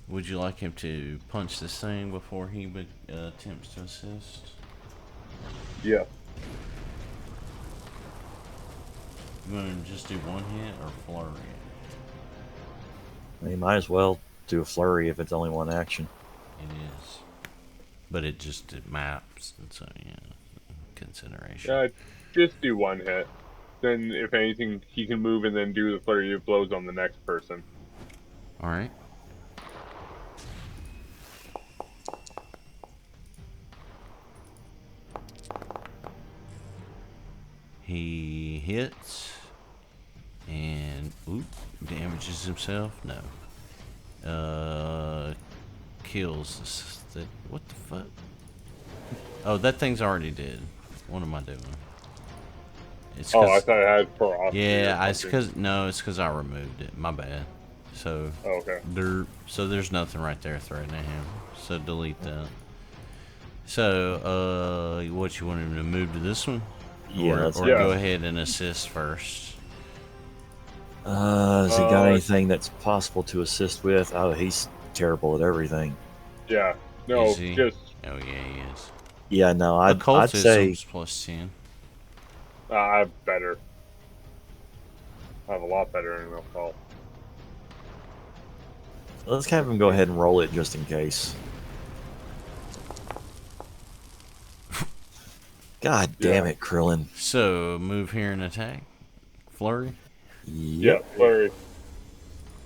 Would you like him to punch this thing before he attempts to assist? Yeah. You want to just do one hit or flurry it? You might as well do a flurry if it's only one action. It is. But it maps, and so, yeah, consideration. Yeah, just do one hit. Then, if anything, he can move and then do the flurry of blows on the next person. Alright. He hits and damages himself. No. Kills. What the fuck? Oh, that thing's already dead. What am I doing? It's Oh, I thought it had ferocity. yeah, it's because I removed it. My bad. So Oh, okay. there's nothing right there threatening him. So delete that. So what you want him to move to this one? Yeah, or go ahead and assist first. Has he got anything that's possible to assist with? Oh, he's terrible at everything. Yeah. No, Is he? just Oh yeah, he is. Yeah, no, I'd say Occultism's plus 10. I'm better. I have a lot better in occult. let's have him go ahead and roll it just in case. God damn it, Krillin. So move here and attack. Flurry. Yeah, flurry.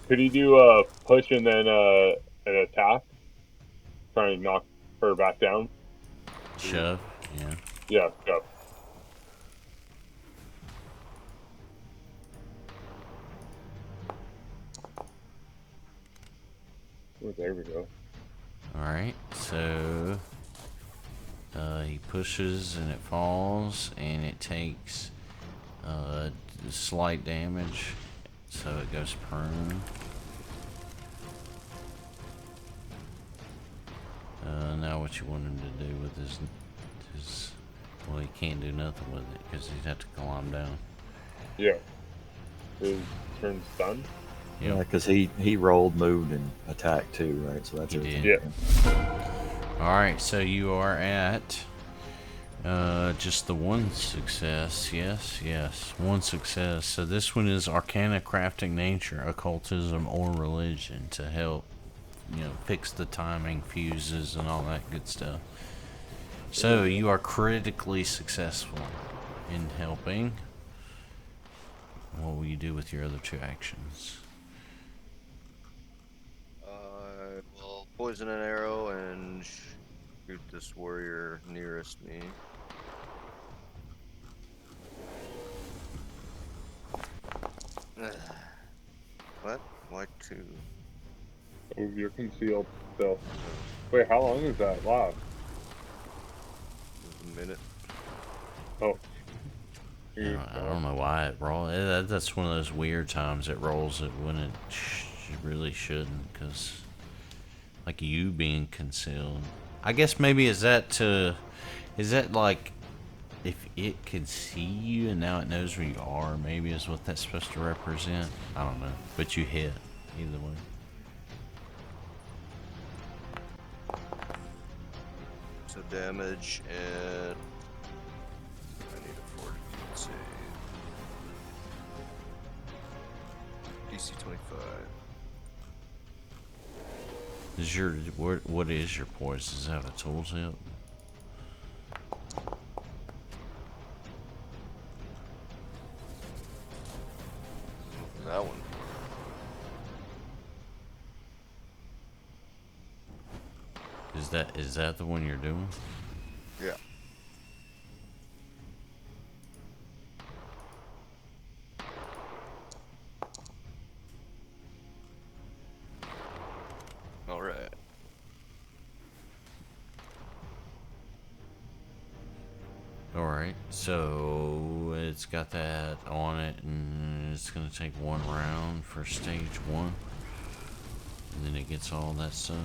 Could he do a push and then an attack? Try and knock her back down? Shove. Yeah. Yeah, go. Oh, there we go. Alright, so he pushes and it falls and it takes slight damage, so it goes prone. Now what you want him to do with his well, he can't do nothing with it because he'd have to climb down. Yeah. His turn's done? Yeah, because he rolled, moved, and attacked too, right? So that's He everything. did. Yeah. Alright, so you are at just the one success. Yes, one success. So this one is Arcana, Crafting, Nature, Occultism, or Religion to help, fix the timing, fuses, and all that good stuff. So you are critically successful in helping. What will you do with your other two actions? I will poison an arrow and shoot this warrior nearest me. What? Why two? Oh, you're concealed still. Wait, how long does that last? A minute. Oh. I don't know why it rolls. That's one of those weird times it rolls it when it really shouldn't, because like you being concealed. I guess maybe is that like if it can see you and now it knows where you are, maybe is what that's supposed to represent. I don't know, but you hit either way. So damage and I need a fortitude save. DC 25. Is your what is your poise? Does it have a tooltip? That one. Is that the one you're doing? Yeah. All right. Alright, so it's got that on it, and it's gonna take 1 round for stage 1. And then it gets all that stuff.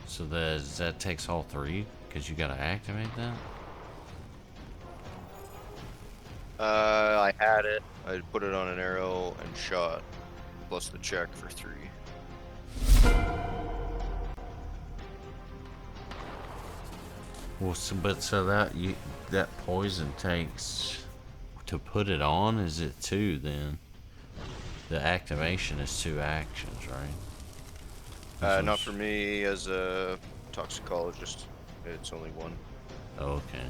So that takes all 3, because you gotta activate that? I had it. I put it on an arrow and shot, plus the check for 3. Well, so that poison takes to put it on, is it 2 then? The activation is 2 actions, right? Not for me as a toxicologist. It's only 1. Okay.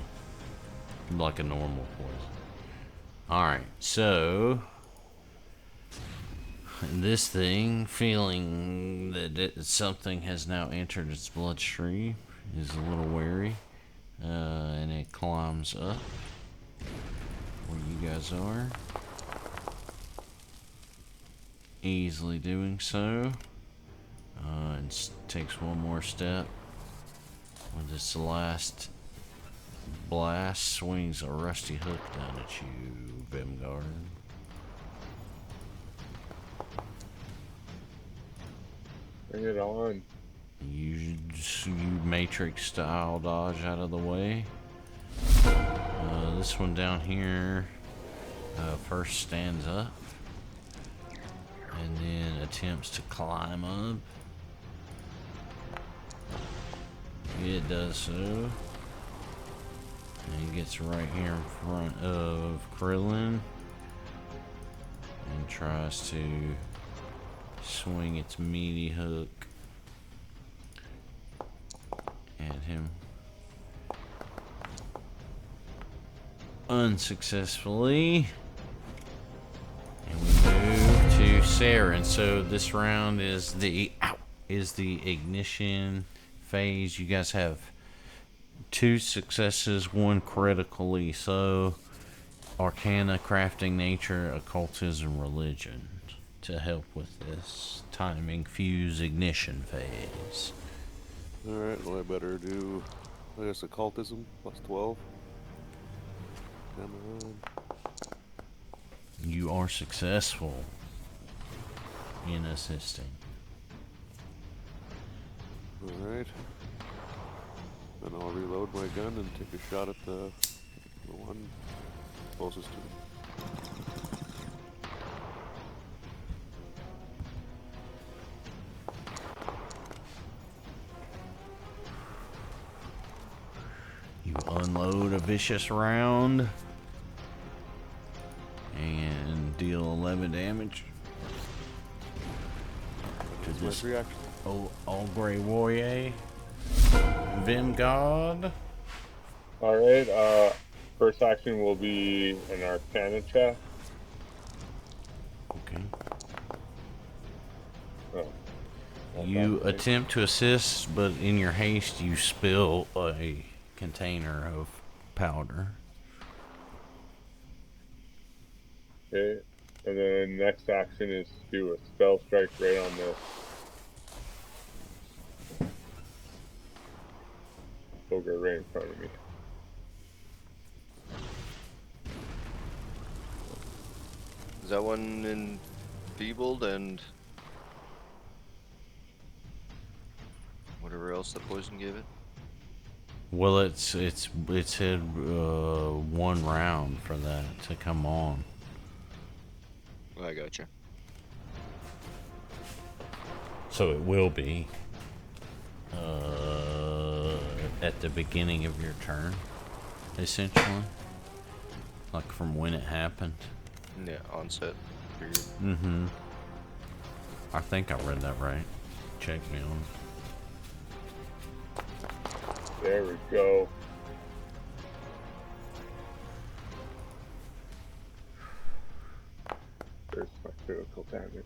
Like a normal poison. Alright, so this thing, feeling that something has now entered its bloodstream, is a little wary. And it climbs up where you guys are. Easily doing so. And takes 1 more step. With this last blast, swings a rusty hook down at you, Vemgard. Bring it on. You matrix style dodge out of the way. This one down here first stands up and then attempts to climb up. It does so. And he gets right here in front of Krillin and tries to swing its meaty hook at him. Unsuccessfully. And we move to Saren. So this round is the ignition phase. You guys have 2 successes, 1 critically. So Arcana, Crafting, Nature, Occultism, Religion to help with this timing fuse ignition phase. Alright, well I better do, I guess, occultism plus 12. Come on. You are successful in assisting. Alright. Then I'll reload my gun and take a shot at the one closest to me. You unload a vicious round and deal 11 damage to That's my this 3 actions. all gray warrior, Vemgard. Alright, first action will be an Arcana check. Okay. Oh. You attempt to assist, but in your haste, you spill a container of powder. Okay, and then next action is to do a spell strike right on this. Ogre right in front of me. Is that one enfeebled and whatever else the poison gave it? Well, it's had 1 round for that to come on. I gotcha. So it will be. at the beginning of your turn, essentially. Like from when it happened. Yeah, onset period. Mm-hmm. I think I read that right. Check me on it. There we go. There's my critical damage.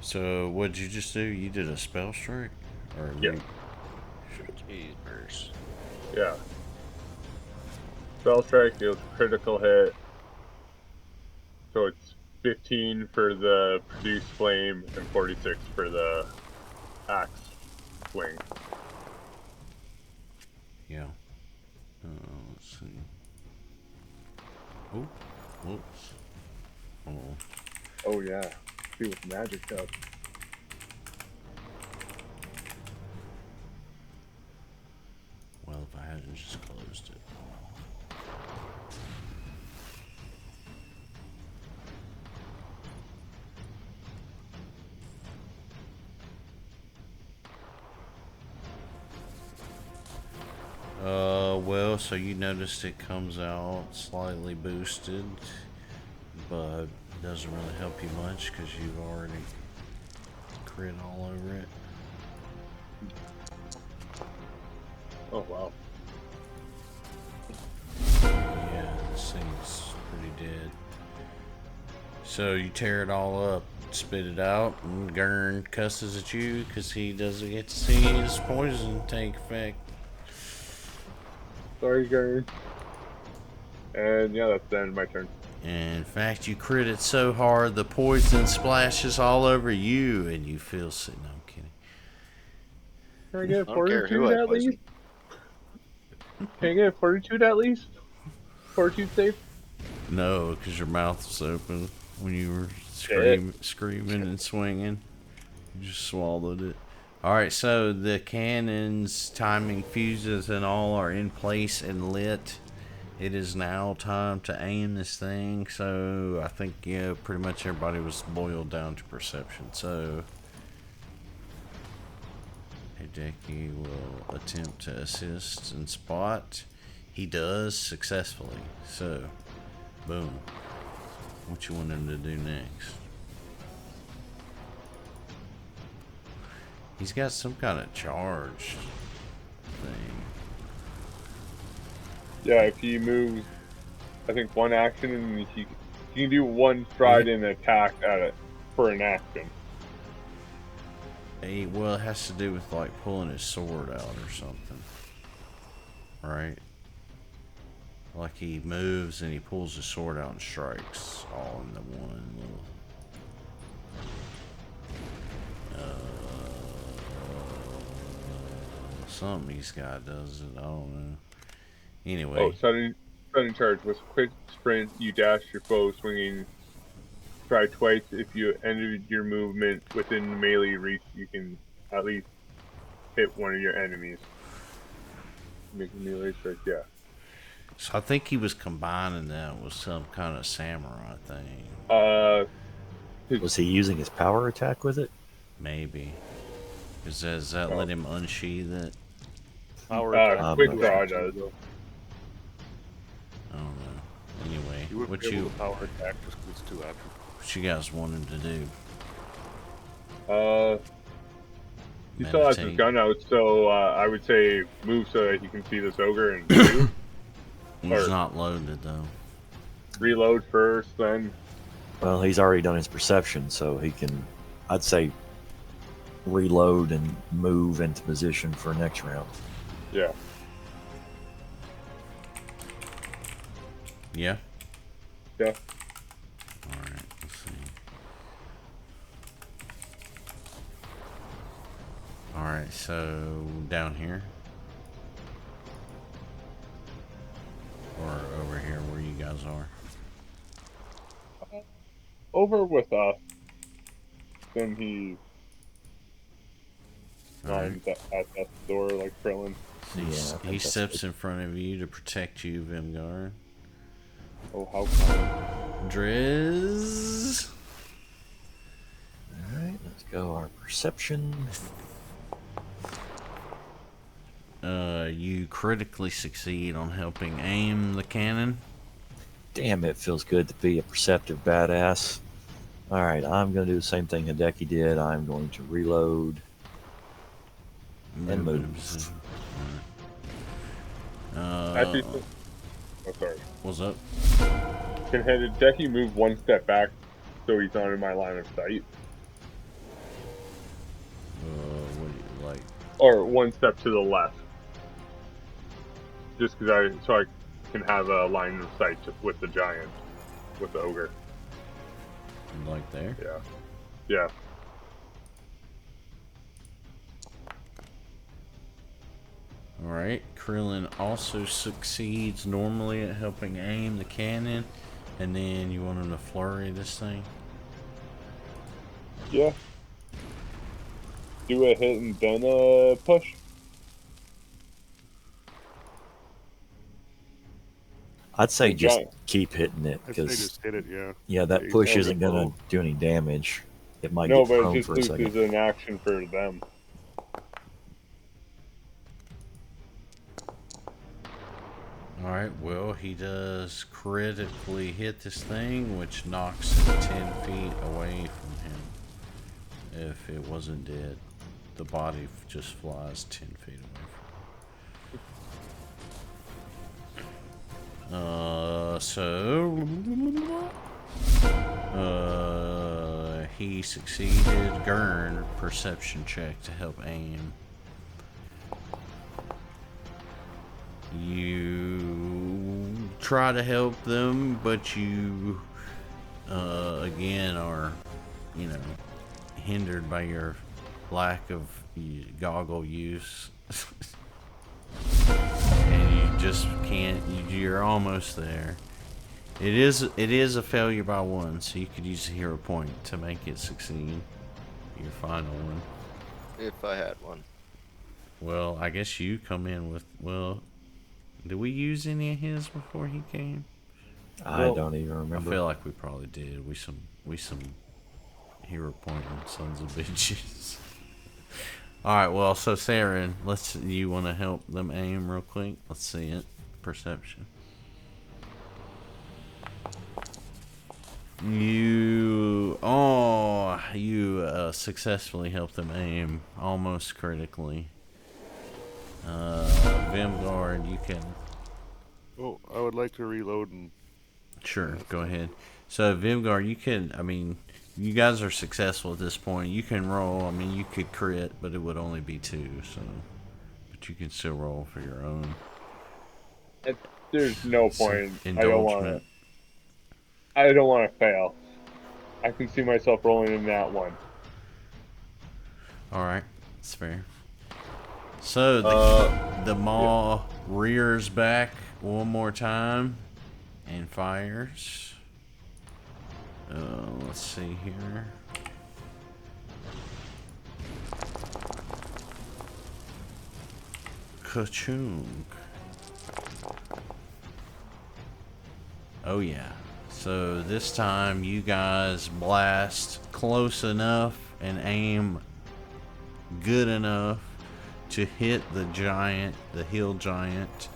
So, what'd you just do? You did a spell strike? Or Yeah. Jeepers. Yeah. Spell strike deals critical hit. So it's 15 for the produce flame and 46 for the axe swing. Yeah. Let's see. Oh, whoops. Oh. Oh yeah. See what magic does. Well, if I hadn't just closed it. Well, so you noticed it comes out slightly boosted, but doesn't really help you much because you've already crit all over it. Oh wow. Yeah, this thing's pretty dead. So you tear it all up, spit it out, and Gurn cusses at you because he doesn't get to see his poison take effect. Sorry, guys. And yeah, that's the end of my turn. And in fact, you crit it so hard the poison splashes all over you, and you feel sick. No, I'm kidding. Can I get I don't care who fortitude I at poison. least? Can I get fortitude at least? Fortitude safe? No, because your mouth was open when you were screaming and swinging. You just swallowed it. Alright, so the cannons, timing fuses, and all are in place and lit. It is now time to aim this thing. So I think, yeah, pretty much everybody was boiled down to perception. So Hideki will attempt to assist and spot. He does successfully. So, boom. What you want him to do next? He's got some kind of charge thing. Yeah, if he moves, I think one action, and he can do one stride and attack at it for an action. Well, it has to do with like pulling his sword out or something, right? Like he moves and he pulls his sword out and strikes all in the one little. Something this guy does it. I don't know. Anyway. Oh, sudden charge. With quick sprint, you dash your foe, swinging. Try twice. If you ended your movement within melee reach, you can at least hit one of your enemies. Make a melee strike, yeah. So I think he was combining that with some kind of samurai thing. Was he using his power attack with it? Maybe. Does that let him unsheath it? Power attack. Quick draw does. I don't know. Anyway, You wouldn't what be able you to power attack just because it's 2 actions. what you guys want him to do? He still has his Meditate. gun out, so I would say move so that he can see this ogre and shoot. He's not loaded though. Reload first, then. Well, he's already done his perception, so he can, I'd say, reload and move into position for next round. Yeah. Yeah. Yeah. All right. Let's see. All right. So down here, or over here where you guys are. Over with us. Then he Alright. climbs at that door like Krillin. So Yeah, I think he that's steps in front of you to protect you, Vemgard. Oh, how kind. Drez. All right, let's go. Our perception. you critically succeed on helping aim the cannon. Damn, it feels good to be a perceptive badass. All right, I'm going to do the same thing Hideki did. I'm going to reload and Move in a move. position. Actually, oh, sorry. What's up? Can Hideki move one step back so he's not in my line of sight? What do you like? Or one step to the left? Just because so I can have a line of sight with the giant, with the ogre. Like there? Yeah. Yeah. Alright, Krillin also succeeds normally at helping aim the cannon, and then you want him to flurry this thing? Yeah. Do a hit and then a push. I'd say The just giant. keep hitting it I'd say because just hit it, yeah. that push Okay. isn't going to do any damage. It might No, get but prone it just for a second. loses an action for them. Alright, well, he does critically hit this thing, which knocks it 10 feet away from him. If it wasn't dead, the body just flies 10 feet away from him. He succeeded. Gurn, perception check to help aim. You try to help them, but you again are, hindered by your lack of goggle use. And you just can't, you're almost there. It is a failure by one, so you could use a hero point to make it succeed. Your final one. If I had one. Well, I guess you come in with, did we use any of his before he came? I don't even remember. I feel like we probably did. We some hero pointing sons of bitches. Alright, well, so Saren, you want to help them aim real quick? Let's see it. Perception. You successfully helped them aim almost critically. Vemgard, you can. Oh, I would like to reload and. Sure, go ahead. So Vemgard, you can. You guys are successful at this point. You can roll. You could crit, but it would only be 2. So, but you can still roll for your own. There's no point. Indulgement. I don't want to fail. I can see myself rolling in that one. All right, that's fair. So the maw rears back one more time and fires. Let's see here. Ka-chunk. Oh yeah. So this time you guys blast close enough and aim good enough to hit the hill giant,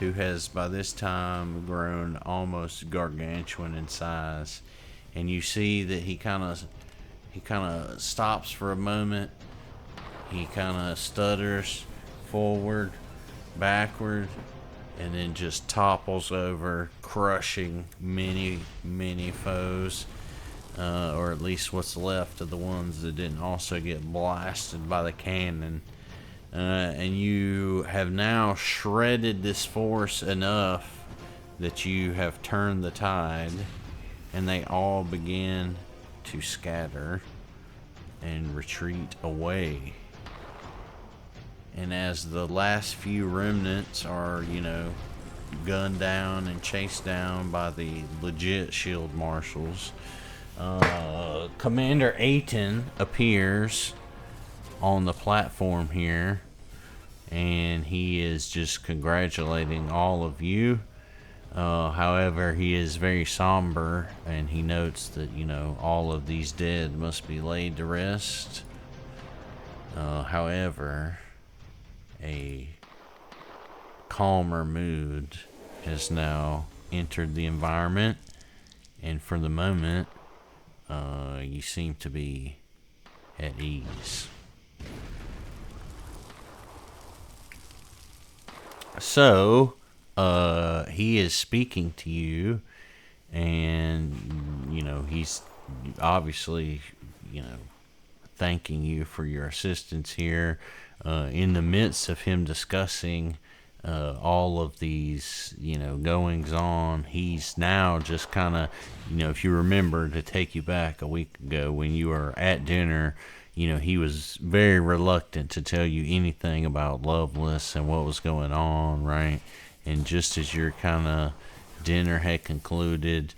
who has by this time grown almost gargantuan in size. And you see that he kind of stops for a moment. He kind of stutters forward, backward, and then just topples over, crushing many foes, or at least what's left of the ones that didn't also get blasted by the cannon. And you have now shredded this force enough that you have turned the tide, and they all begin to scatter and retreat away. And as the last few remnants are, gunned down and chased down by the legit shield marshals, Commander Aiton appears on the platform here, and he is just congratulating all of you. However, he is very somber, and he notes that, all of these dead must be laid to rest. However, a calmer mood has now entered the environment, and for the moment, you seem to be at ease. So, he is speaking to you, and, you know, he's obviously, you know, thanking you for your assistance here. In the midst of him discussing all of these, you know, goings on, he's now just kind of, you know, if you remember, to take you back a week ago when you were at dinner, you know, he was very reluctant to tell you anything about Loveless and what was going on, right? And just as your kind of dinner had concluded,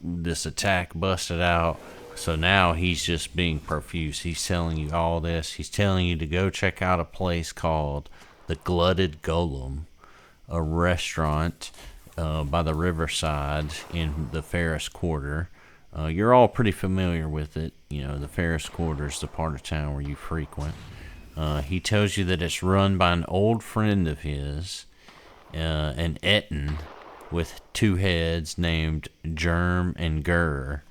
this attack busted out. So now he's just being profuse. He's telling you all this. He's telling you to go check out a place called the Glutted Golem, a restaurant by the riverside in the Ferris Quarter. You're all pretty familiar with it. You know, the Ferris Quarter is the part of town where you frequent. He tells you that it's run by an old friend of his, an Etten with two heads named Germ and Gurr.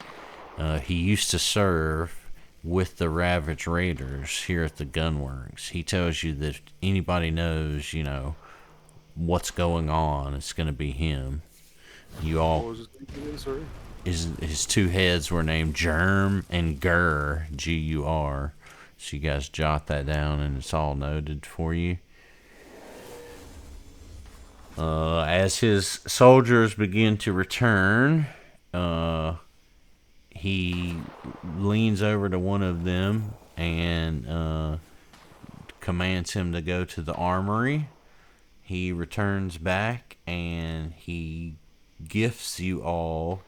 He used to serve with the Ravage Raiders here at the Gunworks. He tells you that if anybody knows, you know, what's going on, it's going to be him. You all... What was his name again, sorry? His two heads were named Germ and Gurr, G-U-R. So you guys jot that down and it's all noted for you. As his soldiers begin to return, he leans over to one of them and commands him to go to the armory. He returns back and he gifts you all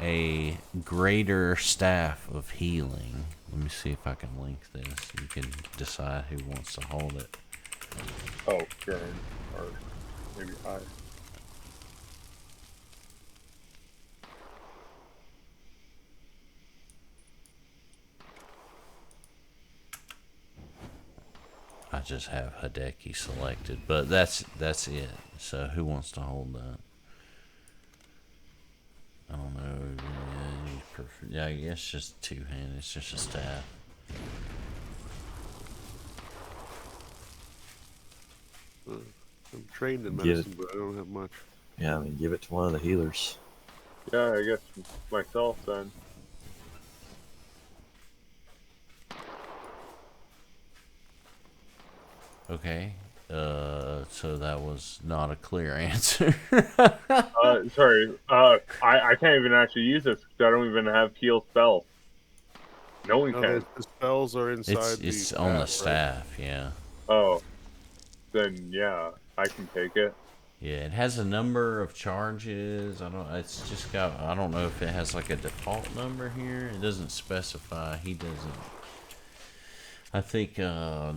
a greater staff of healing. Let me see if I can link this. You can decide who wants to hold it. Oh, Gurn. Or maybe I. I just have Hideki selected, but that's it. So who wants to hold that? I don't know. Yeah, I guess just two-handed. It's just a staff. I'm trained in Give medicine, but I don't have much. Yeah, I mean, give it to one of the healers. Yeah, I guess myself then. Okay. So that was not a clear answer. Sorry. I can't even actually use this because I don't even have heal spells. No one can. The spells are inside it's the on the right? staff, yeah. Oh. Then, yeah, I can take it. Yeah, it has a number of charges. It's just got, I don't know if it has like a default number here. It doesn't specify. He doesn't. I think, I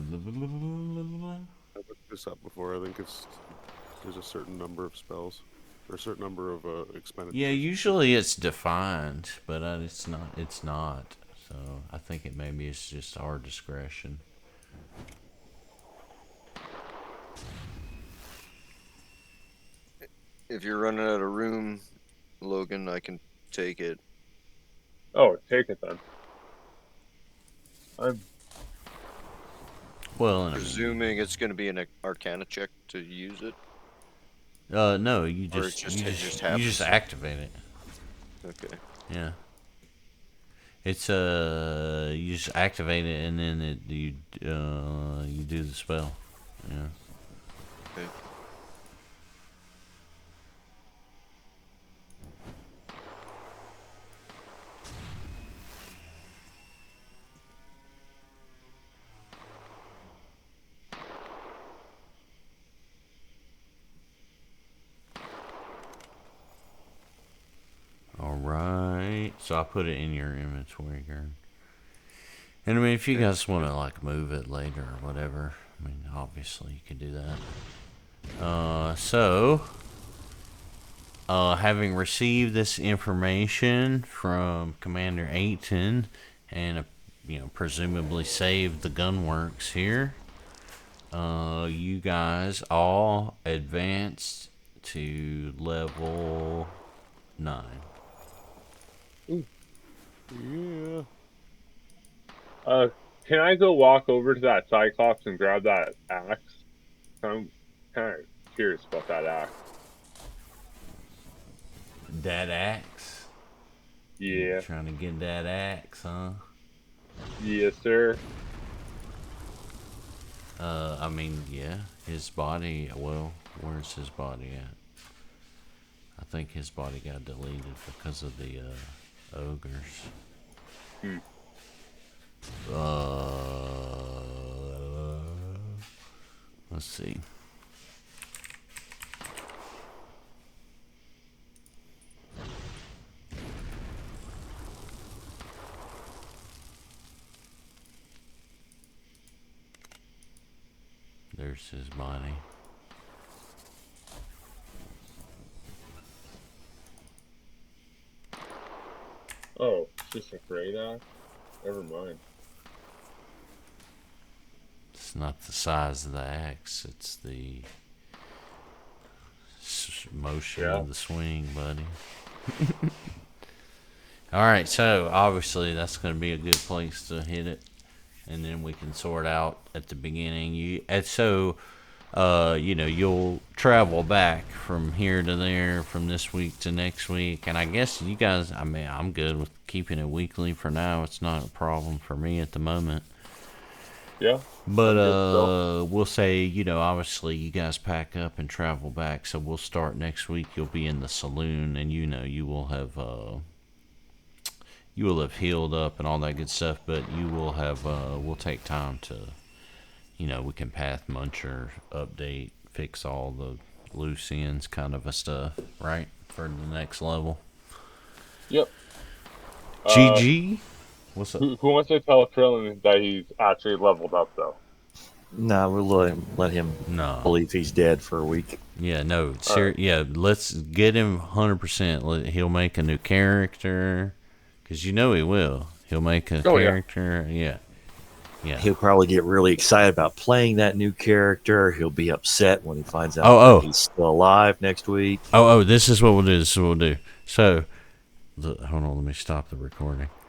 looked this up before. I think there's a certain number of spells. Or a certain number of expenditures. yeah, usually it's defined, but it's not. So I think it's just our discretion. If you're running out of room, Logan, I can take it. Oh, take it then. I'm Well, Presuming it's going to be an Arcana check to use it. no, you Or just it just you happens. just activate it. Okay. Yeah. It's you just activate it and then you do the spell. Yeah. Okay. Alright. So I put it in your inventory, Gurn. And I mean, if you guys want to like move it later or whatever, I mean, obviously you can do that. Having received this information from Commander Ayton and, presumably saved the gunworks here, You guys all advanced to level 9. Yeah. Can I go walk over to that Cyclops and grab that axe? I'm kind of curious about that axe. That axe? You Yeah. trying to get that axe, huh? Yes, sir. I mean, yeah, his body, well, where's his body at? I think his body got deleted because of the ogres. Hmm. Let's see. There's his body. Oh, it's just a great axe? Never mind. It's not the size of the axe, it's the motion of the swing, buddy. Alright, so obviously that's going to be a good place to hit it. And then we can sort out at the beginning. You'll travel back from here to there, from this week to next week. And I guess you guys, I mean, I'm good with keeping it weekly for now. It's not a problem for me at the moment. Yeah. But we'll say, obviously you guys pack up and travel back. So we'll start next week. You'll be in the saloon, and you will have healed up and all that good stuff. But you will have we'll take time to, we can path muncher, update, fix all the loose ends kind of a stuff, right, for the next level. Yep. GG. What's up? Who wants to tell Krillin that he's actually leveled up, though? No, we'll let him No. believe he's dead for a week. Yeah, no. Right. Yeah, let's get him 100%. He'll make a new character, because he will. He'll make a character. Yeah. He'll probably get really excited about playing that new character. He'll be upset when he finds out that he's still alive next week. This is what we'll do. So, hold on, let me stop the recording.